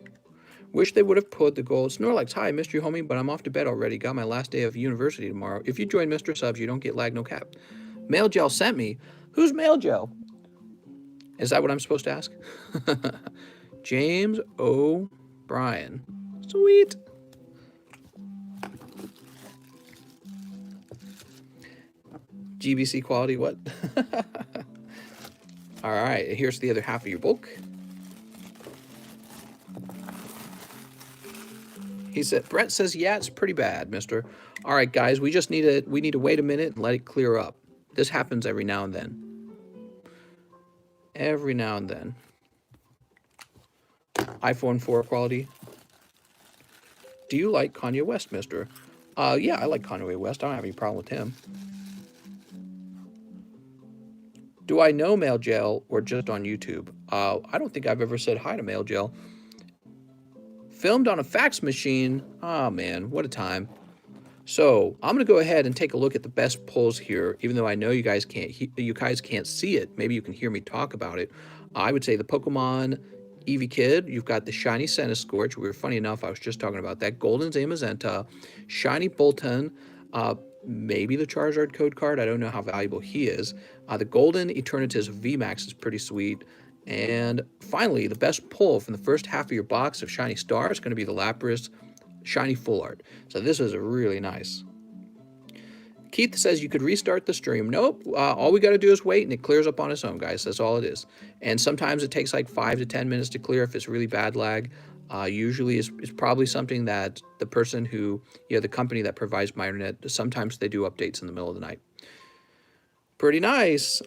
Wish they would have put the gold. Snorlax, hi, missed you, homie, but I'm off to bed already. Got my last day of university tomorrow. If you join Mr. Subs, you don't get lag, no cap. Mail Gel sent me. Who's Mail Gel? Is that what I'm supposed to ask? James O'Brien. Sweet. GBC quality, what? All right, here's the other half of your bulk. He said, Brett says, yeah, it's pretty bad, mister. All right, guys, we need to wait a minute and let it clear up. This happens every now and then. Every now and then. iPhone 4 quality. Do you like Kanye West, mister? Yeah, I like Kanye West. I don't have any problem with him. Do I know Mail Gel or just on YouTube? I don't think I've ever said hi to Mail Gel. Filmed on a fax machine. Oh, man, what a time. So I'm going to go ahead and take a look at the best pulls here, even though I know you guys can't see it. Maybe you can hear me talk about it. I would say the Pokemon Eevee Kid. You've got the shiny Centiskorch. We were funny enough. I was just talking about that. Golden Zamazenta, shiny Boltund. Maybe the Charizard code card. I don't know how valuable he is. The Golden Eternatus Vmax is pretty sweet. And finally, the best pull from the first half of your box of Shiny Star is going to be the Lapras Shiny Full Art. So this is really nice. Keith says you could restart the stream. Nope. All we got to do is wait, and it clears up on its own, guys. That's all it is. And sometimes it takes like 5 to 10 minutes to clear if it's really bad lag. Usually it's probably something that the person who, the company that provides my internet, sometimes they do updates in the middle of the night. Pretty nice.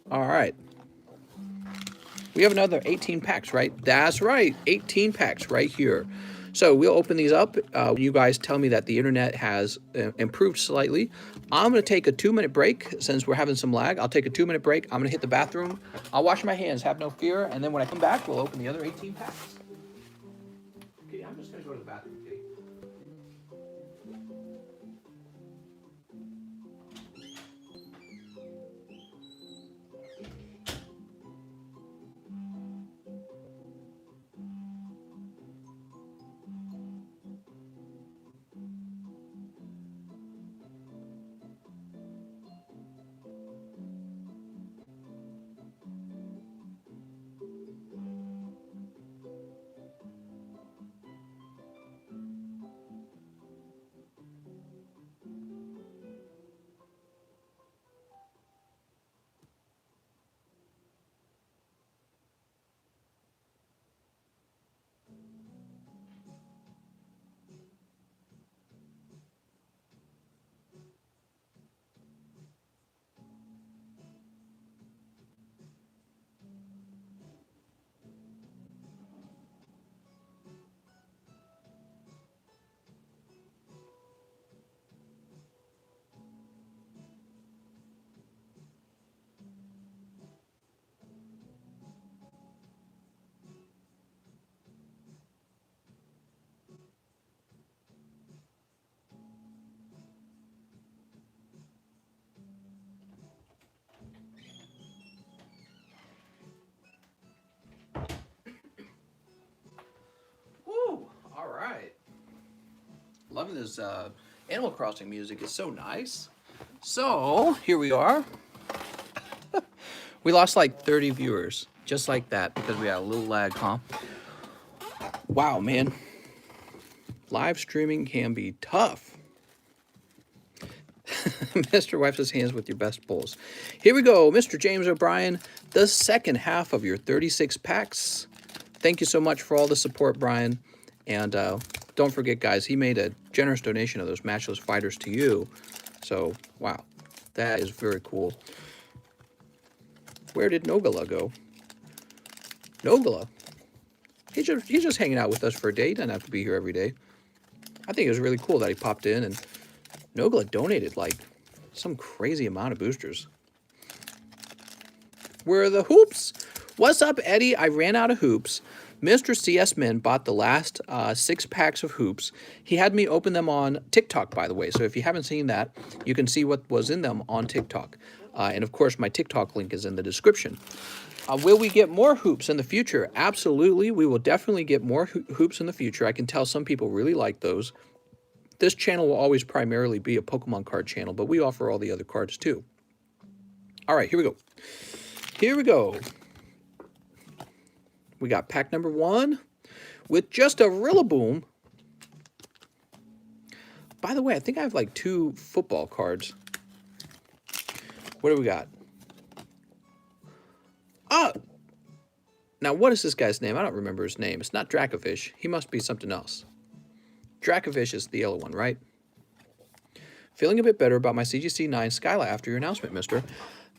All right. We have another 18 packs, right? That's right, 18 packs right here. So we'll open these up. You guys tell me that the internet has improved slightly. I'm going to take a 2-minute break since we're having some lag. I'll take a 2-minute break. I'm going to hit the bathroom. I'll wash my hands, have no fear. And then when I come back, we'll open the other 18 packs. Okay, I'm just going to go to the bathroom, Kitty. Woo! All right. Loving this Animal Crossing music. It's so nice. So, here we are. We lost like 30 viewers, just like that, because we had a little lag, huh? Wow, man. Live streaming can be tough. Mr. Wipes his hands with your best pulls. Here we go, Mr. James O'Brien, the second half of your 36 packs. Thank you so much for all the support, Brian. And don't forget, guys, he made a generous donation of those matchless fighters to you. So, wow, that is very cool. Where did Nogala go? Nogala. He's just hanging out with us for a day. He doesn't have to be here every day. I think it was really cool that he popped in, and Nogala donated like some crazy amount of boosters. Where are the hoops? What's up, Eddie? I ran out of hoops. Mr. CS Min bought the last 6 packs of hoops. He had me open them on TikTok, by the way. So if you haven't seen that, you can see what was in them on TikTok. And of course, my TikTok link is in the description. Will we get more hoops in the future? Absolutely. We will definitely get more hoops in the future. I can tell some people really like those. This channel will always primarily be a Pokemon card channel, but we offer all the other cards too. All right, here we go. Here we go. We got pack number 1 with just a Rillaboom. By the way, I think I have like 2 football cards. What do we got? Oh! Now, what is this guy's name? I don't remember his name. It's not Dracovish. He must be something else. Dracovish is the yellow one, right? Feeling a bit better about my CGC 9 Skyla after your announcement, mister.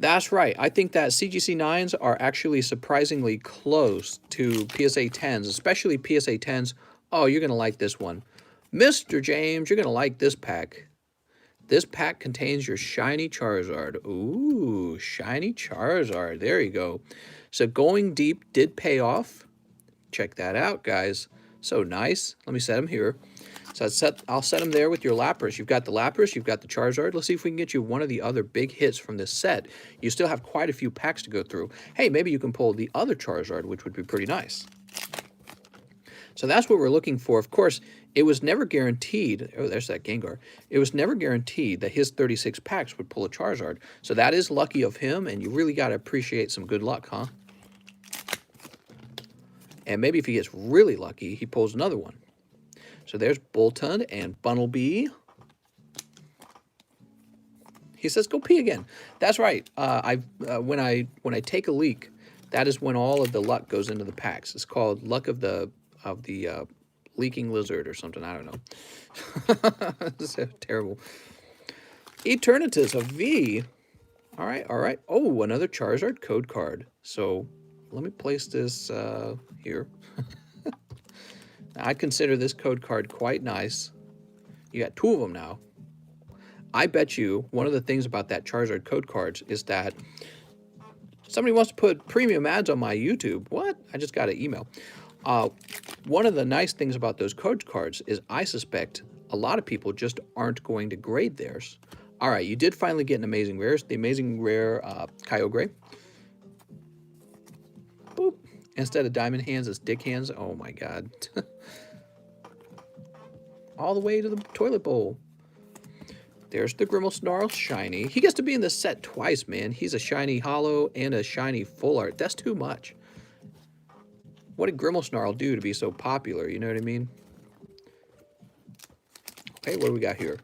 That's right. I think that CGC 9s are actually surprisingly close to PSA 10s, especially PSA 10s. Oh, you're going to like this one. Mr. James, you're going to like this pack. This pack contains your shiny Charizard. Ooh, shiny Charizard. There you go. So going deep did pay off. Check that out, guys. So nice. Let me set him here. So I'll set him there with your Lapras. You've got the Lapras, you've got the Charizard. Let's see if we can get you one of the other big hits from this set. You still have quite a few packs to go through. Hey, maybe you can pull the other Charizard, which would be pretty nice. So that's what we're looking for. Of course, it was never guaranteed. Oh, there's that Gengar. It was never guaranteed that his 36 packs would pull a Charizard. So that is lucky of him, and you really got to appreciate some good luck, huh? And maybe if he gets really lucky, he pulls another one. So there's Boltund and Bunnelby. He says, "Go pee again." That's right. When I take a leak, that is when all of the luck goes into the packs. It's called luck of the leaking lizard or something. I don't know. This is terrible. Eternatus, a V. All right, all right. Oh, another Charizard code card. So let me place this here. I consider this code card quite nice. You got 2 of them now. I bet you one of the things about that Charizard code cards is that somebody wants to put premium ads on my YouTube. What? I just got an email. One of the nice things about those code cards is I suspect a lot of people just aren't going to grade theirs. All right, you did finally get an Amazing Rares. The Amazing Rare Kyogre. Boop. Instead of diamond hands, it's dick hands. Oh my god. All the way to the toilet bowl. There's the Grimmelsnarl shiny. He gets to be in the set twice, man. He's a shiny holo and a shiny full art. That's too much. What did Grimmelsnarl do to be so popular? You know what I mean? Okay, what do we got here?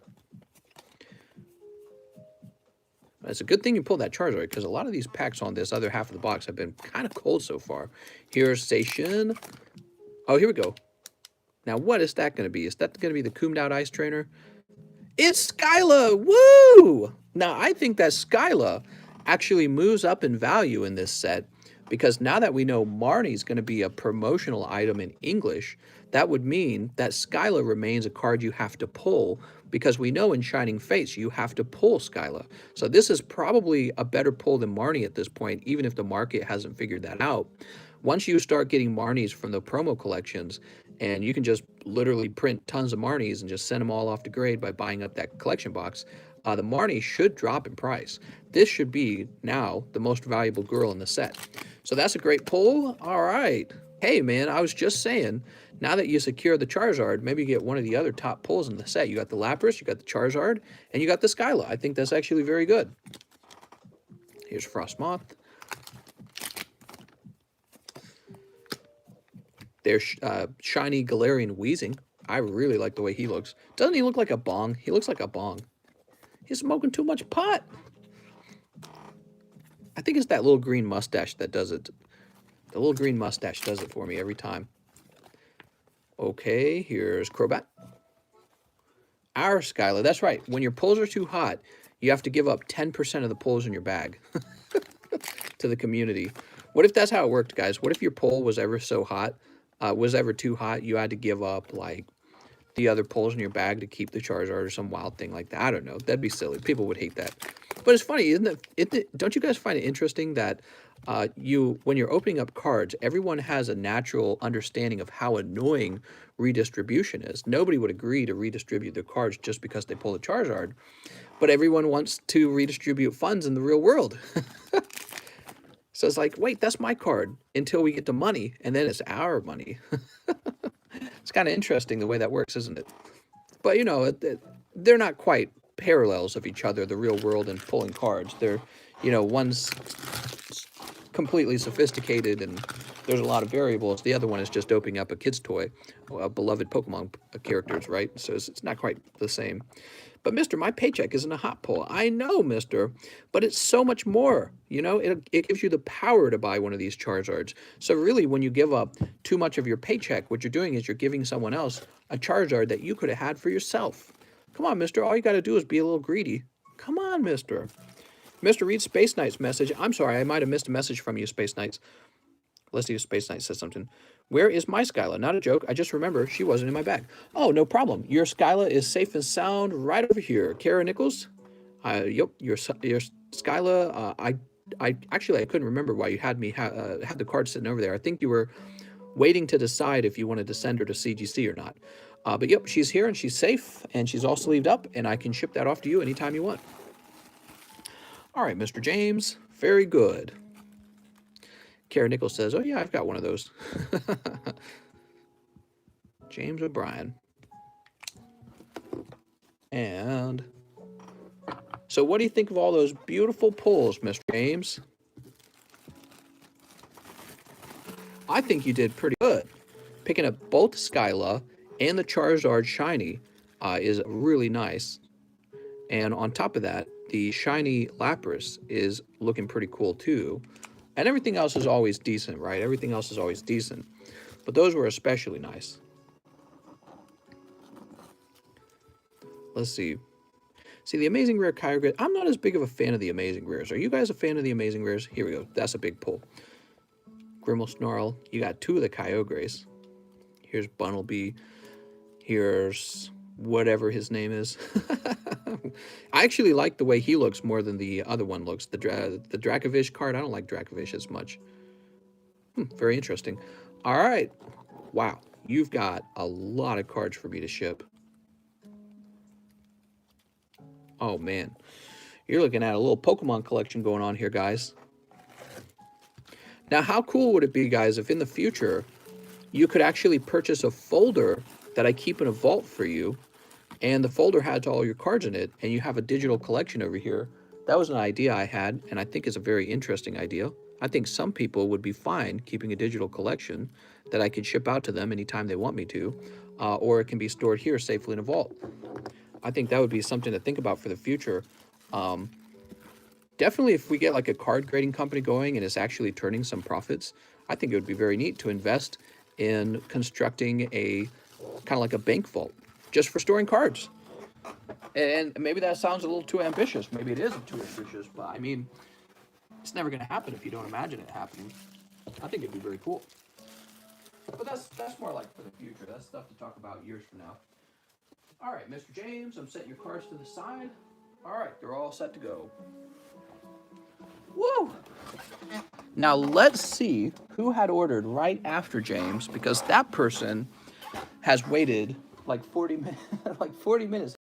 It's a good thing you pulled that Charizard, because a lot of these packs on this other half of the box have been kind of cold so far. Here's Station. Oh, here we go. Now, what is that going to be? Is that going to be the Coomed Out Ice Trainer? It's Skyla! Woo! Now, I think that Skyla actually moves up in value in this set, because now that we know Marnie's going to be a promotional item in English, that would mean that Skyla remains a card you have to pull, because we know in Shining Fates you have to pull Skyla. So this is probably a better pull than Marnie at this point, even if the market hasn't figured that out. Once you start getting Marnies from the promo collections, and you can just literally print tons of Marnies and just send them all off to grade by buying up that collection box, the Marnie should drop in price. This should be now the most valuable girl in the set. So that's a great pull. All right. Hey, man, I was just saying, now that you secure the Charizard, maybe you get one of the other top pulls in the set. You got the Lapras, you got the Charizard, and you got the Skyla. I think that's actually very good. Here's Frostmoth. There's shiny Galarian Weezing. I really like the way he looks. Doesn't he look like a bong? He looks like a bong. He's smoking too much pot. I think it's that little green mustache that does it. The little green mustache does it for me every time. Okay, here's Crobat. Our Skyla. That's right. When your pulls are too hot, you have to give up 10% of the pulls in your bag to the community. What if that's how it worked, guys? What if your pull was ever so hot, was ever too hot, you had to give up, like, the other pulls in your bag to keep the Charizard or some wild thing like that? I don't know. That'd be silly. People would hate that. But it's funny, isn't it? Don't you guys find it interesting that when you're opening up cards, everyone has a natural understanding of how annoying redistribution is. Nobody would agree to redistribute their cards just because they pull a Charizard, but everyone wants to redistribute funds in the real world. So it's like, wait, that's my card until we get the money, and then it's our money. It's kind of interesting the way that works, isn't it? But, you know, they're not quite parallels of each other, the real world and pulling cards. They're, you know, one's completely sophisticated and there's a lot of variables. The other one is just opening up a kid's toy, beloved Pokemon characters, right? So it's not quite the same. But, mister, my paycheck isn't a hot pull. I know, mister, but it's so much more. You know, it gives you the power to buy one of these Charizards. So really, when you give up too much of your paycheck, what you're doing is you're giving someone else a Charizard that you could have had for yourself. Come on, mister. All you got to do is be a little greedy. Come on, mister. Mister, read Space Knight's message. I'm sorry, I might have missed a message from you, Space Knights. Let's see if Space Knight says something. Where is my Skyla? Not a joke. I just remember she wasn't in my bag. Oh, no problem. Your Skyla is safe and sound right over here. Kara Nichols? Yep, your Skyla. I couldn't remember why you had me had the card sitting over there. I think you were waiting to decide if you wanted to send her to CGC or not. But yep, she's here and she's safe and she's all sleeved up, and I can ship that off to you anytime you want. All right, Mr. James. Very good. Kara Nichols says, oh, yeah, I've got one of those. James O'Brien. And so what do you think of all those beautiful pulls, Mr. James? I think you did pretty good. Picking up both Skyla and the Charizard Shiny is really nice. And on top of that, the Shiny Lapras is looking pretty cool too. And everything else is always decent, right? Everything else is always decent. But those were especially nice. Let's see. See, the Amazing Rare Kyogre, I'm not as big of a fan of the Amazing Rares. Are you guys a fan of the Amazing Rares? Here we go. That's a big pull. Grimmelsnarl. You got 2 of the Kyogres. Here's Bunnelby. Here's whatever his name is. I actually like the way he looks more than the other one looks. The Dracovish card, I don't like Dracovish as much. Very interesting. All right. Wow. You've got a lot of cards for me to ship. Oh, man. You're looking at a little Pokemon collection going on here, guys. Now, how cool would it be, guys, if in the future you could actually purchase a folder that I keep in a vault for you, and the folder has all your cards in it, and you have a digital collection over here? That was an idea I had, and I think it's a very interesting idea. I think some people would be fine keeping a digital collection that I could ship out to them anytime they want me to, or it can be stored here safely in a vault. I think that would be something to think about for the future. Definitely if we get like a card grading company going and it's actually turning some profits, I think it would be very neat to invest in constructing a kind of like a bank vault just for storing cards. And maybe that sounds a little too ambitious. Maybe it isn't too ambitious, but I mean, it's never going to happen if you don't imagine it happening. I think it'd be very cool. But that's more like for the future. That's stuff to talk about years from now. All right, Mr. James, I'm setting your cards to the side. All right, they're all set to go. Woo! Now let's see who had ordered right after James, because that person has waited like 40 minutes. Like 40 minutes.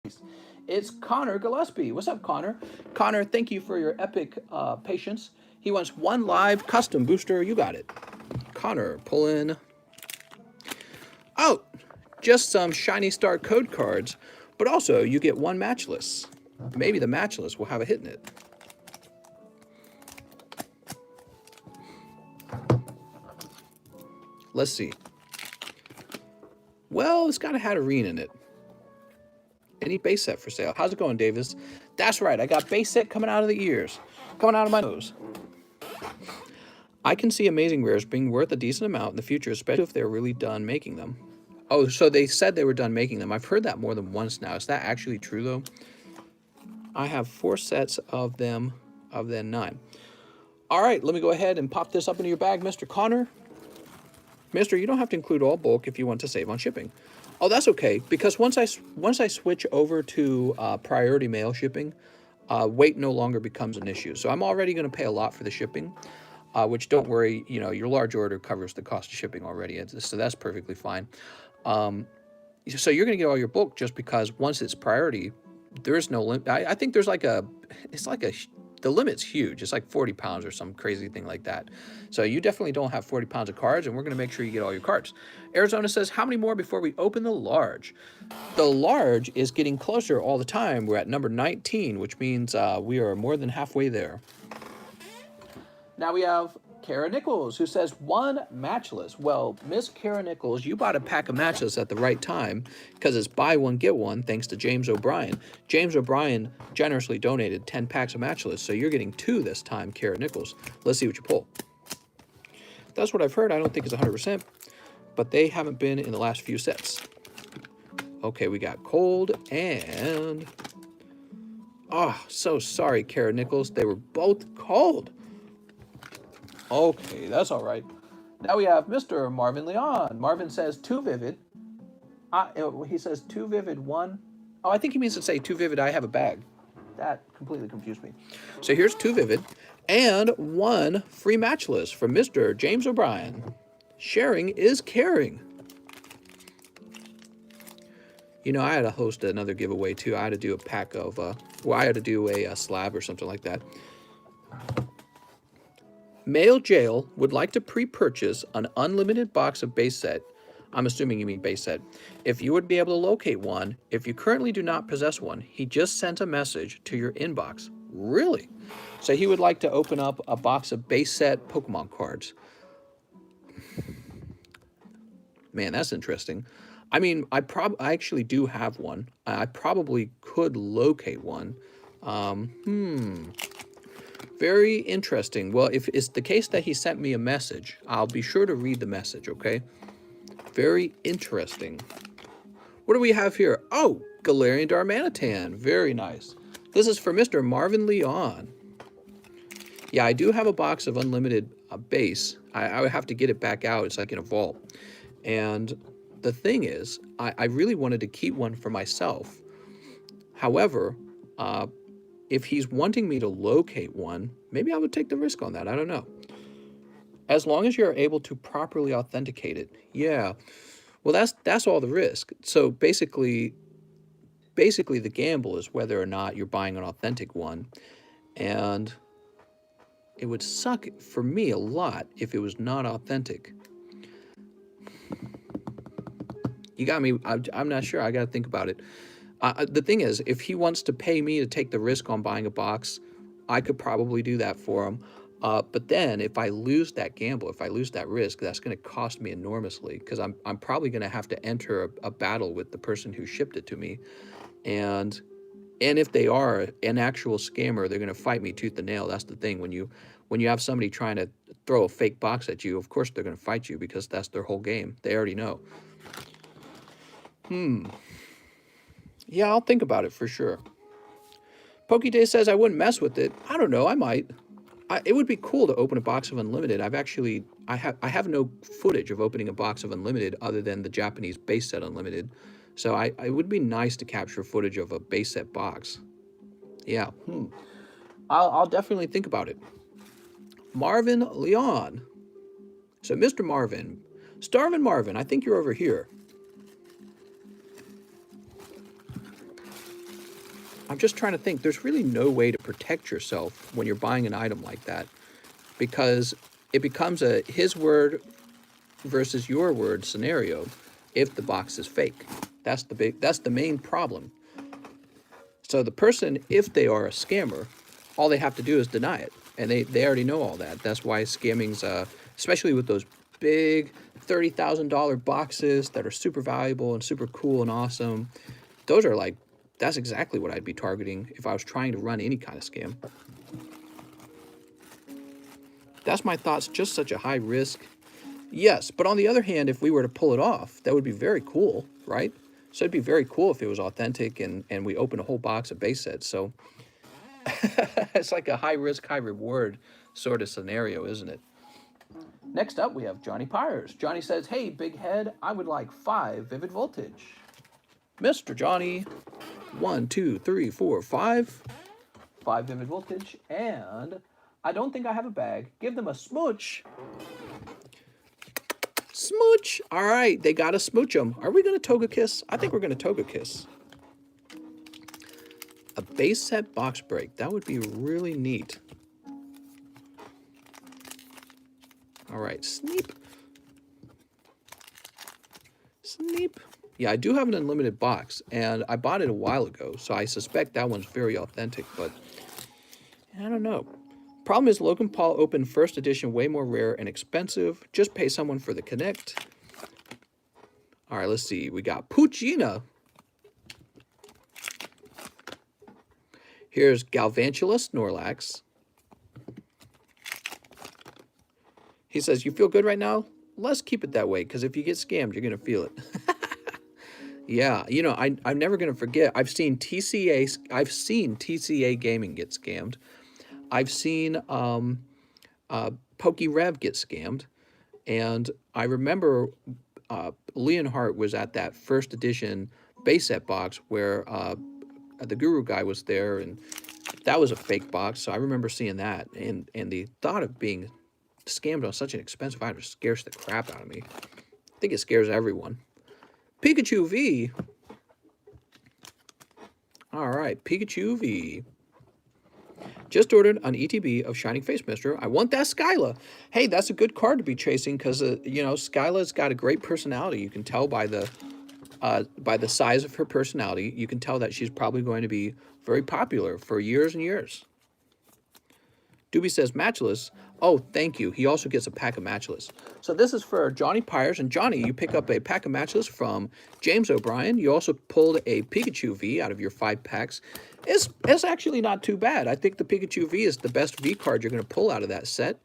It's Connor Gillespie. What's up, Connor? Connor, thank you for your epic patience. He wants 1 live custom booster. You got it. Connor, pull in. Oh, just some Shiny Star code cards, but also you get 1 matchless. Maybe the matchless will have a hit in it. Let's see. Well, it's got a Hatterene in it. Any base set for sale? How's it going, Davis? That's right. I got base set coming out of the ears. Coming out of my nose. I can see Amazing Rares being worth a decent amount in the future, especially if they're really done making them. Oh, so they said they were done making them. I've heard that more than once now. Is that actually true, though? I have 4 sets of them, of the 9. All right, let me go ahead and pop this up into your bag, Mr. Connor. Mister, you don't have to include all bulk if you want to save on shipping. Oh, that's okay, because once I switch over to priority mail shipping, weight no longer becomes an issue. So I'm already going to pay a lot for the shipping, which don't worry, you know, your large order covers the cost of shipping already, so that's perfectly fine. So you're going to get all your bulk just because once it's priority, there is no limit. I think there's like the limit's huge. It's like 40 pounds or some crazy thing like that. So you definitely don't have 40 pounds of cards, and we're going to make sure you get all your cards. Arizona says, how many more before we open the large? The large is getting closer all the time. We're at number 19, which means we are more than halfway there. Now we have Kara Nichols, who says 1 matchless. Well, Miss Kara Nichols, you bought a pack of matchless at the right time because it's buy one, get one, thanks to James O'Brien. James O'Brien generously donated 10 packs of matchless, so you're getting 2 this time, Kara Nichols. Let's see what you pull. That's what I've heard. I don't think it's 100%, but they haven't been in the last few sets. Okay, we got cold and... Oh, so sorry, Kara Nichols. They were both cold. Okay, that's all right. Now we have Mr. Marvin Leon. Marvin says 2 vivid. He says 2 vivid, 1. Oh, I think he means to say 2 vivid, I have a bag. That completely confused me. So here's 2 vivid and 1 free matchless from Mr. James O'Brien. Sharing is caring. You know, I had to host another giveaway too. I had to do a pack of, I had to do a slab or something like that. Mail Jail would like to pre-purchase an unlimited box of base set. I'm assuming you mean base set. If you would be able to locate one, if you currently do not possess one, he just sent a message to your inbox. Really? So he would like to open up a box of base set Pokemon cards. Man, that's interesting. I mean, I actually do have one. I probably could locate one. Very interesting. Well, if it's the case that he sent me a message, I'll be sure to read the message, okay? Very interesting. What do we have here? Oh, Galarian Darmanitan. Very nice. This is for Mr. Marvin Leon. Yeah, I do have a box of unlimited base. I would have to get it back out. It's like in a vault. And the thing is, I really wanted to keep one for myself. However, if he's wanting me to locate one, maybe I would take the risk on that. I don't know. As long as you're able to properly authenticate it. Yeah. Well, that's all the risk. So basically the gamble is whether or not you're buying an authentic one. And it would suck for me a lot if it was not authentic. You got me. I'm not sure. I got to think about it. The thing is, if he wants to pay me to take the risk on buying a box, I could probably do that for him. But then if I lose that gamble, if I lose that risk, that's going to cost me enormously, because I'm probably going to have to enter a battle with the person who shipped it to me. And if they are an actual scammer, they're going to fight me tooth and nail. That's the thing. When you have somebody trying to throw a fake box at you, of course they're going to fight you, because that's their whole game. They already know. Yeah, I'll think about it for sure. PokeDay says I wouldn't mess with it. I don't know. I might. It would be cool to open a box of Unlimited. I have no footage of opening a box of Unlimited other than the Japanese base set Unlimited. So it would be nice to capture footage of a base set box. Yeah. I'll definitely think about it. Marvin Leon. So Mr. Marvin. Starvin Marvin, I think you're over here. I'm just trying to think. There's really no way to protect yourself when you're buying an item like that, because it becomes a his word versus your word scenario if the box is fake. That's the main problem. So the person, if they are a scammer, all they have to do is deny it, and they already know all that. That's why scamming's especially with those big $30,000 boxes that are super valuable and super cool and awesome. Those are like, that's exactly what I'd be targeting if I was trying to run any kind of scam. That's my thoughts. Just such a high risk. Yes, but on the other hand, if we were to pull it off, that would be very cool, right? So it'd be very cool if it was authentic and we opened a whole box of base sets. So it's like a high risk, high reward sort of scenario, isn't it? Next up, we have Johnny Pyers. Johnny says, hey, big head, I would like 5 Vivid Voltage. Mr. Johnny, 1, 2, 3, 4, 5. 5 Vivid Voltage, and I don't think I have a bag. Give them a smooch. Smooch. All right, they got to smooch them. Are we going to toga kiss? I think we're going to toga kiss. A base set box break. That would be really neat. All right, sneep. Sneep. Yeah, I do have an unlimited box, and I bought it a while ago, so I suspect that one's very authentic, but I don't know. Problem is, Logan Paul opened first edition way more rare and expensive. Just pay someone for the Connect. All right, let's see. We got Puccina. Here's Galvantula Snorlax. He says, you feel good right now? Let's keep it that way, because if you get scammed, you're going to feel it. Yeah, you know, I'm never going to forget. I've seen TCA Gaming get scammed. I've seen PokeRev get scammed. And I remember Leonhardt was at that first edition base set box where the Guru guy was there, and that was a fake box. So I remember seeing that. And the thought of being scammed on such an expensive item scares the crap out of me. I think it scares everyone. Pikachu V. All right, Pikachu V. Just ordered an ETB of Shining Face Mister. I want that Skyla. Hey, that's a good card to be chasing because, you know, Skyla's got a great personality. You can tell by the size of her personality. You can tell that she's probably going to be very popular for years and years. Doobie says Matchless. Oh, thank you. He also gets a pack of Matchless. So this is for Johnny Pyers. And Johnny, you pick up a pack of Matchless from James O'Brien. You also pulled a Pikachu V out of your 5 packs. It's actually not too bad. I think the Pikachu V is the best V card you're going to pull out of that set.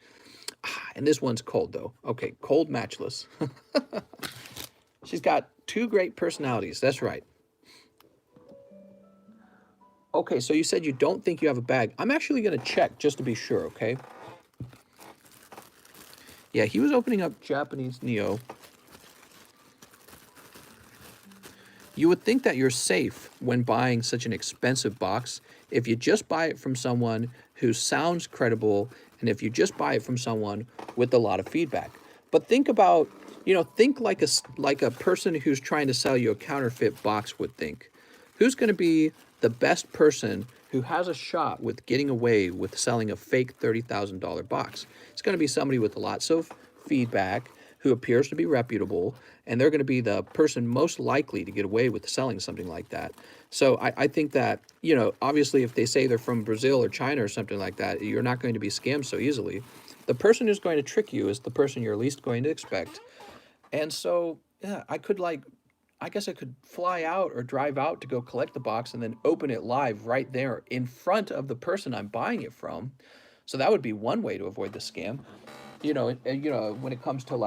And this one's cold, though. Okay, cold Matchless. She's got 2 great personalities. That's right. Okay, so you said you don't think you have a bag. I'm actually going to check just to be sure, okay? Yeah, he was opening up Japanese Neo. You would think that you're safe when buying such an expensive box if you just buy it from someone who sounds credible and if you just buy it from someone with a lot of feedback. But think about, think like a person who's trying to sell you a counterfeit box would think. Who's going to be the best person who has a shot with getting away with selling a fake $30,000 box? It's going to be somebody with lots of feedback who appears to be reputable, and they're going to be the person most likely to get away with selling something like that. So I think that, obviously if they say they're from Brazil or China or something like that, you're not going to be scammed so easily. The person who's going to trick you is the person you're least going to expect. And so, yeah, I guess I could fly out or drive out to go collect the box and then open it live right there in front of the person I'm buying it from. So that would be one way to avoid the scam. When it comes to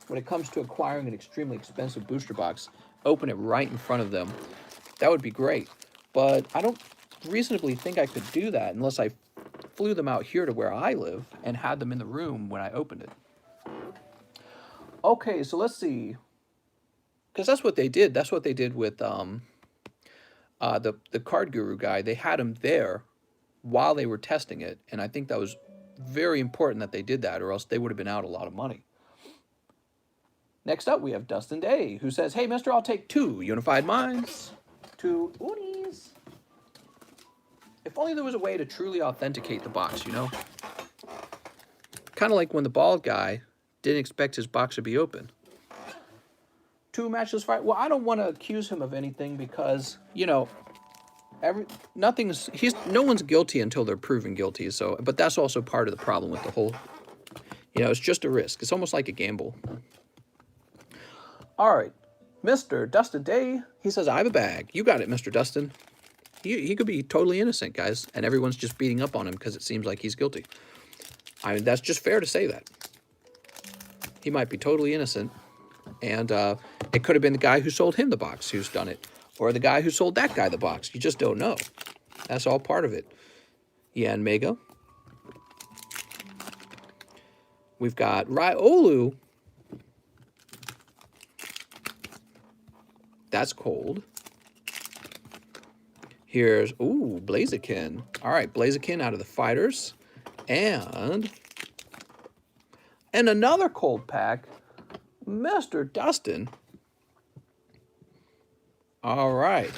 when it comes to acquiring an extremely expensive booster box, open it right in front of them. That would be great. But I don't reasonably think I could do that unless I flew them out here to where I live and had them in the room when I opened it. Okay, so let's see. Because that's what they did. That's what they did with the Card Guru guy. They had him there while they were testing it, and I think that was very important that they did that, or else they would have been out a lot of money. Next up, we have Dustin Day, who says, "Hey, mister, I'll take 2 Unified Minds, 2 Unis. If only there was a way to truly authenticate the box, Kind of like when the bald guy didn't expect his box to be open. 2 matchless fight. Well, I don't want to accuse him of anything because, no one's guilty until they're proven guilty. So, but that's also part of the problem with the whole, it's just a risk. It's almost like a gamble. All right, Mr. Dustin Day, he says, I have a bag. You got it, Mr. Dustin. He could be totally innocent, guys, and everyone's just beating up on him because it seems like he's guilty. I mean, that's just fair to say that. He might be totally innocent, and it could have been the guy who sold him the box who's done it, or the guy who sold that guy the box. You just don't know. That's all part of it. Yan Mega. We've got Ryolu. That's cold. Here's, Blaziken. All right, Blaziken out of the fighters. And another cold pack, Mr. Dustin. All right.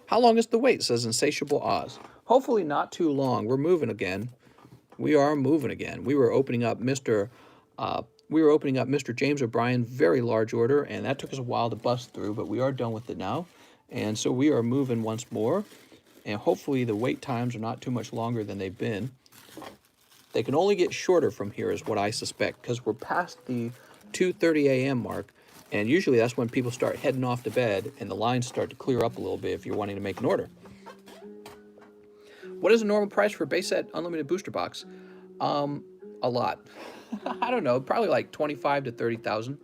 How long is the wait, says Insatiable Oz. Hopefully not too long. We're moving again. We are moving again. We were opening up Mr. James O'Brien, very large order, and that took us a while to bust through, but we are done with it now. And so we are moving once more, and hopefully the wait times are not too much longer than they've been. They can only get shorter from here is what I suspect, because we're past the 2:30 a.m. mark, and usually that's when people start heading off to bed and the lines start to clear up a little bit if you're wanting to make an order. What is the normal price for a base set unlimited booster box? A lot. I don't know, probably like 25 to 30,000.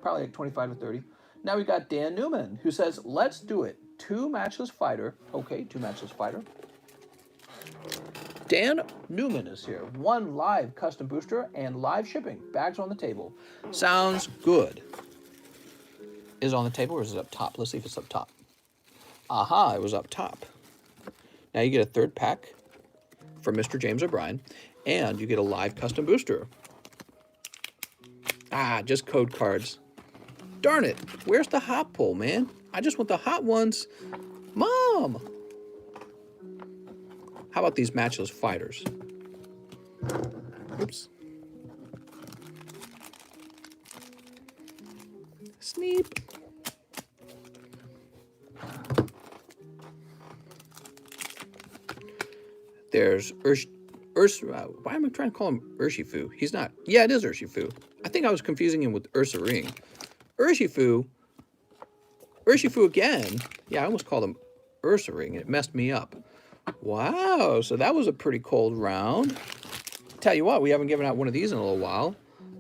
Probably like 25 to 30. Now we got Dan Newman, who says, let's do it. 2 matchless fighter. Okay, 2 matchless fighter. Dan Newman is here. 1 live custom booster and live shipping. Bags on the table. Sounds good. Is it on the table or is it up top? Let's see if it's up top. Aha, it was up top. Now you get a 3rd pack from Mr. James O'Brien, and you get a live custom booster. Just code cards. Darn it. Where's the hot pull, man? I just want the hot ones. Mom! How about these matchless fighters? Oops. Sneep. There's why am I trying to call him Urshifu? He's not. Yeah, it is Urshifu. I think I was confusing him with Ursa Ring. Urshifu again. Yeah, I almost called him Ursa Ring. It messed me up. Wow, so that was a pretty cold round. Tell you what, we haven't given out one of these in a little while.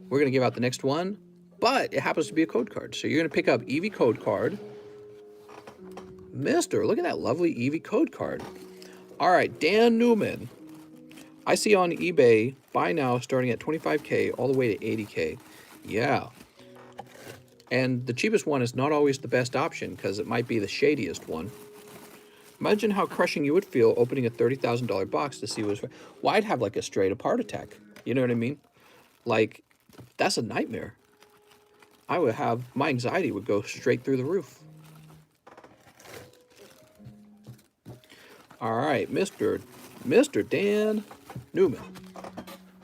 We're going to give out the next one, but it happens to be a code card. So you're going to pick up Eevee code card. Mister, look at that lovely Eevee code card. All right, Dan Newman. I see on eBay, buy now starting at 25K all the way to 80K. Yeah. And the cheapest one is not always the best option because it might be the shadiest one. Imagine how crushing you would feel opening a $30,000 box to see what's... Well, I'd have like a straight up heart attack. You know what I mean? Like, that's a nightmare. I would have... My anxiety would go straight through the roof. All right, Mr. Dan Newman.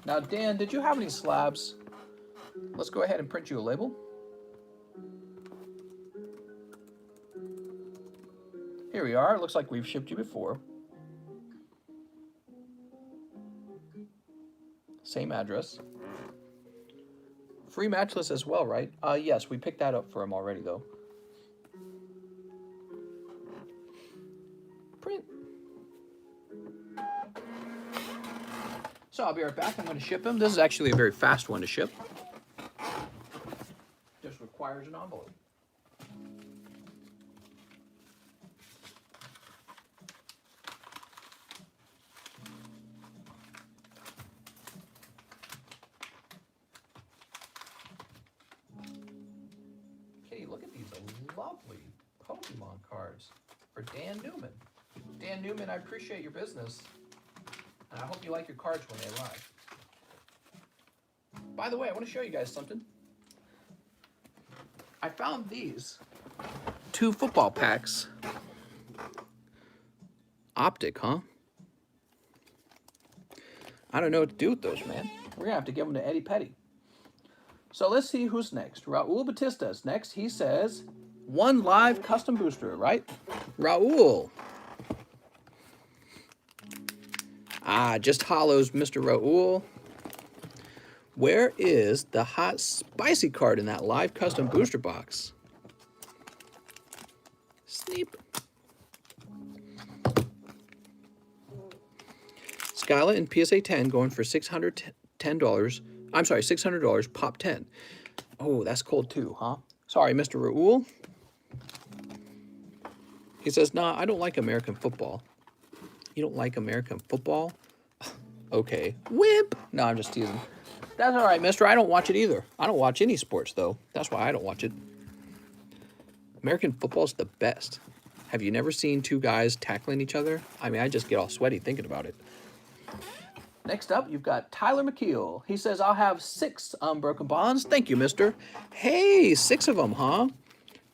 Now, Dan, did you have any slabs? Let's go ahead and print you a label. Here we are. It looks like we've shipped you before. Same address. Free matchless as well, right? Yes, we picked that up for him already, though. Print. So I'll be right back. I'm going to ship him. This is actually a very fast one to ship. Just requires an envelope. Look at these lovely Pokemon cards for Dan Newman. Dan Newman, I appreciate your business, and I hope you like your cards when they arrive. By the way, I want to show you guys something. I found these 2 football packs. Optic, huh? I don't know what to do with those, man. We're going to have to give them to Eddie Petty. So let's see who's next. Raul Batista is next. He says, 1 live custom booster, right? Raul. Just hollows, Mr. Raul. Where is the hot spicy card in that live custom booster box? Sneep. Skyla in PSA 10 going for $610. I'm sorry, $600, pop 10. Oh, that's cold too, huh? Sorry, Mr. Raul. He says, nah, I don't like American football. You don't like American football? Okay. Whip. No, I'm just teasing. That's all right, mister. I don't watch it either. I don't watch any sports, though. That's why I don't watch it. American football's the best. Have you never seen 2 guys tackling each other? I mean, I just get all sweaty thinking about it. Next up, you've got Tyler McKeel. He says, I'll have 6 unbroken bonds. Thank you, mister. Hey, 6 of them, huh?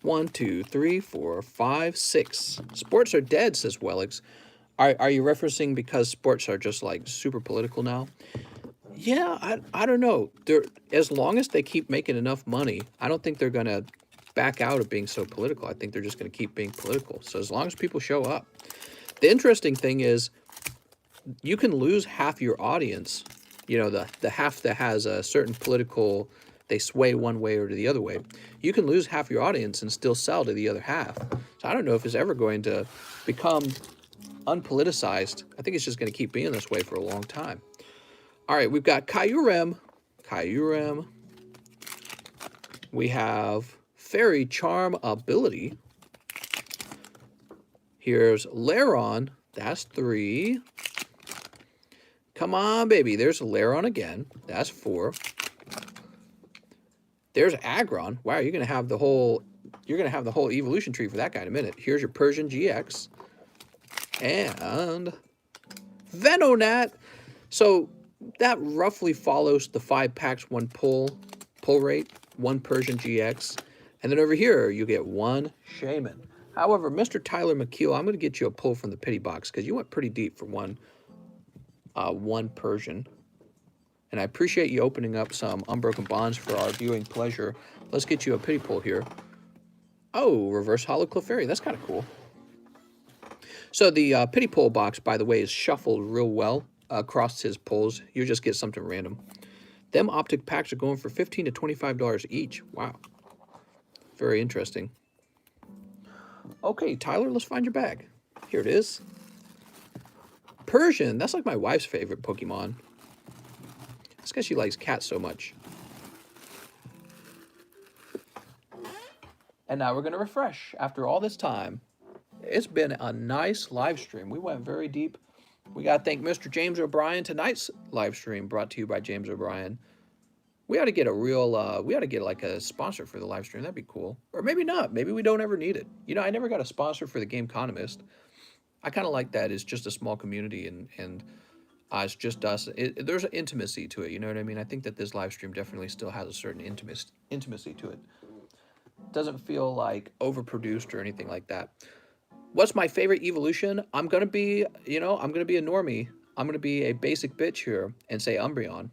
1, 2, 3, 4, 5, 6. Sports are dead, says Wellix. Are you referencing because sports are just like super political now? Yeah, I don't know. As long as they keep making enough money, I don't think they're going to back out of being so political. I think they're just going to keep being political. So as long as people show up. The interesting thing is, you can lose half your audience, you know, the half that has a certain political, they sway one way or to the other way. You can lose half your audience and still sell to the other half. So I don't know if it's ever going to become unpoliticized. I think it's just going to keep being this way for a long time. All right, we've got Kyurem. We have Fairy Charm Ability. Here's Laron. That's 3. Come on, baby. There's Laron again. That's 4. There's Aggron. Wow, you're gonna have the whole evolution tree for that guy in a minute. Here's your Persian GX. And Venonat. So that roughly follows the 5 packs, 1 pull rate, 1 Persian GX. And then over here, you get 1 Shaman. However, Mr. Tyler McKeel, I'm going to get you a pull from the pity box because you went pretty deep for one Persian. And I appreciate you opening up some unbroken bonds for our viewing pleasure. Let's get you a pity pull here. Oh, reverse hollow Clefairy. That's kind of cool. So the pity pull box, by the way, is shuffled real well across his pulls. You just get something random. Them optic packs are going for $15 to $25 each. Wow. Very interesting. Okay, Tyler, let's find your bag. Here it is. Persian. That's like my wife's favorite Pokemon. It's because she likes cats so much. And now we're going to refresh after all this time. It's been a nice live stream. We went very deep. We got to thank Mr. James O'Brien. Tonight's live stream brought to you by James O'Brien. We ought to get a real, we ought to get like a sponsor for the live stream. That'd be cool. Or maybe not. Maybe we don't ever need it. You know, I never got a sponsor for the Gameconomist. I kind of like that. It's just a small community and it's just us. There's an intimacy to it. You know what I mean? I think that this live stream definitely still has a certain intimacy to it. Doesn't feel like overproduced or anything like that. What's my favorite evolution? I'm going to be, you know, I'm going to be a normie. I'm going to be a basic bitch here and say Umbreon.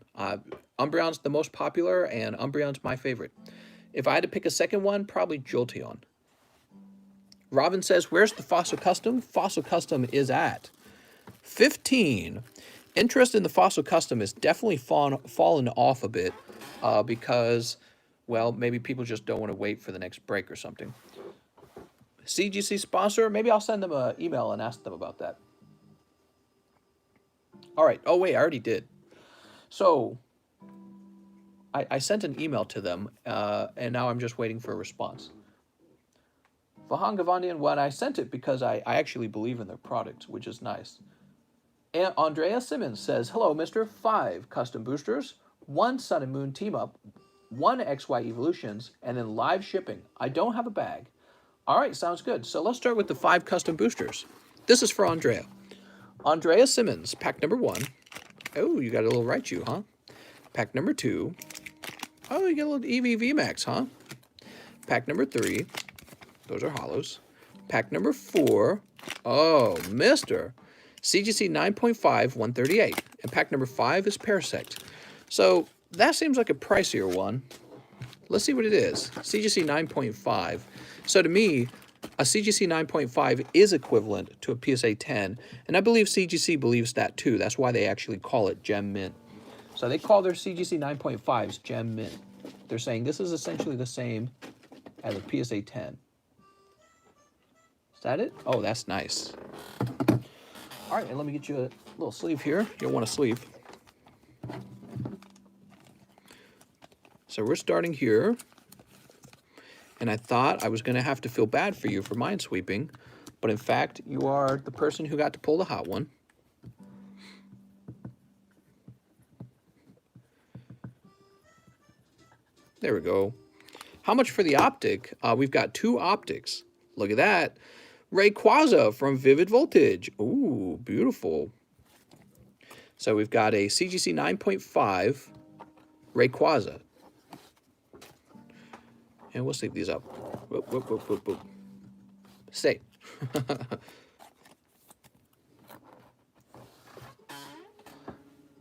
Umbreon's the most popular, and Umbreon's my favorite. If I had to pick a second one, probably Jolteon. Robin says, where's the Fossil Custom? Fossil Custom is at 15. Interest in the Fossil Custom is definitely fallen off a bit because, well, maybe people just don't want to wait for the next break or something. CGC sponsor, maybe I'll send them an email and ask them about that. All right. Oh, wait, I already did. So I sent an email to them, and now I'm just waiting for a response. Vahan Gavandian, well, I sent it because I actually believe in their products, which is nice. And Andrea Simmons says, hello, Mr. 5 custom boosters, 1 Sun and Moon team up, 1 XY evolutions, and then live shipping. I don't have a bag. All right, sounds good. So let's start with the 5 custom boosters. This is for Andrea. Andrea Simmons, pack number 1. Oh, you got a little Raichu, huh? Pack number 2. Oh, you got a little EV VMAX, huh? Pack number 3. Those are hollows. Pack number 4. Oh, Mr. CGC 9.5, 138. And pack number 5 is Parasect. So that seems like a pricier one. Let's see what it is. CGC 9.5. So to me, a CGC 9.5 is equivalent to a PSA 10, and I believe CGC believes that too. That's why they actually call it Gem Mint. So they call their CGC 9.5s Gem Mint. They're saying this is essentially the same as a PSA 10. Is that it? Oh, that's nice. All right, and let me get you a little sleeve here. You'll want a sleeve. So we're starting here. And I thought I was going to have to feel bad for you for minesweeping, but in fact, you are the person who got to pull the hot one. There we go. How much for the optic? We've got 2 optics. Look at that. Rayquaza from Vivid Voltage. Ooh, beautiful. So we've got a CGC 9.5 Rayquaza. And we'll sleeve these up. Whoop, whoop, whoop, whoop, whoop. Stay.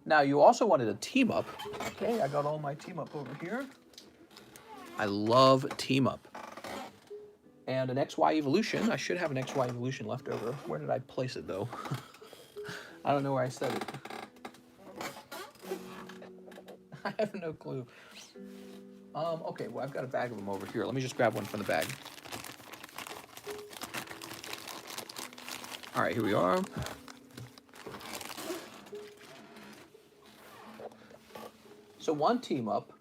Now, you also wanted a team up. Okay, I got all my team up over here. I love team up. And an XY evolution. I should have an XY evolution left over. Where did I place it, though? I don't know where I set it. I have no clue. Okay, well, I've got a bag of them over here. Let me just grab one from the bag. All right, here we are. So 1 team up,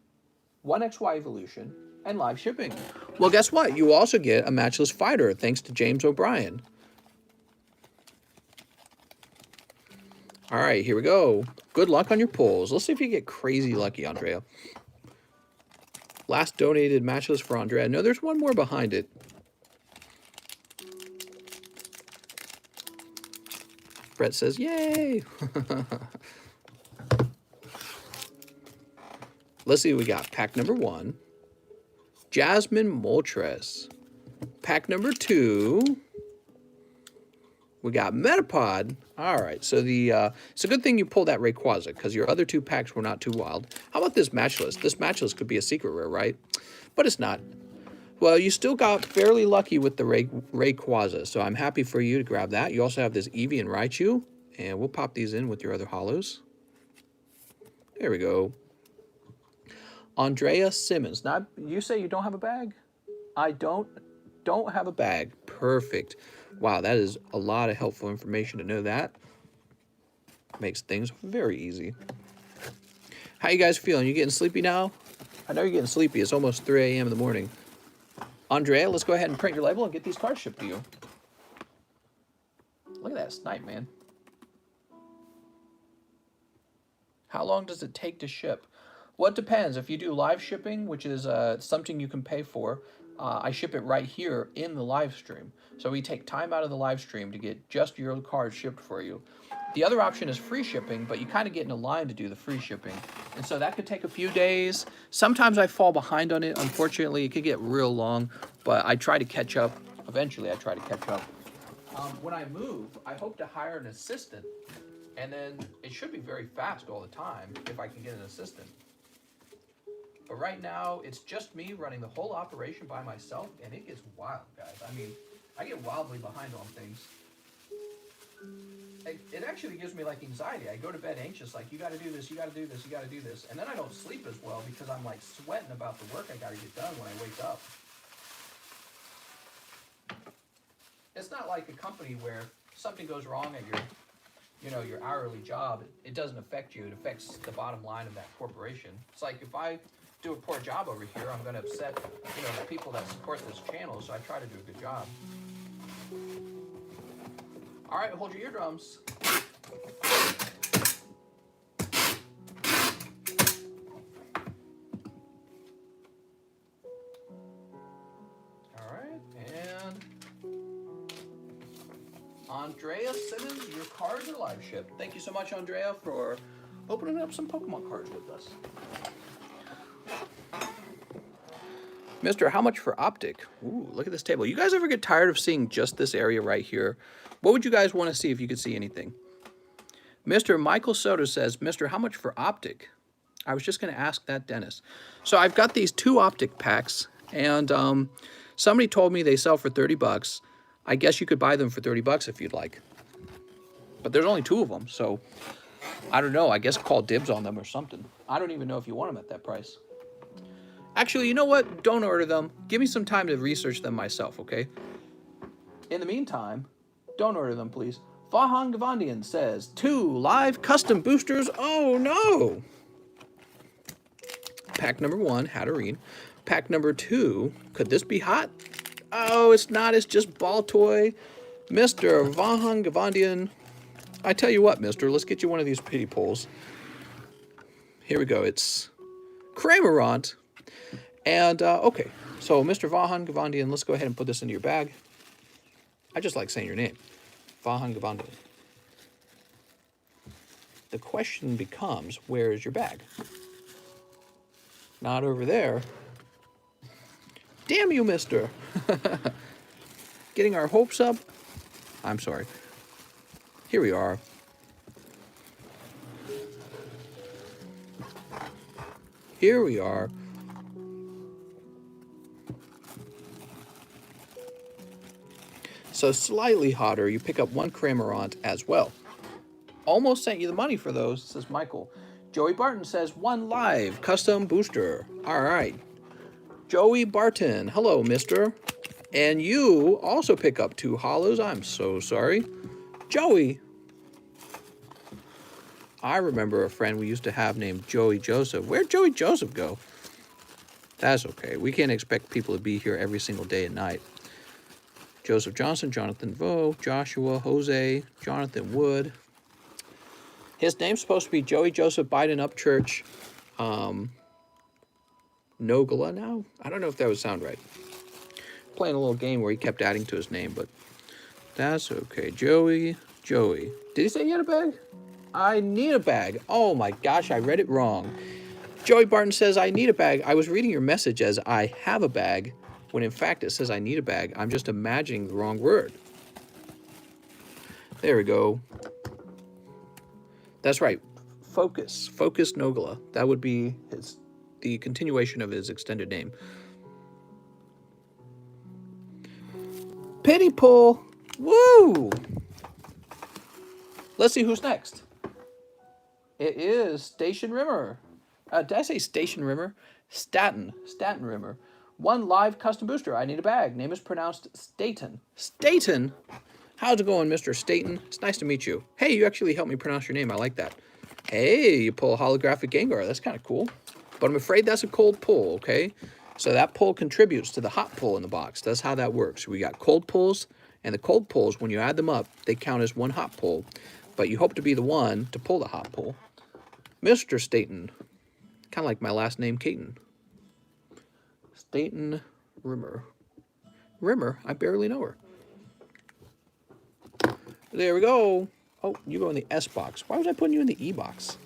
1 XY evolution, and live shipping. Well, guess what? You also get a matchless fighter, thanks to James O'Brien. All right, here we go. Good luck on your pulls. Let's see if you get crazy lucky, Andrea. Last donated matchless for Andrea. No, there's one more behind it. Brett says, yay! Let's see what we got. Pack number 1. Jasmine Moltres. Pack number 2. We got Metapod. All right, so it's a good thing you pulled that Rayquaza because your other 2 packs were not too wild. How about this matchless? This matchless could be a secret rare, right? But it's not. Well, you still got fairly lucky with the Rayquaza, so I'm happy for you to grab that. You also have this Eevee and Raichu, and we'll pop these in with your other hollows. There we go. Andrea Simmons. Now, you say you don't have a bag? I don't have a bag. Perfect. Wow, that is a lot of helpful information to know that. Makes things very easy. How you guys feeling? You getting sleepy now? I know you're getting sleepy. It's almost 3 a.m. in the morning. Andrea, let's go ahead and print your label and get these cards shipped to you. Look at that snipe, man. How long does it take to ship? Well, it depends. If you do live shipping, which is something you can pay for, I ship it right here in the live stream. So we take time out of the live stream to get just your card shipped for you. The other option is free shipping, but you kind of get in a line to do the free shipping. And so that could take a few days. Sometimes I fall behind on it. Unfortunately, it could get real long, but I try to catch up. Eventually, I try to catch up. When I move, I hope to hire an assistant, and then it should be very fast all the time if I can get an assistant. But right now, it's just me running the whole operation by myself, and it gets wild, guys. I mean, I get wildly behind on things. It actually gives me like anxiety. I go to bed anxious, like, you got to do this, you got to do this, you got to do this. And then I don't sleep as well because I'm like sweating about the work I got to get done when I wake up. It's not like a company where something goes wrong at your hourly job. It doesn't affect you. It affects the bottom line of that corporation. It's like if I do a poor job over here, I'm going to upset, the people that support this channel, so I try to do a good job. All right, hold your eardrums. All right, and Andrea Simmons, your cards are live shipped. Thank you so much, Andrea, for opening up some Pokemon cards with us. Mister, how much for optic? Ooh, look at this table. You guys ever get tired of seeing just this area right here? What would you guys want to see if you could see anything? Mr. Michael Soto says, Mister, how much for optic? I was just going to ask that, Dennis. So I've got these 2 optic packs, and somebody told me they sell for 30 bucks. I guess you could buy them for 30 bucks if you'd like. But there's only 2 of them, so I don't know. I guess call dibs on them or something. I don't even know if you want them at that price. Actually, you know what? Don't order them. Give me some time to research them myself, okay? In the meantime, don't order them, please. Vahan Gavandian says, 2 live custom boosters. Oh, no. Pack number 1, Hatterene. Pack number 2, could this be hot? Oh, it's not. It's just ball toy. Mr. Vahan Gavandian. I tell you what, mister, let's get you one of these pity pulls. Here we go. It's Cramorant. And, okay, so Mr. Vahan Gavandian, let's go ahead and put this into your bag. I just like saying your name. Vahan Gavandian. The question becomes, where is your bag? Not over there. Damn you, mister. Getting our hopes up? I'm sorry. Here we are. Here we are. So slightly hotter, you pick up 1 Cramorant as well. Almost sent you the money for those, says Michael. Joey Barton says 1 live custom booster. All right. Joey Barton, hello, mister. And you also pick up 2 hollows. I'm so sorry. Joey. I remember a friend we used to have named Joey Joseph. Where'd Joey Joseph go? That's okay. We can't expect people to be here every single day and night. Joseph Johnson, Jonathan Vo, Joshua, Jose, Jonathan Wood. His name's supposed to be Joey Joseph Biden Upchurch Nogala now? I don't know if that would sound right. Playing a little game where he kept adding to his name, but that's okay. Joey. Did he say he had a bag? I need a bag. Oh my gosh, I read it wrong. Joey Barton says, I need a bag. I was reading your message as I have a bag, when in fact it says I need a bag. I'm just imagining the wrong word. There we go. That's right. Focus Nogala. That would be the continuation of his extended name. Pity pull. Woo! Let's see who's next. It is Station Rimmer. Did I say Station Rimmer? Staten Rimmer. 1 live custom booster. I need a bag. Name is pronounced Staten. Staten? How's it going, Mr. Staten? It's nice to meet you. Hey, you actually helped me pronounce your name. I like that. Hey, you pull a holographic Gengar. That's kind of cool. But I'm afraid that's a cold pull, okay? So that pull contributes to the hot pull in the box. That's how that works. We got cold pulls And the cold pulls, when you add them up, they count as one hot pull. But you hope to be the one to pull the hot pull. Mr. Staten. Kind of like my last name, Caton. Staten Rimmer. Rimmer? I barely know her. There we go. Oh, you go in the S box. Why was I putting you in the E box?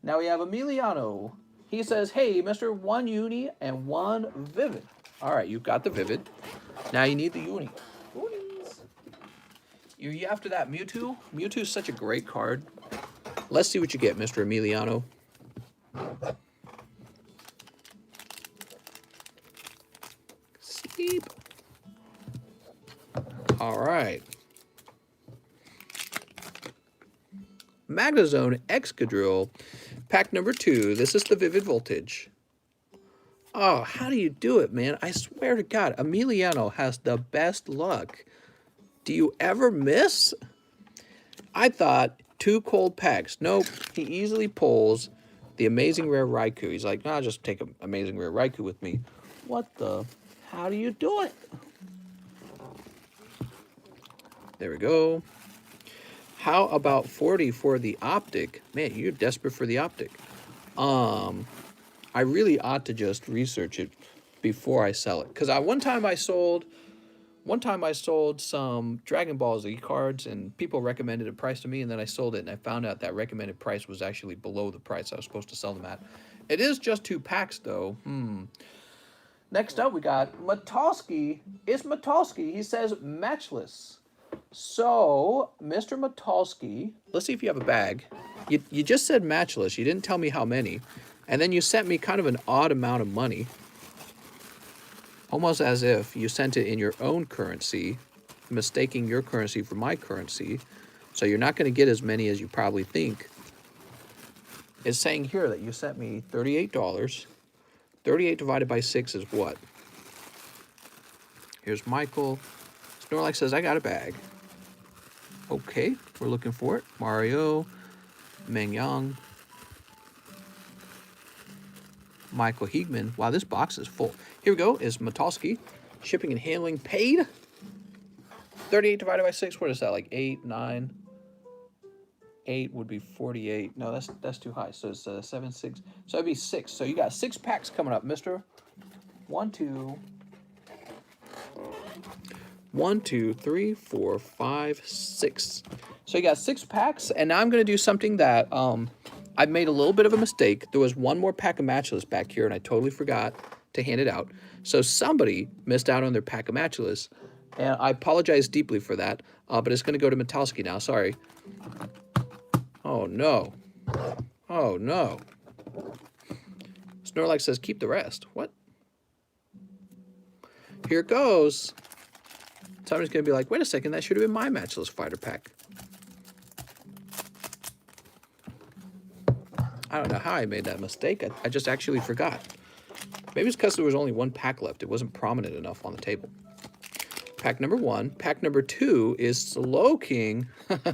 Now we have Emiliano. He says, hey, Mr. 1 Uni and 1 Vivid. All right, you've got the Vivid. Now you need the Uni. Unis. You after that Mewtwo? Mewtwo is such a great card. Let's see what you get, Mr. Emiliano. Sleep. All right. Magnezone Excadrill, pack number 2. This is the Vivid Voltage. Oh, how do you do it, man? I swear to God, Emiliano has the best luck. Do you ever miss? I thought 2 cold packs. Nope, he easily pulls the Amazing Rare Raikou. He's like, nah, just take an Amazing Rare Raikou with me. What the? How do you do it? There we go. How about 40 for the Optic? Man, you're desperate for the Optic. I really ought to just research it before I sell it. Because one time I sold some Dragon Ball Z cards, and people recommended a price to me, and then I sold it, and I found out that recommended price was actually below the price I was supposed to sell them at. It is just 2 packs, though. Next up, we got Matosky. It's Matosky. He says matchless. So, Mr. Matosky, let's see if you have a bag. You just said matchless. You didn't tell me how many. And then you sent me kind of an odd amount of money. Almost as if you sent it in your own currency, mistaking your currency for my currency. So you're not going to get as many as you probably think. It's saying here that you sent me $38. 38 divided by 6 is what? Here's Michael. Snorlax says, I got a bag. Okay, we're looking for it. Mario, Meng Yang, Michael Heegman. Wow, this box is full. Here we go, is Matosky. Shipping and handling paid. 38 divided by 6, what is that, like 8, 9? 8 would be 48. No, that's too high. So it's 7, 6. So it'd be 6. So you got 6 packs coming up, mister. 1, 2, 3, 4, 5, 6. So you got 6 packs, and now I'm going to do something that I've made a little bit of a mistake. There was one more pack of Matchless back here, and I totally forgot to hand it out. So somebody missed out on their pack of Matchless, and I apologize deeply for that, but it's going to go to Matosky now. Sorry. Oh, no. Oh, no. Snorlax says, keep the rest. What? Here it goes. Somebody's going to be like, wait a second, that should have been my Matchless Fighter pack. I don't know how I made that mistake. I just actually forgot. Maybe it's because there was only 1 pack left. It wasn't prominent enough on the table. Pack number 1. Pack number 2 is Slow King.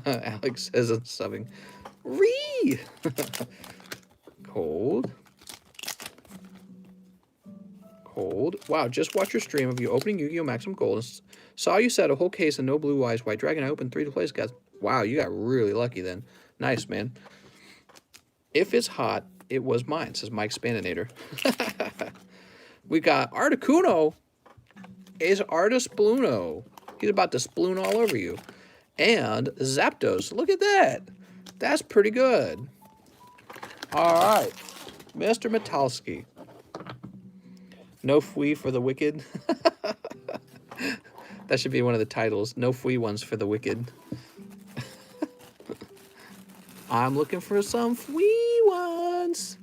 Alex says it's subbing. Ree! Cold. Cold. Wow, just watch your stream of you opening Yu-Gi-Oh! Maximum Gold. Saw you said a whole case of no Blue Eyes White Dragon. I opened 3 to place, guys. Wow, you got really lucky then. Nice, man. If it's hot, it was mine, says Mike Spaninator. We got Articuno. Is Artispluno. He's about to sploon all over you. And Zapdos. Look at that. That's pretty good. All right. Mr. Metalski. No Fui for the Wicked. That should be one of the titles. No Fui ones for the Wicked. I'm looking for some Fui ones.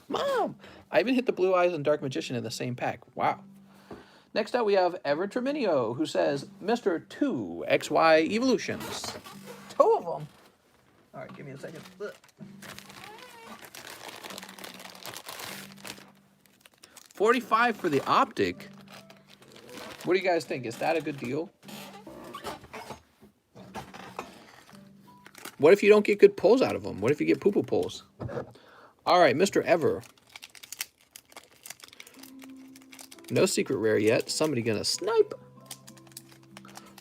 Mom, I even hit the Blue Eyes and Dark Magician in the same pack. Wow. Next up, we have Ever Treminio, who says, Mr. 2 XY Evolutions. 2 of them. All right, give me a second. Ugh. 45 for the Optic. What do you guys think? Is that a good deal? What if you don't get good pulls out of them? What if you get poo-poo pulls? All right, Mr. Ever. No secret rare yet. Somebody gonna snipe.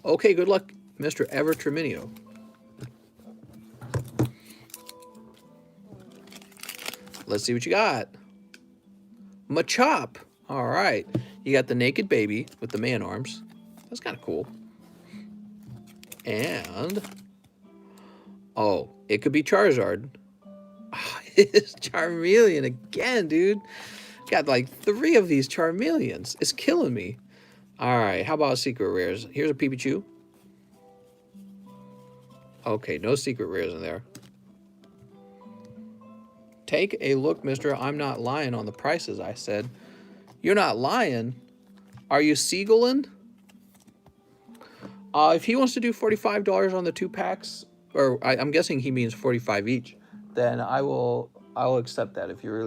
Okay, good luck, Mr. Ever Treminio. Let's see what you got. Machop. All right. You got the naked baby with the man arms. That's kind of cool. And, oh, it could be Charizard. Oh, it's Charmeleon again, dude. Got like 3 of these Charmeleons. It's killing me. All right, how about secret rares? Here's a Pikachu. Okay, no secret rares in there. Take a look, mister. I'm not lying on the prices, I said. You're not lying? Are you seagullin'? If he wants to do $45 on the 2 packs, or I'm guessing he means 45 each, then I'll accept that if you're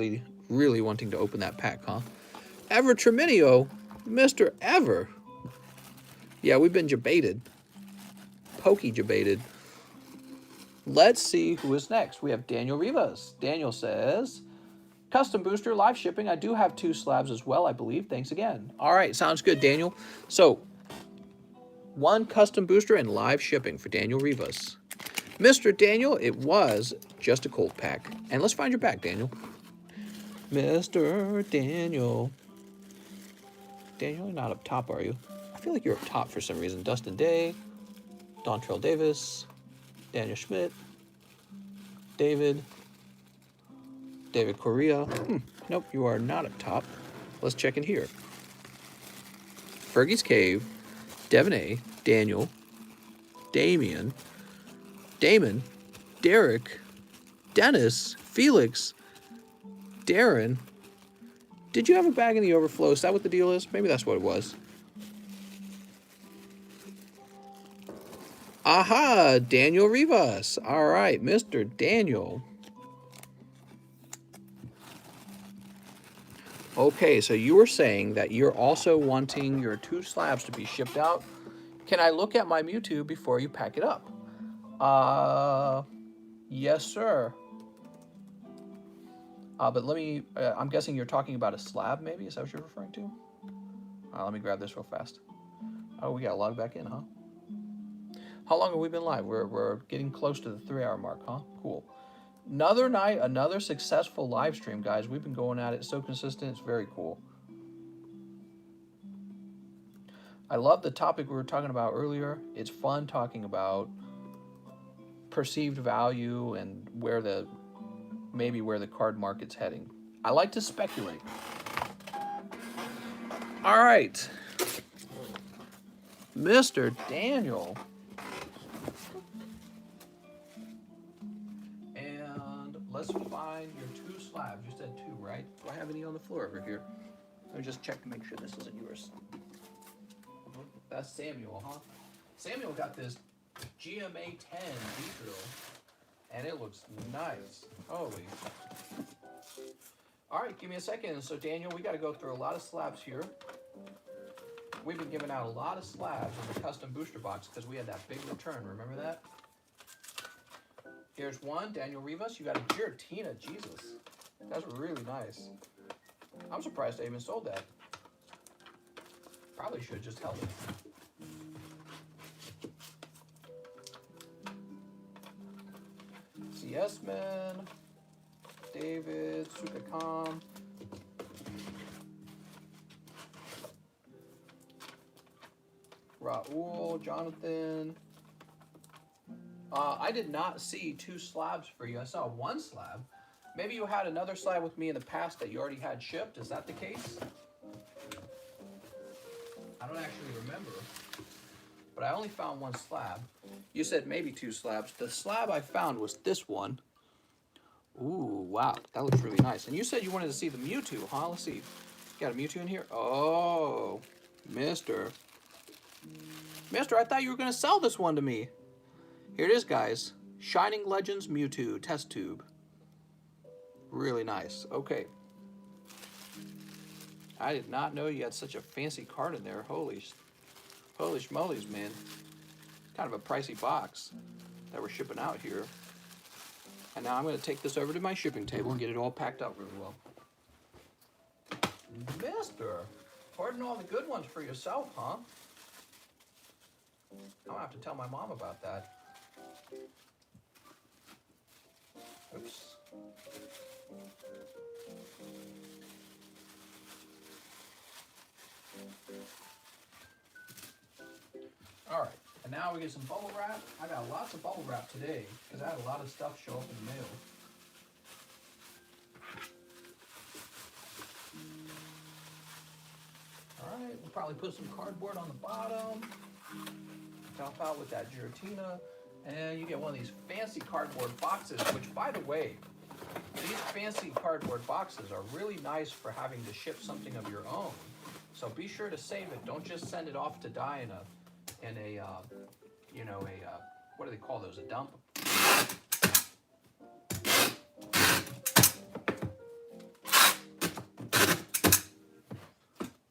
really wanting to open that pack, huh? Ever Treminio, Mr. Ever. Yeah, we've been jebaited. Pokey jebaited. Let's see who is next. We have Daniel Rivas. Daniel says, custom booster, live shipping. I do have 2 slabs as well, I believe. Thanks again. All right, sounds good, Daniel. So, 1 custom booster and live shipping for Daniel Rivas. Mr. Daniel, it was just a cold pack. And let's find your back, Daniel. Mr. Daniel. Daniel, you're not up top, are you? I feel like you're up top for some reason. Dustin Day, Dontrell Davis, Daniel Schmidt, David Correa. Nope, you are not up top. Let's check in here. Fergie's Cave, Devin A, Daniel, Damon, Derek, Dennis, Felix, Darren. Did you have a bag in the overflow? Is that what the deal is? Maybe that's what it was. Aha, Daniel Rivas. All right, Mr. Daniel. Okay, so you were saying that you're also wanting your 2 slabs to be shipped out. Can I look at my Mewtwo before you pack it up? Yes, sir. But let me, I'm guessing you're talking about a slab, maybe? Is that what you're referring to? Let me grab this real fast. Oh, we got logged back in, huh? How long have we been live? We're getting close to the 3-hour mark, huh? Cool. Another night, another successful live stream, guys. We've been going at it so consistent. It's very cool. I love the topic we were talking about earlier. It's fun talking about perceived value and maybe where the card market's heading. I like to speculate. All right. Mr. Daniel. Let's find your 2 slabs. You said 2, right? Do I have any on the floor over here? Let me just check to make sure this isn't yours. That's Samuel, huh? Samuel got this GMA 10 Beedrill, and it looks nice. Holy. All right, give me a second. So, Daniel, we got to go through a lot of slabs here. We've been giving out a lot of slabs in the custom booster box because we had that big return. Remember that? Here's 1, Daniel Rivas. You got a Giratina. Jesus. That's really nice. I'm surprised I even sold that. Probably should have just held it. CS Man. David. Sukakam. Raul. Jonathan. I did not see 2 slabs for you. I saw 1 slab. Maybe you had another slab with me in the past that you already had shipped. Is that the case? I don't actually remember. But I only found 1 slab. You said maybe 2 slabs. The slab I found was this one. Ooh, wow. That looks really nice. And you said you wanted to see the Mewtwo, huh? Let's see. Got a Mewtwo in here? Oh, Mister, I thought you were going to sell this one to me. Here it is, guys. Shining Legends Mewtwo test tube. Really nice. Okay. I did not know you had such a fancy card in there. Holy schmolies, man. Kind of a pricey box that we're shipping out here. And now I'm going to take this over to my shipping table and get it all packed up really well. Mister, hoarding all the good ones for yourself, huh? I'll have to tell my mom about that. Oops. All right, and now we get some bubble wrap. I got lots of bubble wrap today because I had a lot of stuff show up in the mail. All right, we'll probably put some cardboard on the bottom to help out with that giratina. And you get one of these fancy cardboard boxes, which, by the way, these fancy cardboard boxes are really nice for having to ship something of your own. So be sure to save it. Don't just send it off to die in a what do they call those? A dump.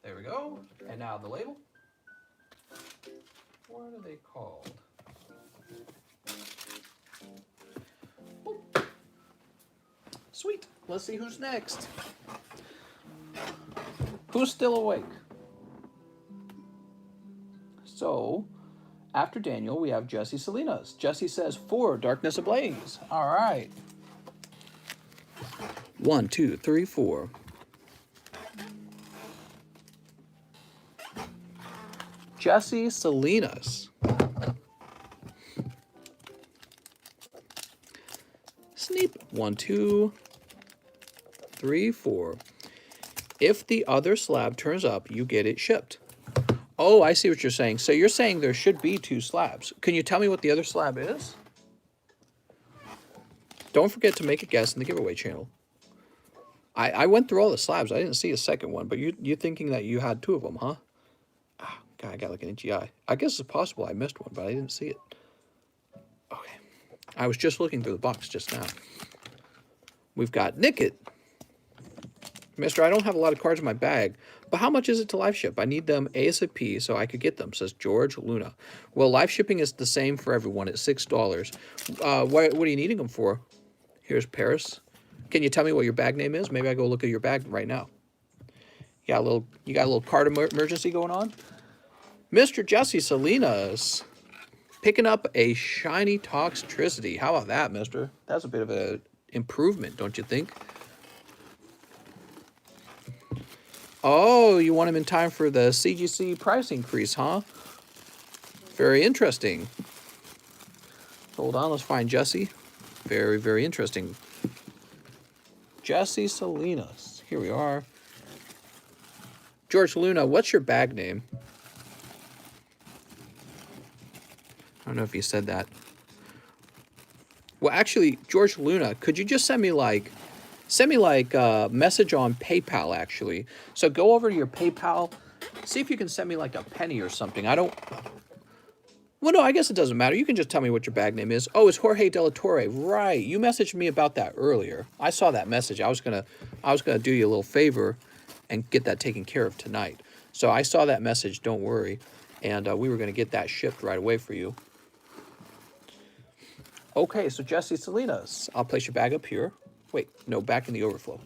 There we go. And now the label. What are they called? Oop. Sweet. Let's see who's next. Who's still awake? So, after Daniel, we have Jesse Salinas. Jesse says 4, Darkness Ablaze. All right. 1, 2, 3, 4. Jesse Salinas. Sneap. 1, 2, 3, 4. If the other slab turns up, you get it shipped. Oh, I see what you're saying. So you're saying there should be 2 slabs. Can you tell me what the other slab is? Don't forget to make a guess in the giveaway channel. I went through all the slabs. I didn't see a second one, but you're thinking that you had 2 of them, huh? Ah, God, I got like an itchy eye. I guess it's possible I missed one, but I didn't see it. Okay. I was just looking through the box just now. We've got Nickit. Mister, I don't have a lot of cards in my bag, but how much is it to live ship? I need them ASAP so I could get them, says George Luna. Well, live shipping is the same for everyone at $6. What are you needing them for? Here's Paris. Can you tell me what your bag name is? Maybe I go look at your bag right now. You got a little card emergency going on? Mr. Jesse Salinas picking up a shiny Toxtricity. How about that, mister? That's a bit of an improvement, don't you think? Oh, you want him in time for the CGC price increase, huh? Very interesting. Hold on, let's find Jesse. Very, very interesting. Jesse Salinas. Here we are. George Luna, what's your bag name? I don't know if you said that. Well, actually, George Luna, could you just send me like a message on PayPal, actually. So go over to your PayPal, see if you can send me like a penny or something. Well, no, I guess it doesn't matter. You can just tell me what your bag name is. Oh, it's Jorge De La Torre. Right. You messaged me about that earlier. I saw that message. I was gonna do you a little favor and get that taken care of tonight. So I saw that message, don't worry. And we were gonna get that shipped right away for you. Okay, so Jesse Salinas, I'll place your bag up here. Wait, no, back in the overflow.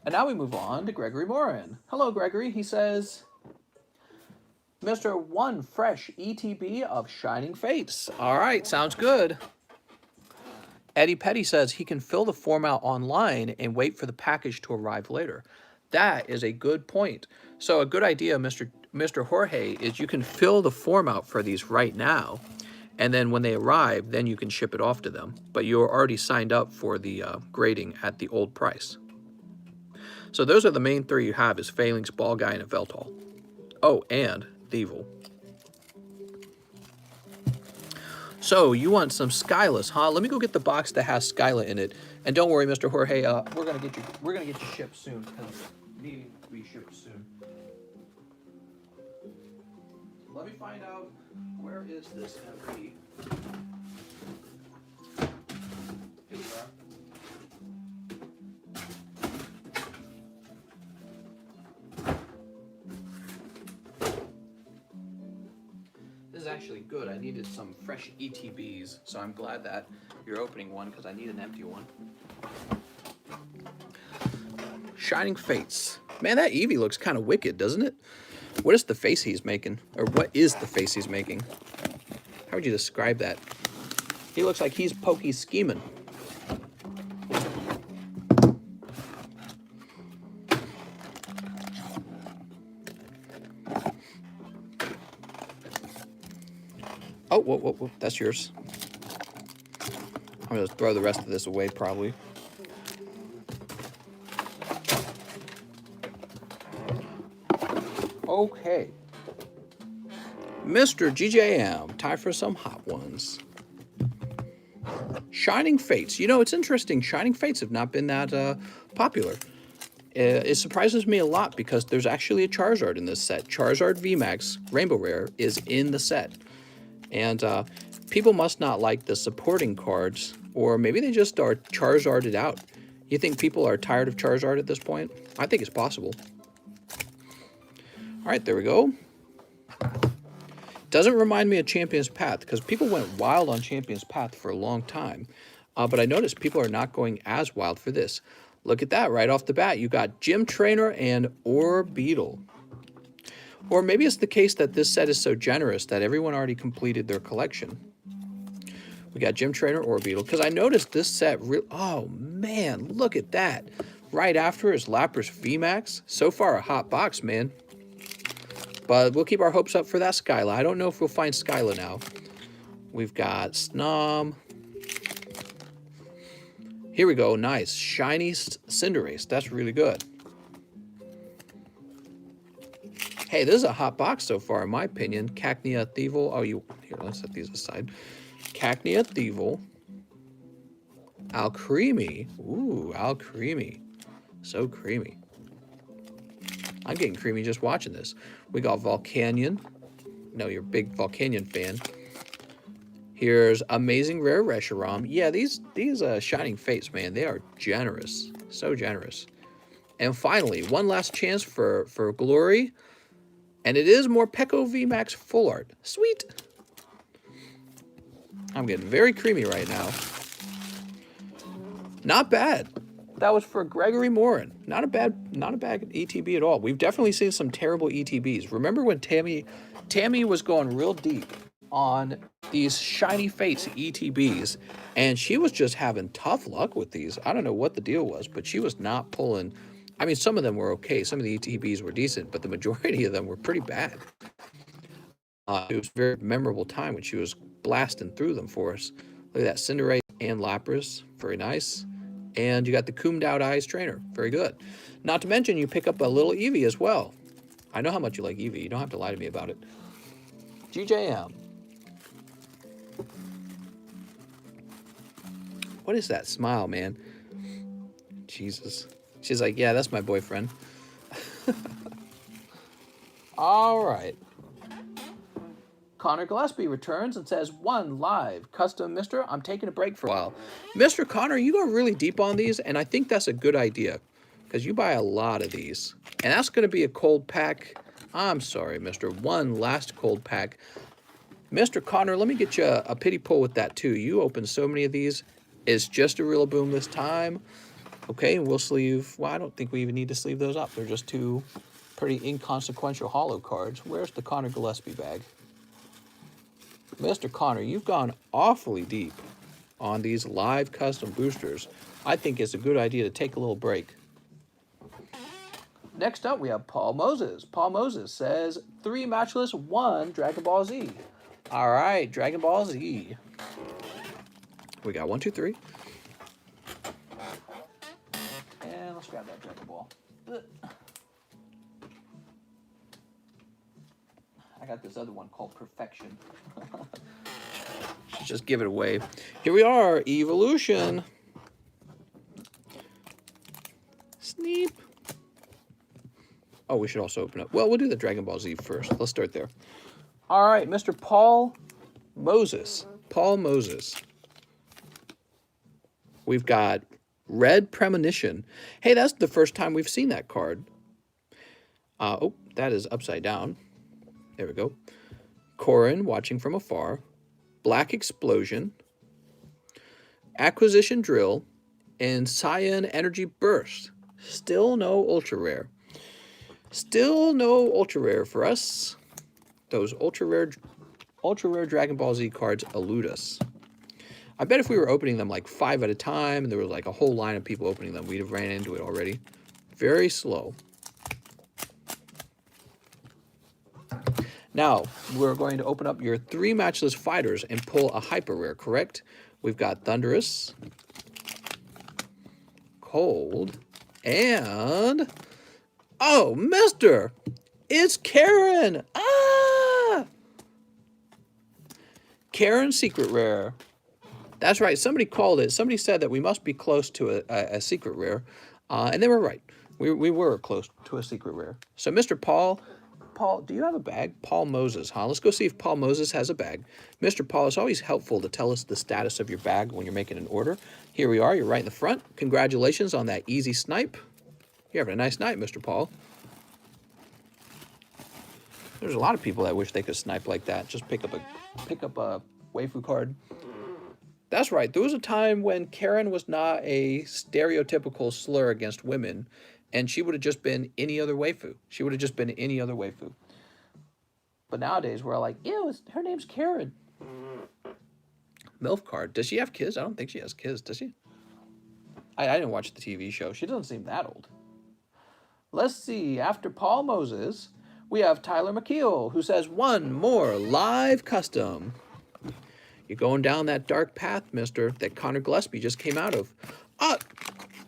And now we move on to Gregory Morin. Hello, Gregory. He says, Mr. 1 fresh ETB of Shining Fates. All right, sounds good. Eddie Petty says he can fill the form out online and wait for the package to arrive later. That is a good point. So a good idea, Mr. Jorge, is you can fill the form out for these right now. And then when they arrive, then you can ship it off to them. But you're already signed up for the grading at the old price. So those are the main 3 you have is Phalanx, Ball Guy, and a Veltol. Oh, and Thievel. So you want some Skyless, huh? Let me go get the box that has Skyla in it. And don't worry, Mr. Jorge, we're gonna get you shipped soon because it's needing to be shipped soon. Let me find out where is this MV. Here we are. This is actually good. I needed some fresh ETBs, so I'm glad that you're opening one because I need an empty one. Shining Fates. Man, that Eevee looks kind of wicked, doesn't it? What is the face he's making? Or what is the face he's making? How would you describe that? He looks like he's pokey scheming. Oh, whoa, whoa, whoa, that's yours. I'm gonna throw the rest of this away probably. Okay. Mr. GJM, time for some hot ones. Shining Fates. You know, it's interesting. Shining Fates have not been that popular. It surprises me a lot because there's actually a Charizard in this set. Charizard VMAX Rainbow Rare is in the set. And people must not like the supporting cards, or maybe they just are Charizarded out. You think people are tired of Charizard at this point? I think it's possible. All right, there we go. Doesn't remind me of Champion's Path because people went wild on Champion's Path for a long time. But I noticed people are not going as wild for this. Look at that, right off the bat. You got Gym Trainer and Orbeetle. Or maybe it's the case that this set is so generous that everyone already completed their collection. We got Gym Trainer, Orbeetle. Because I noticed this set, oh man, look at that. Right after is Lapras VMAX. So far a hot box, man. But we'll keep our hopes up for that Skyla. I don't know if we'll find Skyla now. We've got Snom. Here we go. Nice. Shiny Cinderace. That's really good. Hey, this is a hot box so far, in my opinion. Cacnea Thievul. Oh, here, let's set these aside. Cacnea Thievul. Alcremie. Ooh, Alcremie. So creamy. I'm getting creamy just watching this. We got Volcanion. No, you're a big Volcanion fan. Here's Amazing Rare Reshiram. Yeah, these Shining Fates, man, they are generous. So generous. And finally, one last chance for glory. And it is Morpeko VMAX Full Art. Sweet. I'm getting very creamy right now. Not bad. That was for Gregory Morin. Not a bad ETB at all. We've definitely seen some terrible ETBs. Remember when Tammy was going real deep on these Shiny Fates ETBs, and she was just having tough luck with these. I don't know what the deal was, but she was not pulling. I mean, some of them were okay. Some of the ETBs were decent, but the majority of them were pretty bad. It was a very memorable time when she was blasting through them for us. Look at that, Cinderace and Lapras. Very nice. And you got the Coomed Out Eyes Trainer. Very good. Not to mention, you pick up a little Eevee as well. I know how much you like Eevee. You don't have to lie to me about it. GJM. What is that smile, man? Jesus. She's like, yeah, that's my boyfriend. All right. Connor Gillespie returns and says, one live custom, Mr. I'm taking a break for a while. Mr. Connor, you go really deep on these, and I think that's a good idea because you buy a lot of these. And that's going to be a cold pack. I'm sorry, Mr. One last cold pack. Mr. Connor, let me get you a pity pull with that, too. You open so many of these. It's just a real boom this time. Okay, and we'll sleeve. Well, I don't think we even need to sleeve those up. They're just two pretty inconsequential hollow cards. Where's the Connor Gillespie bag? Mr. Connor, you've gone awfully deep on these live custom boosters. I think it's a good idea to take a little break. Next up, we have Paul Moses. Paul Moses says, 3 matchless, 1 Dragon Ball Z. All right, Dragon Ball Z. We got 1, 2, 3. And let's grab that Dragon Ball. I got this other one called Perfection. Just give it away. Here we are, Evolution. Sneep. Oh, we should also open up. Well, we'll do the Dragon Ball Z first. Let's start there. All right, Mr. Paul Moses. Paul Moses. We've got Red Premonition. Hey, that's the first time we've seen that card. Oh, that is upside down. There we go. Corin, Watching from Afar. Black Explosion. Acquisition Drill. And Cyan Energy Burst. Still no ultra rare. Still no ultra rare for us. Those ultra rare Dragon Ball Z cards elude us. I bet if we were opening them like 5 at a time and there was like a whole line of people opening them, we'd have ran into it already. Very slow. Now, we're going to open up your 3 matchless fighters and pull a hyper rare, correct? We've got Thunderous, Cold, and... oh, mister! It's Karen! Ah! Karen Secret Rare. That's right, somebody called it. Somebody said that we must be close to a secret rare. And they were right. We were close to a secret rare. So, Mr. Paul, do you have a bag? Paul Moses, huh? Let's go see if Paul Moses has a bag. Mr. Paul, it's always helpful to tell us the status of your bag when you're making an order. Here we are. You're right in the front. Congratulations on that easy snipe. You're having a nice night, Mr. Paul. There's a lot of people that wish they could snipe like that. Just pick up a waifu card. That's right. There was a time when Karen was not a stereotypical slur against women, and she would have just been any other waifu. She would have just been any other waifu. But nowadays, we're all like, ew, her name's Karen. MILF card. Does she have kids? I don't think she has kids, does she? I didn't watch the TV show. She doesn't seem that old. Let's see. After Paul Moses, we have Tyler McKeel, who says, one more live custom. You're going down that dark path, mister, that Connor Gillespie just came out of.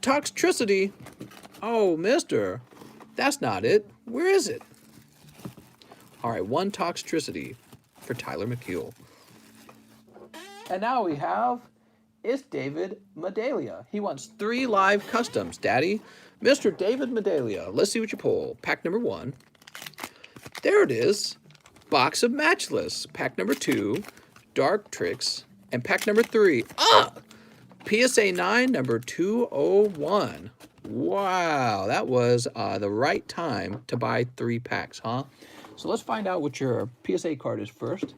Toxicity. Oh, mister, that's not it. Where is it? All right, 1 Toxicity for Tyler McKeel. And now we have, it's David Medalia. He wants 3 live customs, Daddy. Mr. David Medalia, let's see what you pull. Pack number 1. There it is. Box of Matchless. Pack number 2. Dark Tricks, and pack number 3. PSA 9, number 201. Wow, that was the right time to buy 3 packs, huh? So let's find out what your PSA card is first.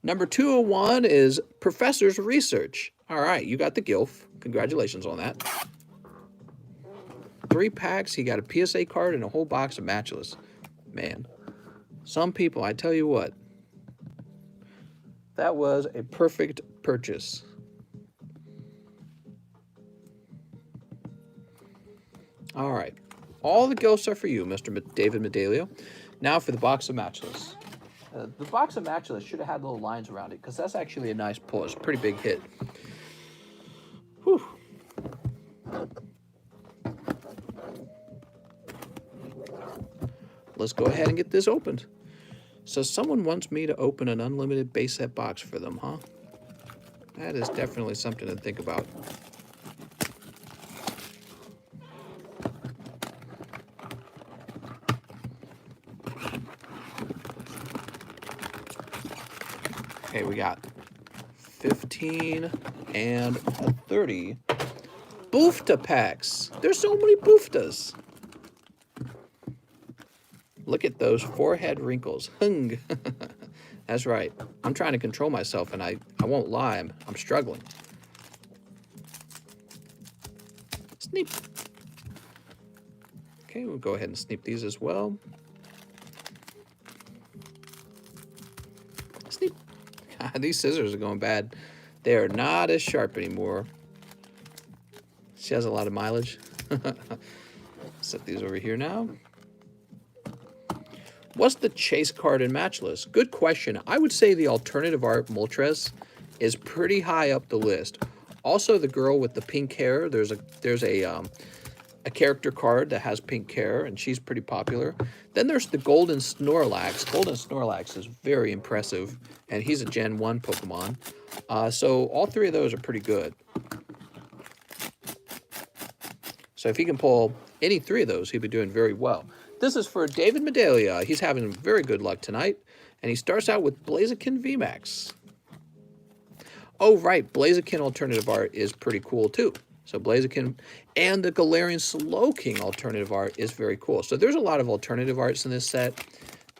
Number 201 is Professor's Research. All right, you got the GILF. Congratulations on that. 3 packs, he got a PSA card and a whole box of Matchless. Man, some people, I tell you what, that was a perfect purchase. All right. All the ghosts are for you, Mr. David Medalia. Now for the box of Matchless. The box of Matchless should have had little lines around it, because that's actually a nice pull. It's a pretty big hit. Whew. Let's go ahead and get this opened. So someone wants me to open an unlimited base set box for them, huh? That is definitely something to think about. Okay, we got 15 and a 30. Boofta packs. There's so many booftas. Look at those forehead wrinkles. Hung. That's right. I'm trying to control myself, and I won't lie. I'm struggling. Sneak. Okay, we'll go ahead and sneak these as well. Sneak. These scissors are going bad. They are not as sharp anymore. She has a lot of mileage. Set these over here now. What's the chase card in Matchless? Good question. I would say the alternative art Moltres is pretty high up the list. Also, the girl with the pink hair. There's a character card that has pink hair, and she's pretty popular. Then there's the Golden Snorlax. Golden Snorlax is very impressive, and he's a Gen 1 Pokemon. So all 3 of those are pretty good. So if he can pull any 3 of those, he'd be doing very well. This is for David Medalia. He's having very good luck tonight. And he starts out with Blaziken VMAX. Oh, right. Blaziken alternative art is pretty cool, too. So Blaziken and the Galarian Slowking alternative art is very cool. So there's a lot of alternative arts in this set.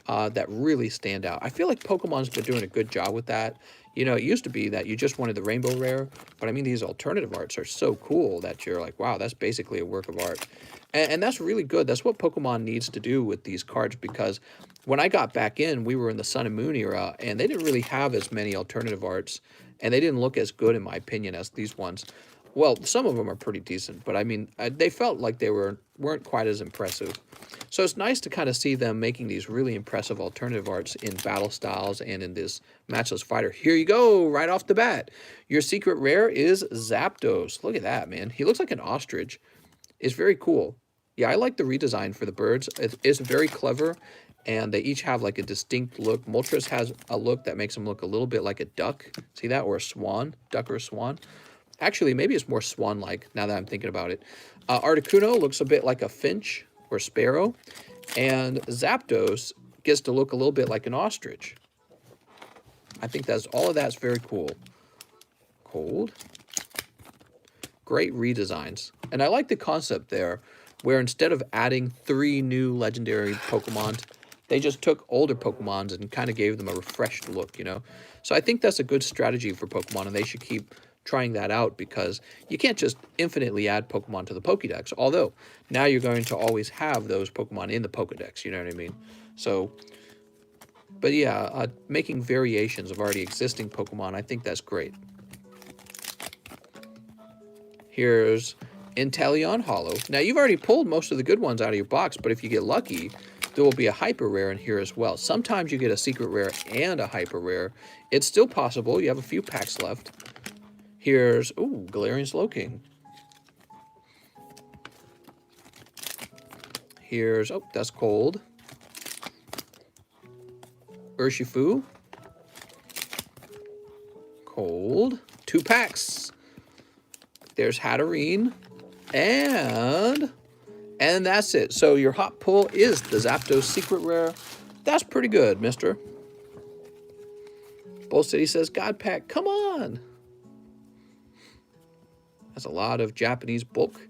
that really stand out. I feel like Pokemon's been doing a good job with that. You know, it used to be that you just wanted the rainbow rare, but I mean, these alternative arts are so cool that you're like, wow, that's basically a work of art. And that's really good. That's what Pokemon needs to do with these cards, because when I got back in, we were in the Sun and Moon era, and they didn't really have as many alternative arts, and they didn't look as good, in my opinion, as these ones. Well, some of them are pretty decent, but I mean, they felt like they weren't quite as impressive. So it's nice to kind of see them making these really impressive alternative arts in battle styles and in this matchless fighter. Here you go, right off the bat. Your secret rare is Zapdos. Look at that, man. He looks like an ostrich. It's very cool. Yeah, I like the redesign for the birds. It's very clever, and they each have like a distinct look. Moltres has a look that makes him look a little bit like a duck. See that? Or a swan. Duck or a swan. Actually, maybe it's more swan-like now that I'm thinking about it. Articuno looks a bit like a finch or sparrow, and Zapdos gets to look a little bit like an ostrich. I think all of that's very cool. Cold. Great redesigns. And I like the concept there, where instead of adding 3 new legendary Pokemon, they just took older Pokemons and kind of gave them a refreshed look, you know? So I think that's a good strategy for Pokemon, and they should keep trying that out, because you can't just infinitely add Pokemon to the Pokédex, although now you're going to always have those Pokemon in the Pokédex, you know what I mean? So, but yeah, making variations of already existing Pokemon, I think that's great. Here's Inteleon Hollow. Now, you've already pulled most of the good ones out of your box, but if you get lucky, there will be a hyper rare in here as well. Sometimes you get a secret rare and a hyper rare. It's still possible. You have a few packs left. Here's, ooh, Galarian Slowking. Here's, oh, that's cold. Urshifu. Cold. 2 packs. There's Hatterene. And that's it. So your hot pull is the Zapdos secret rare. That's pretty good, mister. Bull City says, God Pack, come on. That's a lot of Japanese bulk.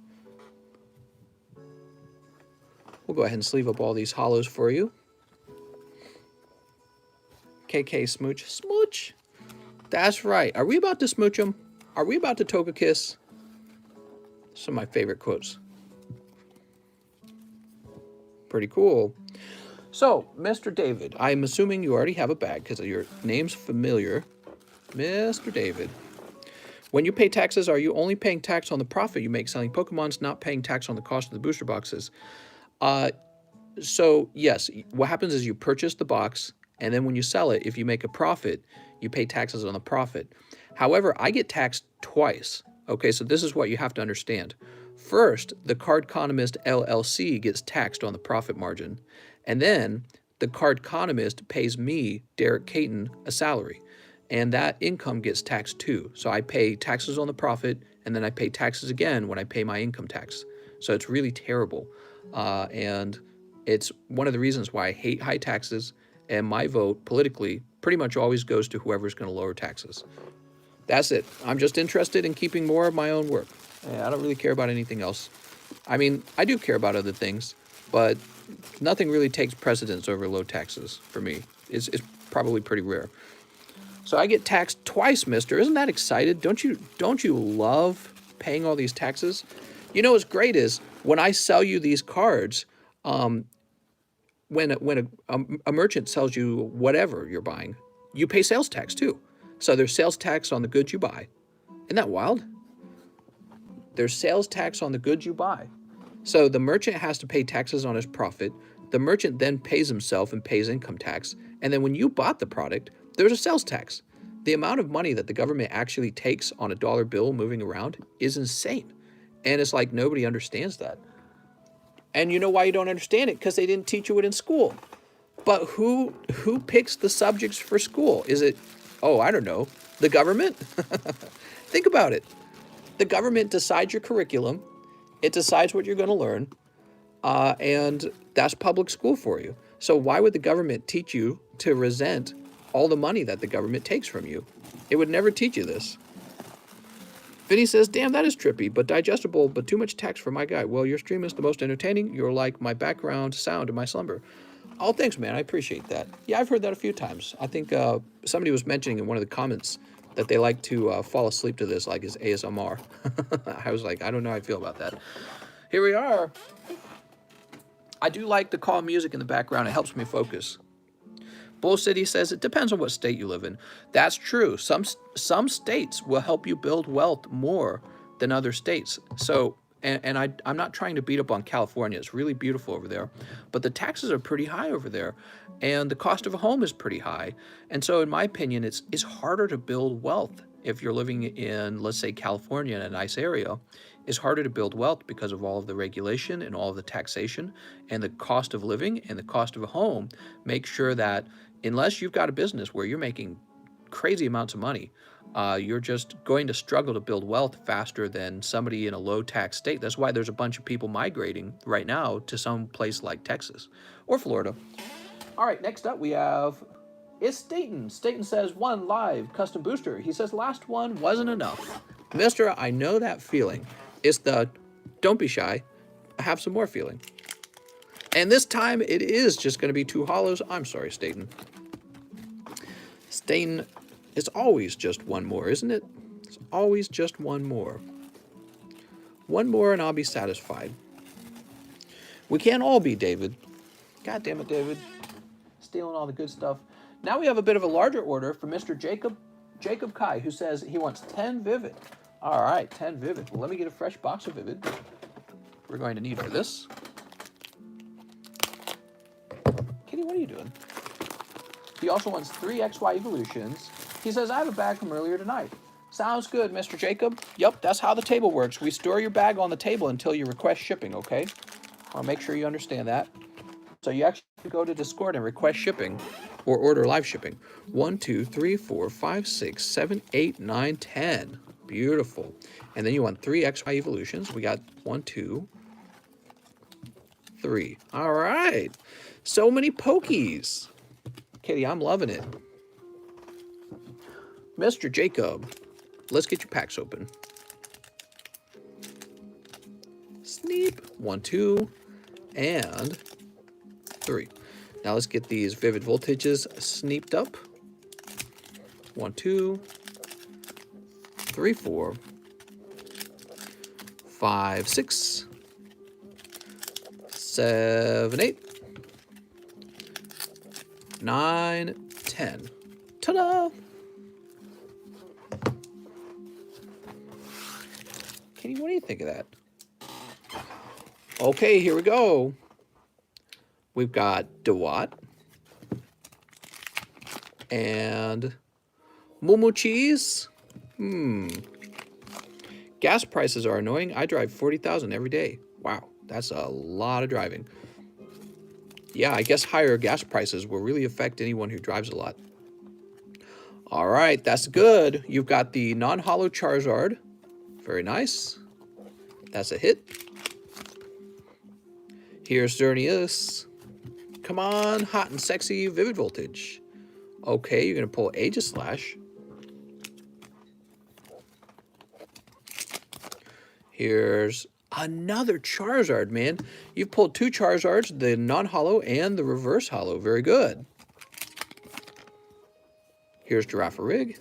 We'll go ahead and sleeve up all these hollows for you. KK Smooch. Smooch! That's right. Are we about to smooch them? Are we about to Togekiss? Some of my favorite quotes. Pretty cool. So, Mr. David, I'm assuming you already have a bag because your name's familiar. Mr. David. When you pay taxes, are you only paying tax on the profit you make selling Pokemons, not paying tax on the cost of the booster boxes? So, yes, what happens is you purchase the box, and then when you sell it, if you make a profit, you pay taxes on the profit. However, I get taxed twice. Okay, so this is what you have to understand. First, the Cardconomist LLC gets taxed on the profit margin, and then the Cardconomist pays me, Derek Caton, a salary. And that income gets taxed too. So I pay taxes on the profit, and then I pay taxes again when I pay my income tax. So it's really terrible. And it's one of the reasons why I hate high taxes, and my vote politically pretty much always goes to whoever's going to lower taxes. That's it. I'm just interested in keeping more of my own work. I don't really care about anything else. I mean, I do care about other things, but nothing really takes precedence over low taxes for me. It's probably pretty rare. So I get taxed twice, mister. Isn't that excited? Don't you love paying all these taxes? You know what's great is when I sell you these cards, when a merchant sells you whatever you're buying, you pay sales tax too. So there's sales tax on the goods you buy. Isn't that wild? There's sales tax on the goods you buy. So the merchant has to pay taxes on his profit. The merchant then pays himself and pays income tax. And then when you bought the product, there's a sales tax. The amount of money that the government actually takes on a dollar bill moving around is insane. And it's like nobody understands that. And you know why you don't understand it? Because they didn't teach you it in school. But who picks the subjects for school? Is it, oh, I don't know, the government? Think about it. The government decides your curriculum. It decides what you're going to learn. And that's public school for you. So why would the government teach you to resent all the money that the government takes from you? It would never teach you this. Vinny says, damn, that is trippy, but digestible, but too much text for my guy. Well, your stream is the most entertaining. You're like my background sound in my slumber. Oh, thanks, man. I appreciate that. Yeah, I've heard that a few times. I think somebody was mentioning in one of the comments that they like to fall asleep to this like as ASMR. I was like, I don't know how I feel about that. Here we are. I do like the calm music in the background. It helps me focus. Bull City says it depends on what state you live in. That's true. Some states will help you build wealth more than other states. So, I'm not trying to beat up on California. It's really beautiful over there, but the taxes are pretty high over there, and the cost of a home is pretty high. And so, in my opinion, it's harder to build wealth if you're living in, let's say, California in a nice area. It's harder to build wealth because of all of the regulation and all of the taxation and the cost of living and the cost of a home. Make sure that unless you've got a business where you're making crazy amounts of money, you're just going to struggle to build wealth faster than somebody in a low tax state. That's why there's a bunch of people migrating right now to some place like Texas or Florida. All right, next up we have is Staten. Staten says, one live custom booster. He says last one wasn't enough. Mister, I know that feeling. It's the don't be shy, I have some more feeling. And this time it is just going to be 2 hollows. I'm sorry, Staten. Staten, it's always just one more, isn't it? It's always just one more. One more and I'll be satisfied. We can't all be, David. God damn it, David. Stealing all the good stuff. Now we have a bit of a larger order from Mr. Jacob Kai, who says he wants 10 Vivid. All right, 10 Vivid. Well, let me get a fresh box of Vivid. We're going to need for this. Kitty, what are you doing? He also wants 3 XY Evolutions. He says, I have a bag from earlier tonight. Sounds good, Mr. Jacob. Yep, that's how the table works. We store your bag on the table until you request shipping, okay? I'll make sure you understand that. So you actually go to Discord and request shipping or order live shipping. 1, 2, 3, 4, 5, 6, 7, 8, 9, 10. Beautiful. And then you want 3 XY Evolutions. We got 1, 2, 3. All right. So many Pokies. Kitty, I'm loving it. Mr. Jacob, let's get your packs open. Sneep. 1, 2, and 3. Now let's get these Vivid Voltages sneeped up. 1, 2, 3, 4, 5, 6, 7, 8, 9, 10. Ta-da! Kitty, what do you think of that? Okay, here we go. We've got DeWatt and Momo Cheese. Gas prices are annoying. I drive 40,000 every day. Wow, that's a lot of driving. Yeah, I guess higher gas prices will really affect anyone who drives a lot. All right, that's good. You've got the non-hollow Charizard. Very nice. That's a hit. Here's Xerneas. Come on, hot and sexy Vivid Voltage. Okay, you're going to pull Aegislash. Here's another Charizard, man. You've pulled 2 Charizards, the non-hollow and the reverse hollow. Very good. Here's Girafarig.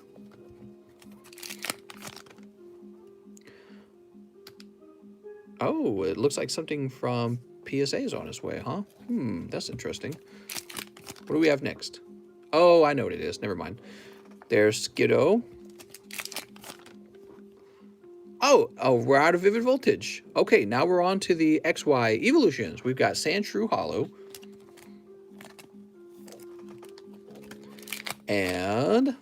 Oh, it looks like something from PSA is on its way, huh? That's interesting. What do we have next? Oh, I know what it is. Never mind. There's Skiddo. Oh, we're out of Vivid Voltage. Okay, now we're on to the XY Evolutions. We've got Sandshrew Hollow. And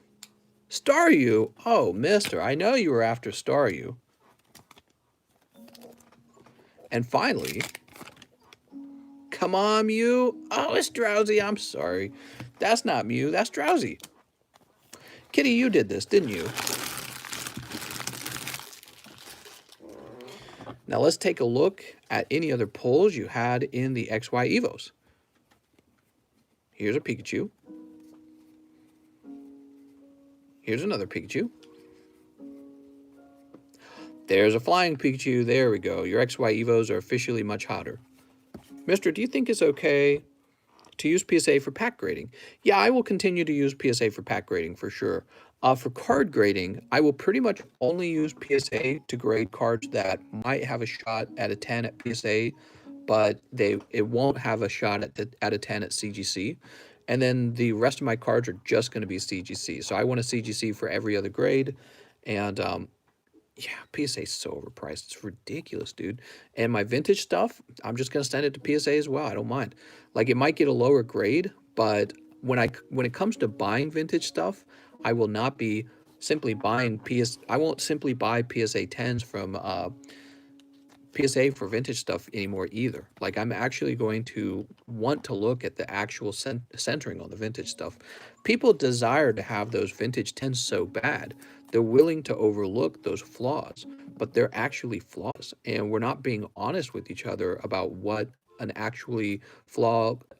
Staryu. Oh, mister, I know you were after Staryu. And finally, come on, Mew. Oh, it's Drowsy. I'm sorry. That's not Mew. That's Drowsy. Kitty, you did this, didn't you? Now let's take a look at any other pulls you had in the XY Evos. Here's a Pikachu. Here's another Pikachu. There's a flying Pikachu. There we go. Your XY Evos are officially much hotter. Mister, do you think it's okay to use PSA for pack grading. Yeah, I will continue to use PSA for pack grading for sure. For card grading, I will pretty much only use PSA to grade cards that might have a shot at a 10 at PSA, but it won't have a shot at a 10 at CGC. And then the rest of my cards are just going to be CGC. So I want a CGC for every other grade. And yeah, PSA is so overpriced. It's ridiculous, dude. And my vintage stuff, I'm just gonna send it to PSA as well. I don't mind. Like it might get a lower grade, but when it comes to buying vintage stuff, I will not be simply buying I won't simply buy PSA 10s from PSA for vintage stuff anymore either. Like I'm actually going to want to look at the actual centering on the vintage stuff. People desire to have those vintage 10s so bad. They're willing to overlook those flaws, but they're actually flaws. And we're not being honest with each other about what an actually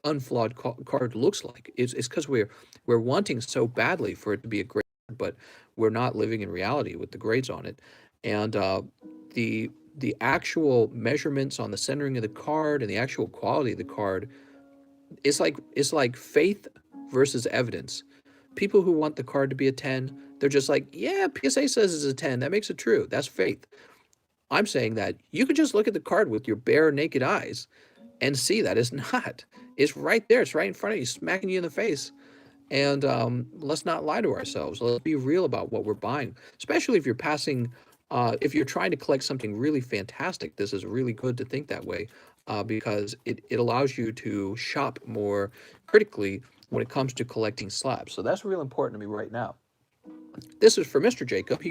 unflawed card looks like. It's because we're wanting so badly for it to be a great card, but we're not living in reality with the grades on it. And the actual measurements on the centering of the card and the actual quality of the card, it's like faith versus evidence. People who want the card to be a 10, they're just like, yeah, PSA says it's a 10. That makes it true. That's faith. I'm saying that you could just look at the card with your bare naked eyes and see that it's not. It's right there. It's right in front of you, smacking you in the face. And let's not lie to ourselves. Let's be real about what we're buying, especially if you're passing, if you're trying to collect something really fantastic. This is really good to think that way because it allows you to shop more critically when it comes to collecting slabs. So that's real important to me right now. This is for Mr. Jacob.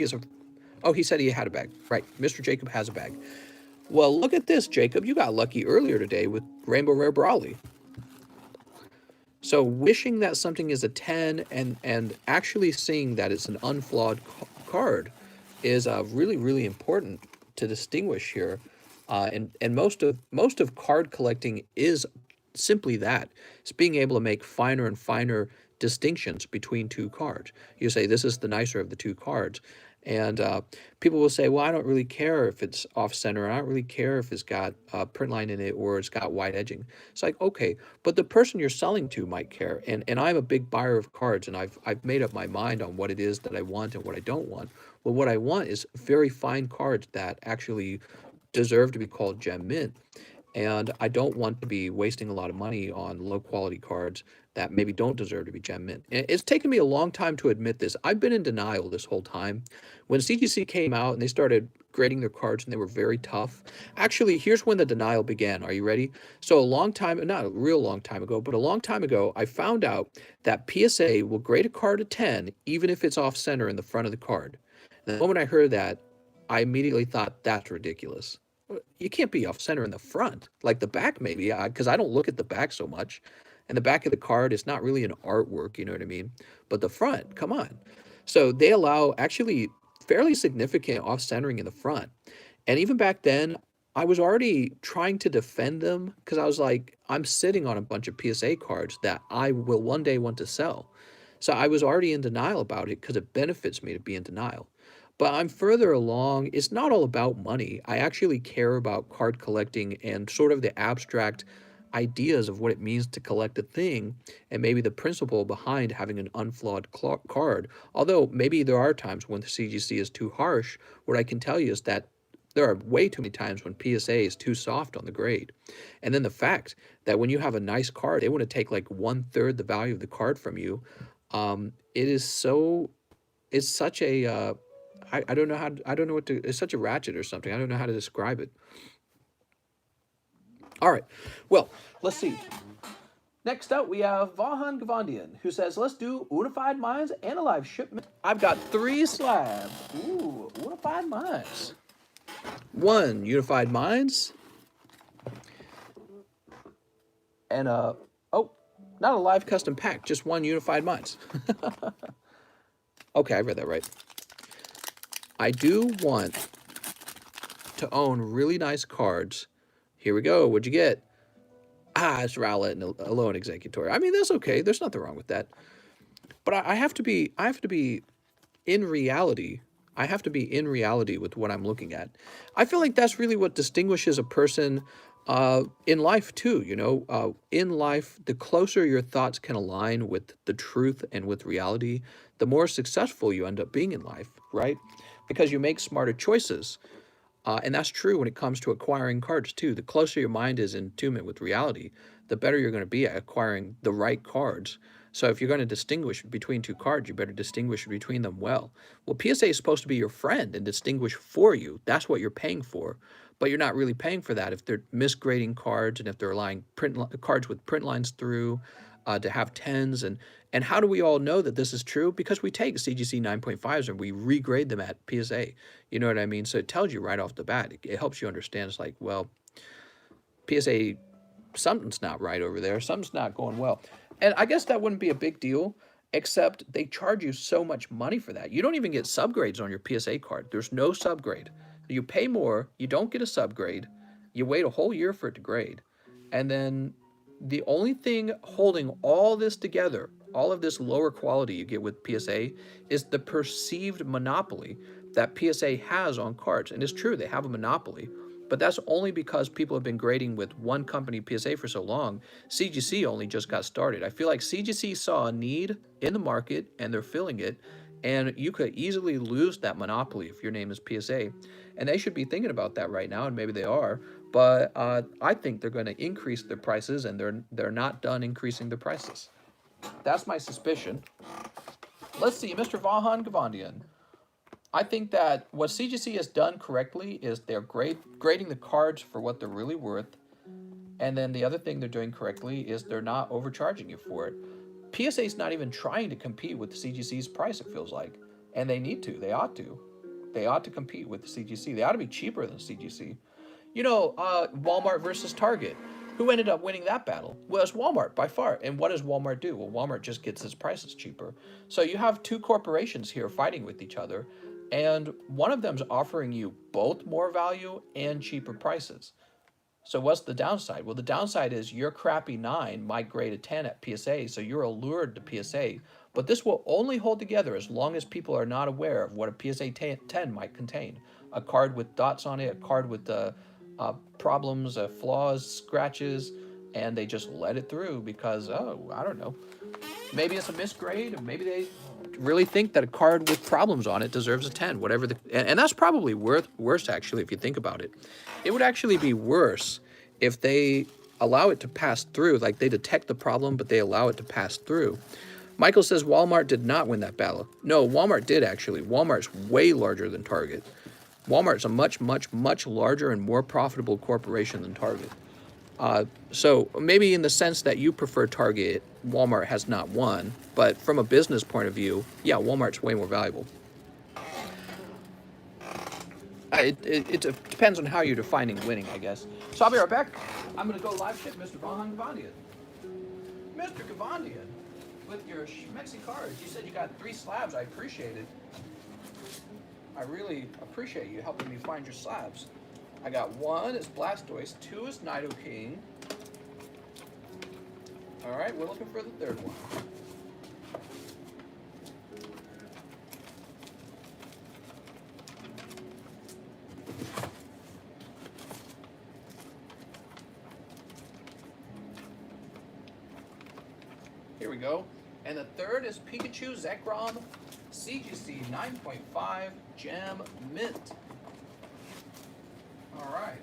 Oh, he said he had a bag. Right, Mr. Jacob has a bag. Well, look at this, Jacob. You got lucky earlier today with Rainbow Rare Brawly. So wishing that something is a 10 and actually seeing that it's an unflawed card is really, really important to distinguish here. And most of card collecting is simply that. It's being able to make finer and finer distinctions between two cards. You say, this is the nicer of the two cards. And people will say, well, I don't really care if it's off center. I don't really care if it's got a print line in it or it's got white edging. It's like, okay, but the person you're selling to might care. And I'm a big buyer of cards, and I've made up my mind on what it is that I want and what I don't want. Well, what I want is very fine cards that actually deserve to be called gem mint. And I don't want to be wasting a lot of money on low quality cards that maybe don't deserve to be gem mint. And it's taken me a long time to admit this. I've been in denial this whole time. When CGC came out and they started grading their cards and they were very tough. Actually, here's when the denial began. Are you ready? So a long time, not a real long time ago, but a long time ago, I found out that PSA will grade a card a 10 even if it's off center in the front of the card. And the moment I heard that, I immediately thought, that's ridiculous. You can't be off center in the front, like the back maybe, because I don't look at the back so much. And the back of the card is not really an artwork, you know what I mean? But the front, come on. So they allow actually fairly significant off centering in the front. And even back then, I was already trying to defend them because I was like, I'm sitting on a bunch of PSA cards that I will one day want to sell. So I was already in denial about it because it benefits me to be in denial. But I'm further along. It's not all about money. I actually care about card collecting and sort of the abstract ideas of what it means to collect a thing and maybe the principle behind having an unflawed card. Although maybe there are times when the CGC is too harsh, what I can tell you is that there are way too many times when PSA is too soft on the grade. And then the fact that when you have a nice card, they want to take like 1/3 the value of the card from you. It is so, it's such a, I don't know how, I don't know what to, it's such a ratchet or something. I don't know how to describe it. All right, well, let's see. Next up, we have Vahan Gavandian, who says, let's do Unified Minds and a live shipment. I've got 3 slabs. Ooh, Unified Minds. 1 Unified Minds. And oh, not a live custom pack, just 1 Unified Minds. Okay, I read that right. I do want to own really nice cards. Here we go. What'd you get? It's Rowlet and a Lone Executor. I mean, that's okay. There's nothing wrong with that. But I have to be in reality. I have to be in reality with what I'm looking at. I feel like that's really what distinguishes a person In life too, you know, in life, the closer your thoughts can align with the truth and with reality, the more successful you end up being in life, right? Because you make smarter choices. And that's true when it comes to acquiring cards too. The closer your mind is in tune with reality, the better you're going to be at acquiring the right cards. So if you're going to distinguish between two cards, you better distinguish between them well. Well, PSA is supposed to be your friend and distinguish for you. That's what you're paying for. But you're not really paying for that if they're misgrading cards and if they're allowing cards with print lines through to have tens. And how do we all know that this is true? Because we take CGC 9.5s and we regrade them at PSA. You know what I mean? So it tells you right off the bat. It helps you understand. It's like, well, PSA, something's not right over there. Something's not going well. And I guess that wouldn't be a big deal, except they charge you so much money for that. You don't even get subgrades on your PSA card. There's no subgrade. You pay more, you don't get a subgrade, you wait a whole year for it to grade. And then the only thing holding all this together, all of this lower quality you get with PSA, is the perceived monopoly that PSA has on cards. And it's true, they have a monopoly, but that's only because people have been grading with one company, PSA, for so long. CGC only just got started. I feel like CGC saw a need in the market and they're filling it, and you could easily lose that monopoly if your name is PSA. And they should be thinking about that right now, and maybe they are. But I think they're going to increase their prices, and they're not done increasing their prices. That's my suspicion. Let's see, Mr. Vahan Gavandian. I think that what CGC has done correctly is they're grading the cards for what they're really worth. And then the other thing they're doing correctly is they're not overcharging you for it. PSA's not even trying to compete with CGC's price, it feels like. And they need to. They ought to. They ought to compete with the CGC. They ought to be cheaper than CGC. You know, Walmart versus Target. Who ended up winning that battle? Well, it's Walmart by far. And what does Walmart do? Well, Walmart just gets its prices cheaper. So you have two corporations here fighting with each other, and one of them's offering you both more value and cheaper prices. So what's the downside? Well, the downside is your crappy 9 might grade a 10 at PSA, so you're allured to PSA. But this will only hold together as long as people are not aware of what a PSA 10 might contain. A card with dots on it, a card with problems, flaws, scratches, and they just let it through because, oh, I don't know. Maybe it's a misgrade, or maybe they really think that a card with problems on it deserves a 10, whatever and that's probably worse actually if you think about it. It would actually be worse if they allow it to pass through, like they detect the problem but they allow it to pass through. Michael says Walmart did not win that battle. No, Walmart did actually. Walmart's way larger than Target. Walmart's a much, much, much larger and more profitable corporation than Target. So maybe in the sense that you prefer Target, Walmart has not won, but from a business point of view, yeah, Walmart's way more valuable. It depends on how you're defining winning, I guess. So I'll be right back. I'm going to go live ship Mr. Vahan Gavandian. Mr. Gavandian, with your schmexy cards, you said you got 3 slabs. I appreciate it. I really appreciate you helping me find your slabs. I got 1 is Blastoise, 2 is Nidoking. All right, we're looking for the 3rd one. Here we go. And the 3rd is Pikachu Zekrom CGC 9.5 Gem Mint. All right.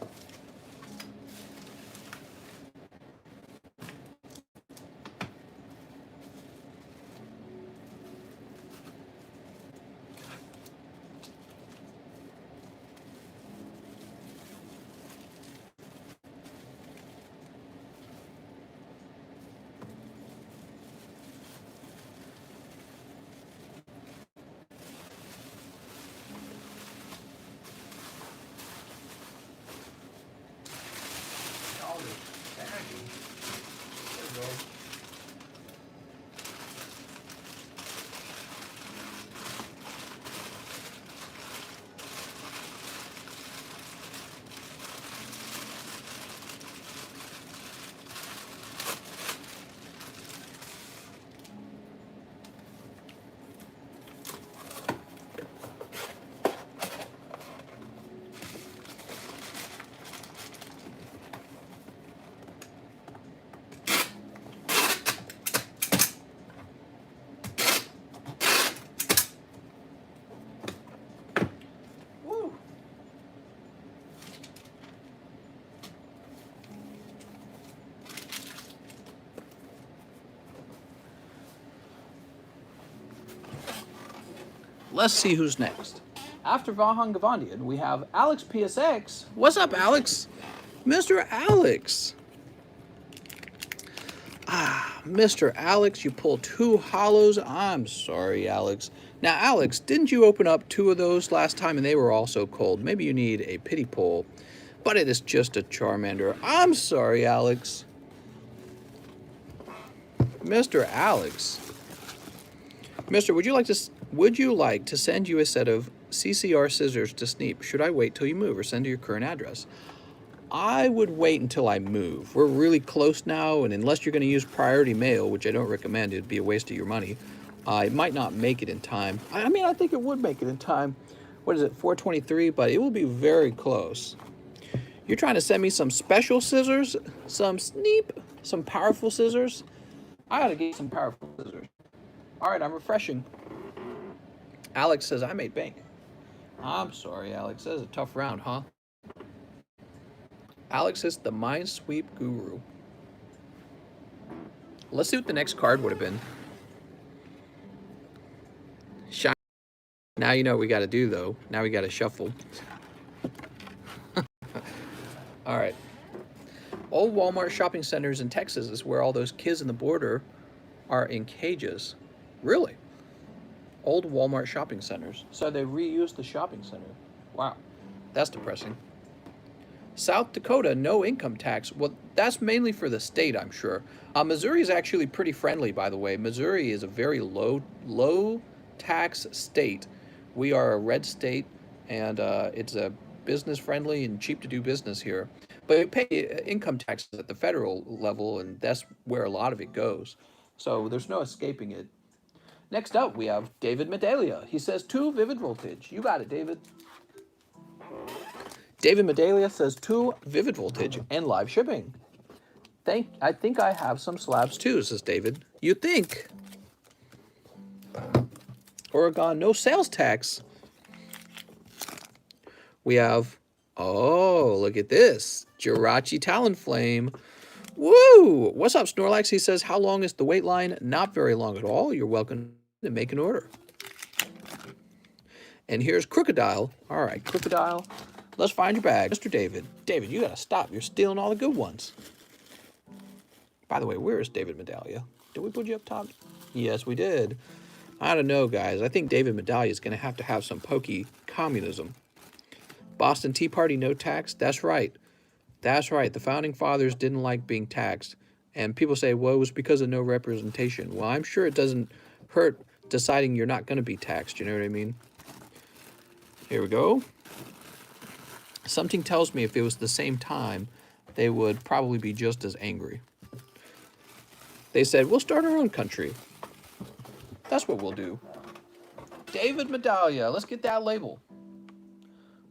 Let's see who's next. After Vahan Gavandian, we have Alex PSX. What's up, Alex? Mr. Alex. Mr. Alex, you pulled 2 hollows. I'm sorry, Alex. Now, Alex, didn't you open up 2 of those last time and they were also cold? Maybe you need a pity pull, but it is just a Charmander. I'm sorry, Alex. Mr. Alex. Mister, would you like to send you a set of CCR scissors to Sneap? Should I wait till you move or send to your current address? I would wait until I move. We're really close now, and unless you're going to use priority mail, which I don't recommend, it'd be a waste of your money. I might not make it in time. I mean, I think it would make it in time. What is it, 4:23? But it will be very close. You're trying to send me some special scissors? Some Sneap? Some powerful scissors? I gotta get some powerful scissors. All right, I'm refreshing. Alex says, I made bank. I'm sorry, Alex. That was a tough round, huh? Alex is the mind sweep guru. Let's see what the next card would have been. Shine. Now you know what we got to do, though. Now we got to shuffle. All right. Old Walmart shopping centers in Texas is where all those kids in the border are in cages. Really? Old Walmart shopping centers. So they reused the shopping center. Wow. That's depressing. South Dakota, no income tax. Well, that's mainly for the state, I'm sure. Missouri is actually pretty friendly, by the way. Missouri is a very low tax state. We are a red state, and it's a business friendly and cheap to do business here. But we pay income taxes at the federal level, and that's where a lot of it goes. So there's no escaping it. Next up, we have David Medalia. He says 2 vivid voltage. You got it, David. David Medalia says 2 vivid voltage and live shipping. I think I have some slabs too, says David. You think? Oregon, no sales tax. We have, oh, look at this. Jirachi Talonflame. Woo! What's up, Snorlax? He says, how long is the wait line? Not very long at all. You're welcome to make an order. And here's Crocodile. All right, Crocodile. Let's find your bag. Mr. David. David, you gotta stop. You're stealing all the good ones. By the way, where is David Medalia? Did we put you up top? Yes, we did. I don't know, guys. I think David Medalia is gonna have to have some pokey communism. Boston Tea Party, no tax? That's right. That's right. The Founding Fathers didn't like being taxed. And people say, well, it was because of no representation. Well, I'm sure it doesn't hurt deciding you're not gonna be taxed. You know what I mean? Here we go. Something tells me if it was the same time, they would probably be just as angry. They said, we'll start our own country. That's what we'll do. David Medalia, let's get that label.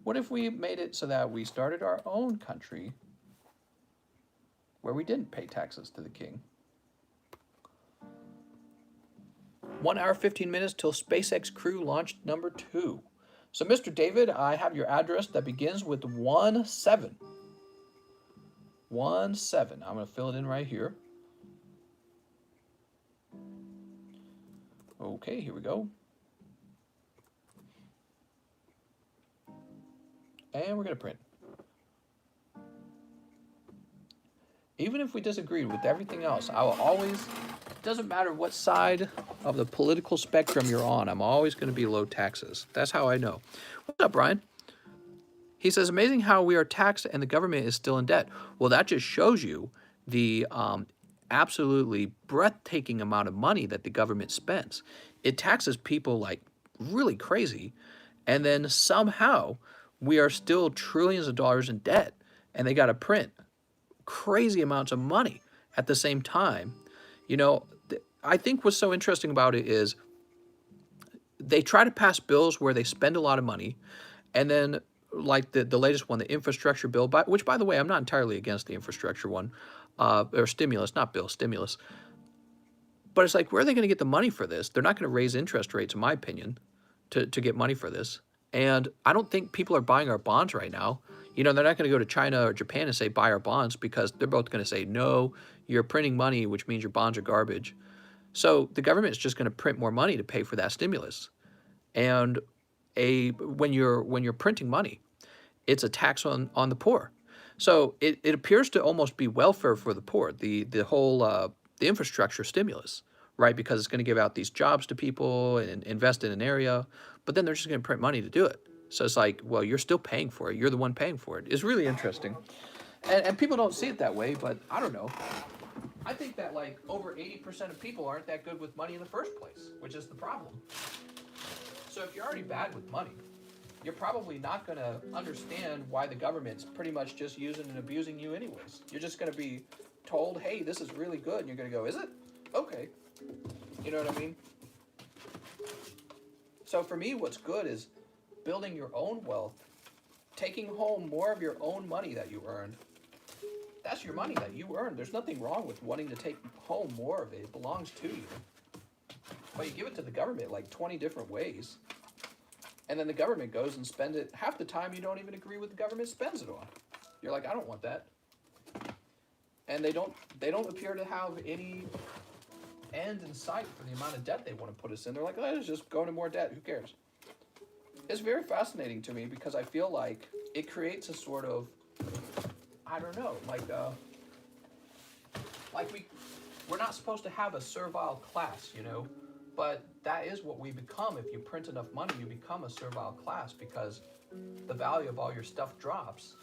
What if we made it so that we started our own country where we didn't pay taxes to the king? 1 hour, 15 minutes till SpaceX Crew launched number 2. So, Mr. David, I have your address that begins with 17. 17. I'm going to fill it in right here. Okay, here we go. And we're going to print. Even if we disagreed with everything else, I will always, it doesn't matter what side of the political spectrum you're on, I'm always going to be low taxes. That's how I know. What's up, Brian? He says, amazing how we are taxed and the government is still in debt. Well, that just shows you the absolutely breathtaking amount of money that the government spends. It taxes people like really crazy, and then somehow we are still trillions of dollars in debt, and they got to print crazy amounts of money at the same time. You know, I think what's so interesting about it is they try to pass bills where they spend a lot of money, and then like the latest one, the infrastructure bill, which, by the way, I'm not entirely against the infrastructure one, or stimulus, not bill, stimulus. But it's like, where are they going to get the money for this? They're not going to raise interest rates, in my opinion, to get money for this. And I don't think people are buying our bonds right now. You know, they're not going to go to China or Japan and say, buy our bonds, because they're both going to say, no, you're printing money, which means your bonds are garbage. So the government is just going to print more money to pay for that stimulus. And when you're printing money, it's a tax on the poor. So it appears to almost be welfare for the poor, the whole the infrastructure stimulus, right? Because it's going to give out these jobs to people and invest in an area, but then they're just going to print money to do it. So it's like, well, you're still paying for it. You're the one paying for it. It's really interesting. And people don't see it that way, but I don't know. I think that like over 80% of people aren't that good with money in the first place, which is the problem. So if you're already bad with money, you're probably not going to understand why the government's pretty much just using and abusing you anyways. You're just going to be told, hey, this is really good, and you're going to go, is it? Okay. You know what I mean? So for me, what's good is building your own wealth, taking home more of your own money that you earned. That's your money that you earned. There's nothing wrong with wanting to take home more of it. It belongs to you. But you give it to the government like 20 different ways. And then the government goes and spends it. Half the time you don't even agree with the government spends it on. You're like, I don't want that. And they don't appear to have any end in sight for the amount of debt they want to put us in. They're like, oh, let's just go into more debt. Who cares? It's very fascinating to me because I feel like it creates a sort of, I don't know, we're not supposed to have a servile class, you know, but that is what we become. If you print enough money, you become a servile class because the value of all your stuff drops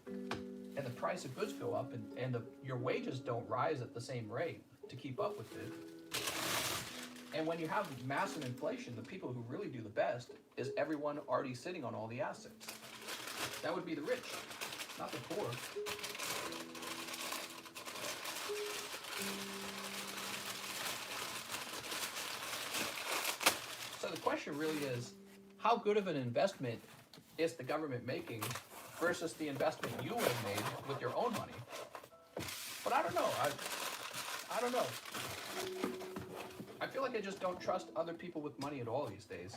and the price of goods go up and your wages don't rise at the same rate to keep up with it. And when you have massive inflation, the people who really do the best is everyone already sitting on all the assets. That would be the rich, not the poor. So the question really is, how good of an investment is the government making versus the investment you would have made with your own money? But I don't know. I don't know. I feel like I just don't trust other people with money at all these days.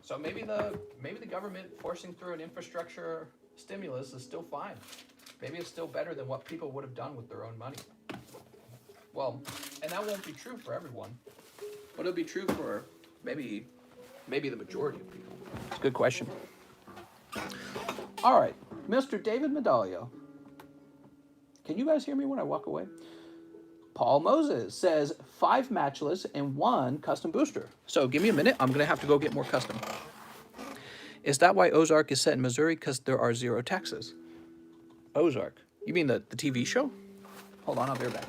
So maybe the government forcing through an infrastructure stimulus is still fine. Maybe it's still better than what people would have done with their own money. Well, and that won't be true for everyone, but it'll be true for maybe the majority of people. It's a good question. All right, Mr. David Medallia. Can you guys hear me when I walk away? Paul Moses says 5 matchless and 1 custom booster. So give me a minute. I'm going to have to go get more custom. Is that why Ozark is set in Missouri? Because there are 0 taxes. Ozark. You mean the TV show? Hold on, I'll be right back.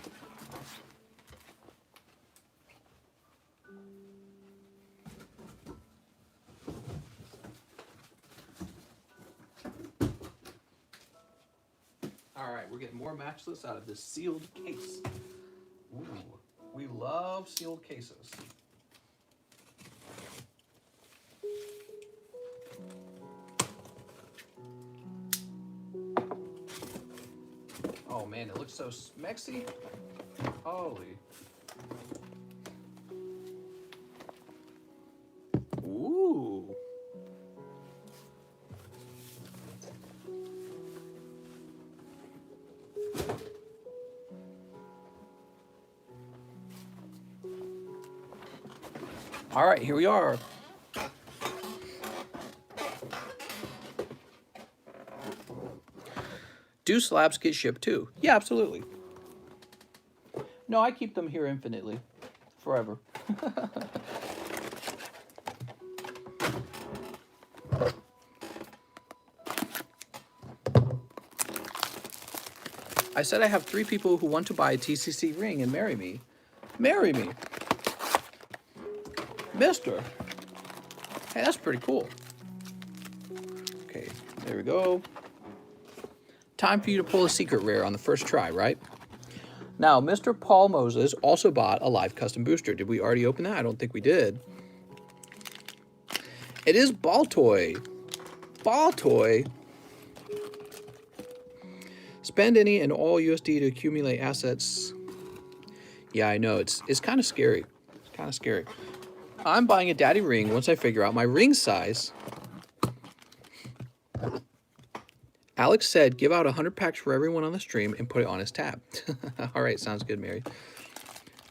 All right, we're getting more matchless out of this sealed case. Ooh, we love sealed cases. Oh man, it looks so smexy. Holy. Ooh. All right, here we are. Do slabs get shipped too? Yeah, absolutely. No, I keep them here infinitely, forever. I said I have 3 people who want to buy a TCC ring and marry me. Marry me. Mister. Hey, that's pretty cool. Okay, there we go. Time for you to pull a secret rare on the first try, right? Now, Mr. Paul Moses also bought a live custom booster. Did we already open that? I don't think we did. It is Ball Toy. Ball Toy. Spend any and all USD to accumulate assets. Yeah, I know. It's kind of scary. It's kind of scary. I'm buying a daddy ring once I figure out my ring size. Alex said, give out 100 packs for everyone on the stream and put it on his tab. All right, sounds good, Mary.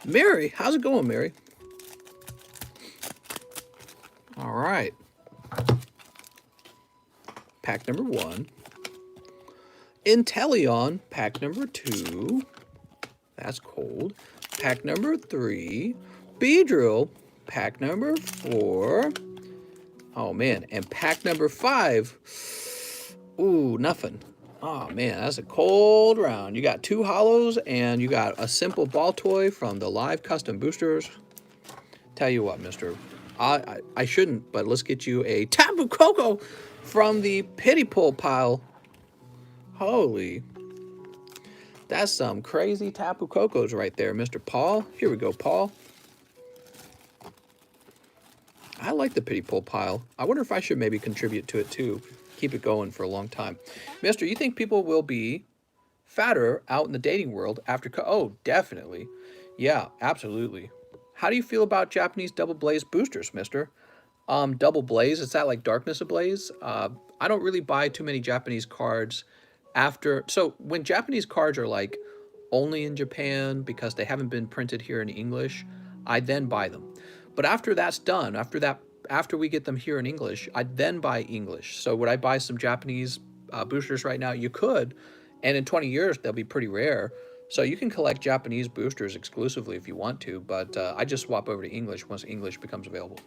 Mary, how's it going, Mary? All right. Pack number 1. Inteleon, pack number 2. That's cold. Pack number 3. Beedrill, pack number 4. Oh, man. And pack number 5. Ooh, nothing. Oh, man, that's a cold round. You got 2 hollows, and you got a simple ball toy from the live custom boosters. Tell you what, mister. I shouldn't, but let's get you a Tapu Koko from the pity pull pile. Holy. That's some crazy Tapu Kokos right there, Mr. Paul. Here we go, Paul. I like the pity pull pile. I wonder if I should maybe contribute to it too. Keep it going for a long time. Mister, you think people will be fatter out in the dating world after... Oh, definitely. Yeah, absolutely. How do you feel about Japanese double blaze boosters, mister? Double blaze, is that like Darkness Ablaze? I don't really buy too many Japanese cards after... So when Japanese cards are like only in Japan because they haven't been printed here in English, I then buy them. But after that's done, after we get them here in English, I then buy English. So would I buy some Japanese boosters right now? You could, and in 20 years they'll be pretty rare. So you can collect Japanese boosters exclusively if you want to, but I just swap over to English once English becomes available.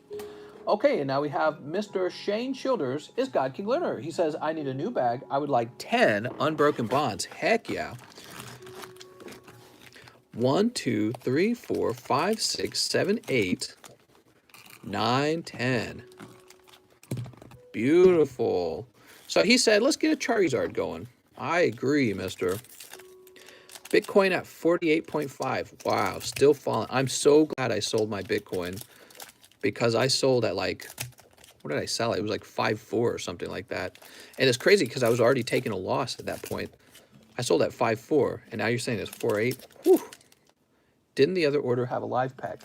Okay, and now we have Mr. Shane Childers is God King Learner. He says, I need a new bag. I would like 10 Unbroken Bonds. Heck yeah. 1, 2, 3, 4, 5, 6, 7, 8, 9, 10. Beautiful. So he said, let's get a Charizard going. I agree, mister. Bitcoin at 48.5. Wow, still falling. I'm so glad I sold my Bitcoin because I sold at like, what did I sell? It was like 5.4 or something like that. And it's crazy because I was already taking a loss at that point. I sold at 5.4 and now you're saying it's 4.8. Whew. Didn't the other order have a live pack?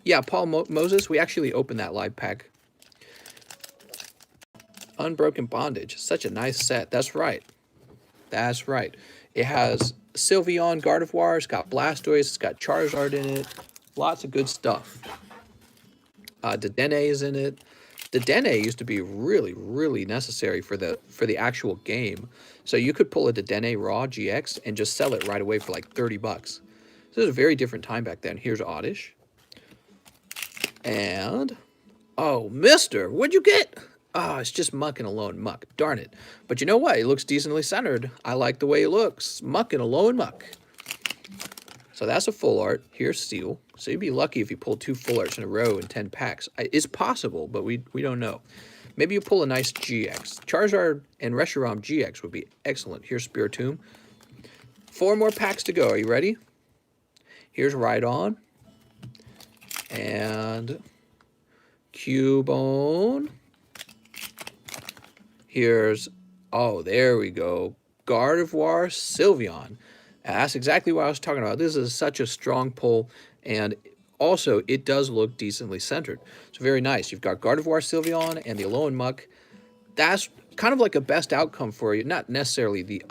Yeah, Paul Moses, we actually opened that live pack. Unbroken Bondage, such a nice set. That's right. That's right. It has Sylveon, Gardevoir, it's got Blastoise, it's got Charizard in it. Lots of good stuff. Dedenne is in it. Dedenne used to be really, really necessary for the actual game. So you could pull a Dedenne Raw GX and just sell it right away for like 30 bucks. So it was a very different time back then. Here's Oddish. And, oh, mister, what'd you get? Oh, it's just Muck and Alone Muck. Darn it. But you know what? It looks decently centered. I like the way it looks. Muck and Alone Muck. So that's a full art. Here's Steel. So you'd be lucky if you pull 2 full arts in a row in 10 packs. It's possible, but we don't know. Maybe you pull a nice GX. Charizard and Reshiram GX would be excellent. Here's Spiritomb. 4 more packs to go. Are you ready? Here's Rhydon. And Cubone. Here's, oh, there we go. Gardevoir, Sylveon. And that's exactly what I was talking about. This is such a strong pull, and also it does look decently centered. So very nice. You've got Gardevoir, Sylveon, and the Alolan Muck. That's kind of like a best outcome for you. Not necessarily the,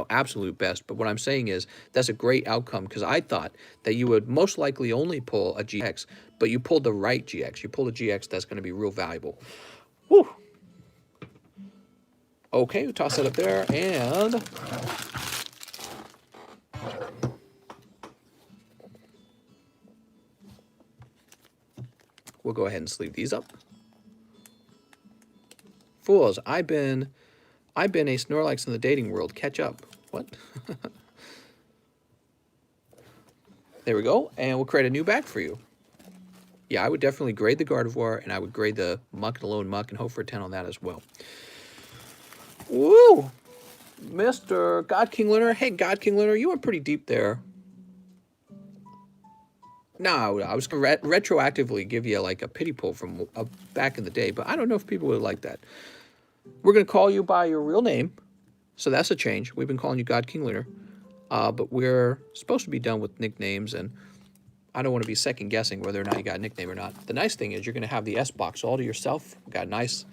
absolute best, but what I'm saying is that's a great outcome because I thought that you would most likely only pull a GX, but you pulled the right GX. You pulled a GX that's going to be real valuable. Whew. Okay, we'll toss that up there, and we'll go ahead and sleeve these up. Fools, I've been a Snorlax in the dating world. Catch up. What? There we go, and we'll create a new bag for you. Yeah, I would definitely grade the Gardevoir, and I would grade the Muck and Alone Muck and hope for a 10 on that as well. Woo! Mr. God King Learner. Hey, God King Learner, you went pretty deep there. No, I was going to retroactively give you like a pity pull from back in the day, but I don't know if people would like that. We're going to call you by your real name, so that's a change. We've been calling you God King Learner, but we're supposed to be done with nicknames, and I don't want to be second guessing whether or not you got a nickname or not. The nice thing is you're going to have the S box all to yourself. We've got a nice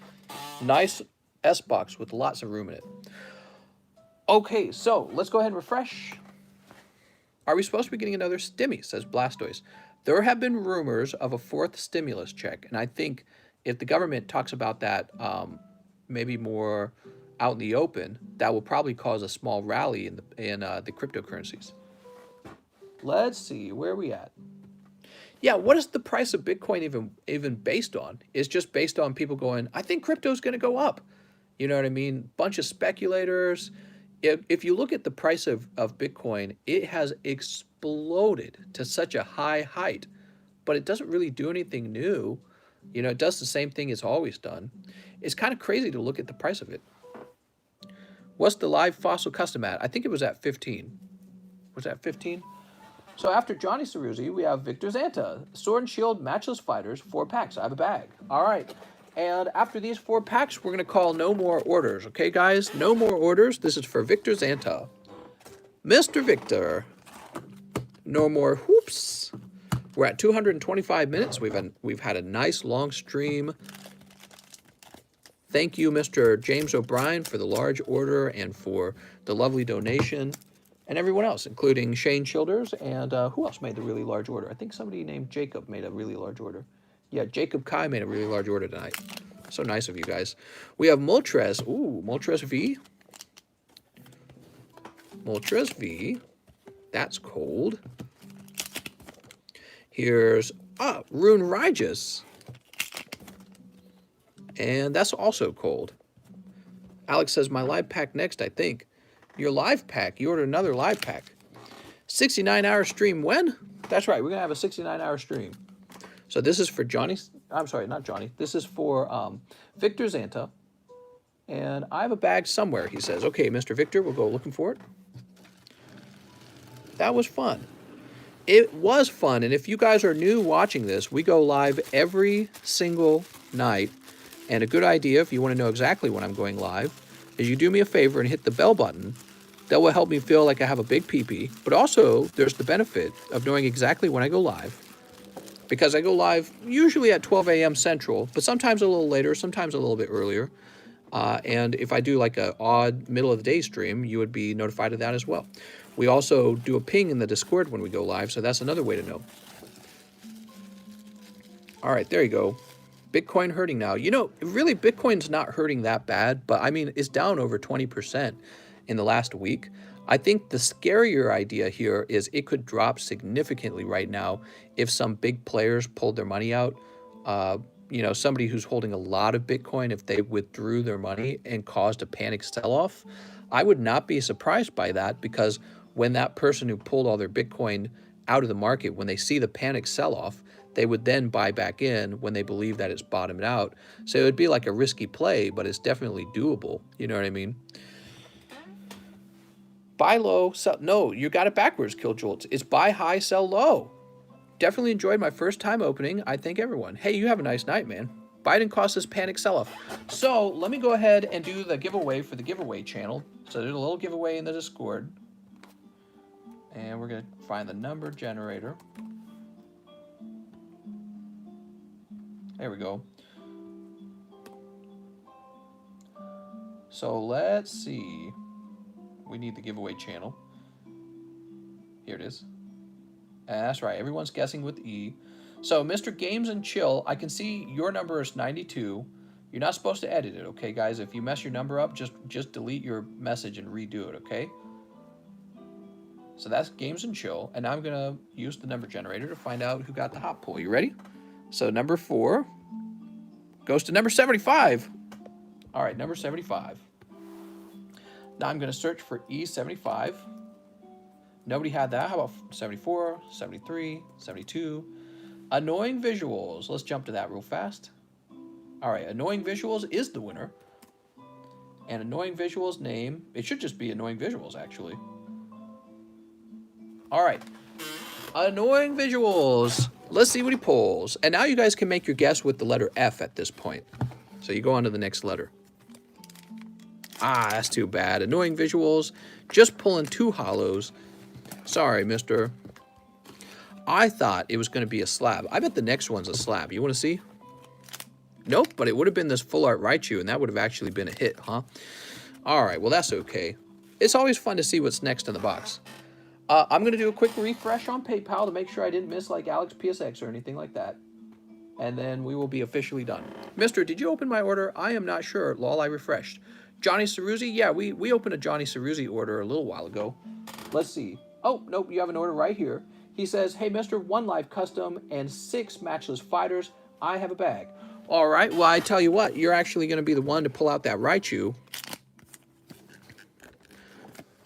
S box with lots of room in it. Okay, so let's go ahead and refresh. Are we supposed to be getting another stimmy, says Blastoise. There have been rumors of a 4th stimulus check, and I think if the government talks about that maybe more out in the open, that will probably cause a small rally in the cryptocurrencies. Let's see, where are we at? Yeah, what is the price of Bitcoin even based on? It's just based on people going, I think crypto's going to go up. You know what I mean? Bunch of speculators. If you look at the price of Bitcoin, it has exploded to such a high height, but it doesn't really do anything new. You know, it does the same thing it's always done. It's kind of crazy to look at the price of it. What's the live fossil custom at? I think it was at 15. Was that 15? So after Johnny Ceruzzi, we have Victor Zanta. Sword and Shield Matchless Fighters, 4 packs. I have a bag. All right. And after these 4 packs, we're going to call no more orders. Okay, guys? No more orders. This is for Victor Zanta. Mr. Victor. No more whoops. We're at 225 minutes. We've had a nice long stream. Thank you, Mr. James O'Brien, for the large order and for the lovely donation. And everyone else, including Shane Childers, and who else made the really large order? I think somebody named Jacob made a really large order. Yeah, Jacob Kai made a really large order tonight. So nice of you guys. We have Moltres. Ooh, Moltres V. Moltres V. That's cold. Here's Rune Rigis. And that's also cold. Alex says, my live pack next, I think. Your live pack. You ordered another live pack. 69-hour stream when? That's right. We're going to have a 69-hour stream. So this is for Johnny. I'm sorry, not Johnny. This is for Victor Zanta. And I have a bag somewhere, he says. Okay, Mr. Victor, we'll go looking for it. That was fun. It was fun. And if you guys are new watching this, we go live every single night. And a good idea, if you want to know exactly when I'm going live, is you do me a favor and hit the bell button. That will help me feel like I have a big pee-pee. But also, there's the benefit of knowing exactly when I go live. Because I go live usually at 12 a.m. Central, but sometimes a little later, sometimes a little bit earlier. And if I do like an odd middle-of-the-day stream, you would be notified of that as well. We also do a ping in the Discord when we go live, so that's another way to know. All right, there you go. Bitcoin hurting now. You know, really, Bitcoin's not hurting that bad, but I mean, it's down over 20% in the last week. I think the scarier idea here is it could drop significantly right now if some big players pulled their money out. You know, somebody who's holding a lot of Bitcoin, if they withdrew their money and caused a panic sell-off, I would not be surprised by that, because when that person who pulled all their Bitcoin out of the market, when they see the panic sell-off, they would then buy back in when they believe that it's bottomed out. So it would be like a risky play, but it's definitely doable. You know what I mean? Buy low, sell. No, you got it backwards, Killjolts. It's buy high, sell low. Definitely enjoyed my first time opening. I thank everyone. Hey, you have a nice night, man. Biden caused this panic sell-off. So let me go ahead and do the giveaway for the giveaway channel. So there's a little giveaway in the Discord. And we're going to find the number generator. There we go. So let's see. We need the giveaway channel. Here it is. That's right. Everyone's guessing with E. So Mr. Games and Chill, I can see your number is 92. You're not supposed to edit it, okay, guys? If you mess your number up, just delete your message and redo it, okay? So that's Games and Chill. And now I'm going to use the number generator to find out who got the hot pull. You ready? So number 4 goes to number 75. All right, number 75. Now I'm going to search for E75. Nobody had that. How about 74, 73, 72? Annoying Visuals. Let's jump to that real fast. All right, Annoying Visuals is the winner. And Annoying Visuals name, it should just be Annoying Visuals, actually. All right. Annoying Visuals. Let's see what he pulls. And now you guys can make your guess with the letter F at this point. So you go on to the next letter. Ah, that's too bad. Annoying Visuals. Just pulling 2 hollows. Sorry, mister. I thought it was going to be a slab. I bet the next one's a slab. You want to see? Nope, but it would have been this Full Art Raichu, and that would have actually been a hit, huh? All right, well, that's okay. It's always fun to see what's next in the box. I'm going to do a quick refresh on PayPal to make sure I didn't miss like Alex PSX or anything like that. And then we will be officially done. Mister, did you open my order? I am not sure. Lol, I refreshed. Johnny Ceruzzi? Yeah, we opened a Johnny Ceruzzi order a little while ago. Let's see. Oh, nope, you have an order right here. He says, hey, Mister, 1 live custom and 6 matchless fighters. I have a bag. All right, well, I tell you what, you're actually going to be the one to pull out that Raichu.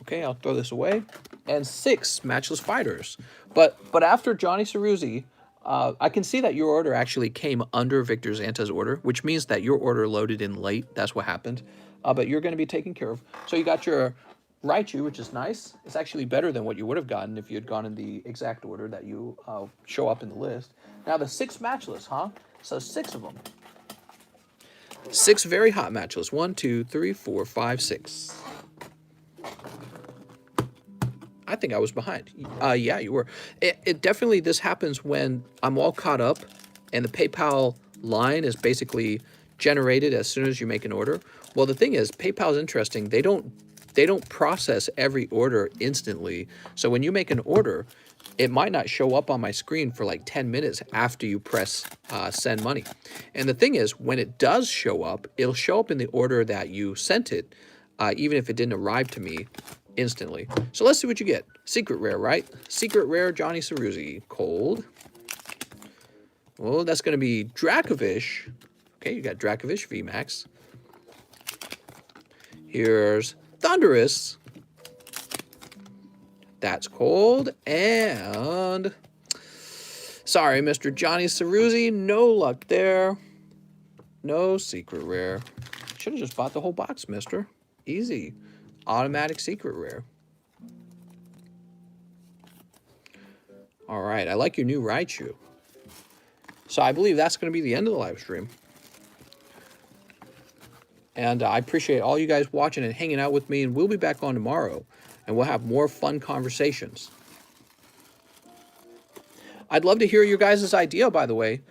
Okay, I'll throw this away. And 6 matchless fighters. But after Johnny Ceruzzi, I can see that your order actually came under Victor Zanta's order, which means that your order loaded in late. That's what happened. But you're going to be taken care of. So you got your Raichu, which is nice. It's actually better than what you would have gotten if you had gone in the exact order that you show up in the list. Now the 6 matchless, huh? So 6 of them. 6 very hot matchless. 1, 2, 3, 4, 5, 6. I think I was behind. Yeah, you were. It definitely, this happens when I'm all caught up and the PayPal line is basically generated as soon as you make an order. Well, the thing is, PayPal is interesting. They don't process every order instantly. So when you make an order, it might not show up on my screen for like 10 minutes after you press send money. And the thing is, when it does show up, it'll show up in the order that you sent it, even if it didn't arrive to me instantly. So let's see what you get. Secret rare, right? Secret rare Johnny Ceruzzi. Cold. Well, that's going to be Dracovish. Okay, you got Dracovish Vmax. Here's Thunderous. That's cold. And sorry, Mr. Johnny Ceruzzi, no luck there. No secret rare. Should have just bought the whole box, mister. Easy. Automatic secret rare. All right, I like your new Raichu. So I believe that's going to be the end of the live stream. And I appreciate all you guys watching and hanging out with me. And we'll be back on tomorrow. And we'll have more fun conversations. I'd love to hear your guys' idea, by the way.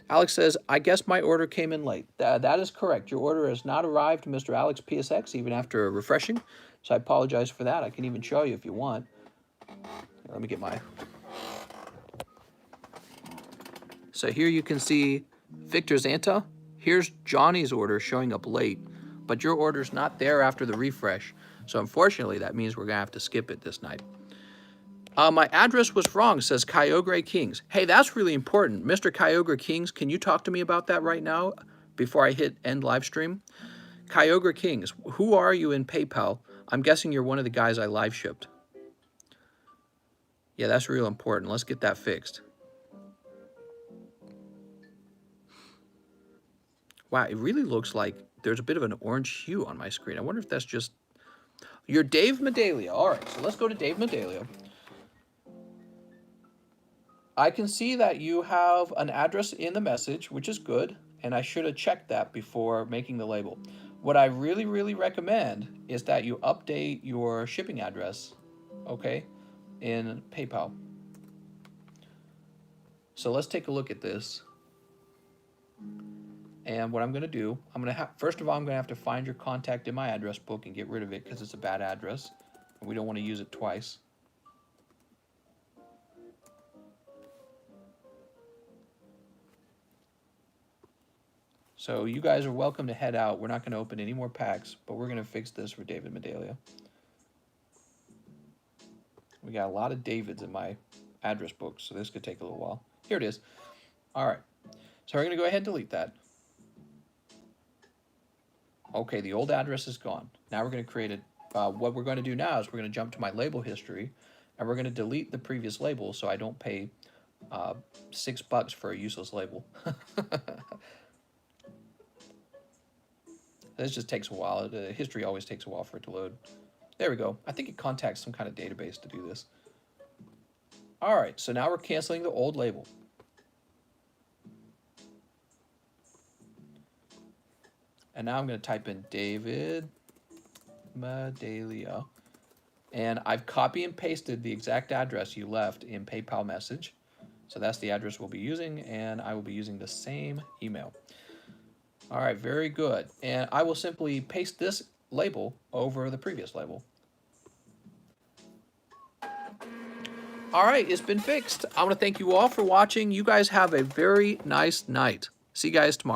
Alex says, I guess my order came in late. That is correct. Your order has not arrived to Mr. Alex PSX, even after refreshing. So I apologize for that. I can even show you if you want. Let me get my... So here you can see Victor Zanta. Here's Johnny's order showing up late, but your order's not there after the refresh. So unfortunately, that means we're going to have to skip it this night. My address was wrong, says Kyogre Kings. Hey, that's really important. Mr. Kyogre Kings, can you talk to me about that right now before I hit end live stream? Kyogre Kings, who are you in PayPal? I'm guessing you're one of the guys I live shipped. Yeah, that's real important. Let's get that fixed. Wow, it really looks like there's a bit of an orange hue on my screen. I wonder if that's just... You're Dave Medalia. All right, so let's go to Dave Medalia. I can see that you have an address in the message, which is good, and I should have checked that before making the label. What I really, really recommend is that you update your shipping address, okay, in PayPal. So let's take a look at this. And what I'm going to do, first of all, I'm going to have to find your contact in my address book and get rid of it because it's a bad address. And we don't want to use it twice. So you guys are welcome to head out. We're not going to open any more packs, but we're going to fix this for David Medalia. We got a lot of Davids in my address book, so this could take a little while. Here it is. All right. So we're going to go ahead and delete that. Okay, the old address is gone. Now we're going to create it. What we're going to do now is we're going to jump to my label history, and we're going to delete the previous label so I don't pay $6 for a useless label. This just takes a while. The history always takes a while for it to load. There we go. I think it contacts some kind of database to do this. All right, so now we're canceling the old label. And now I'm going to type in David Medalia. And I've copy and pasted the exact address you left in PayPal message. So that's the address we'll be using, and I will be using the same email. All right, very good. And I will simply paste this label over the previous label. All right, it's been fixed. I want to thank you all for watching. You guys have a very nice night. See you guys tomorrow.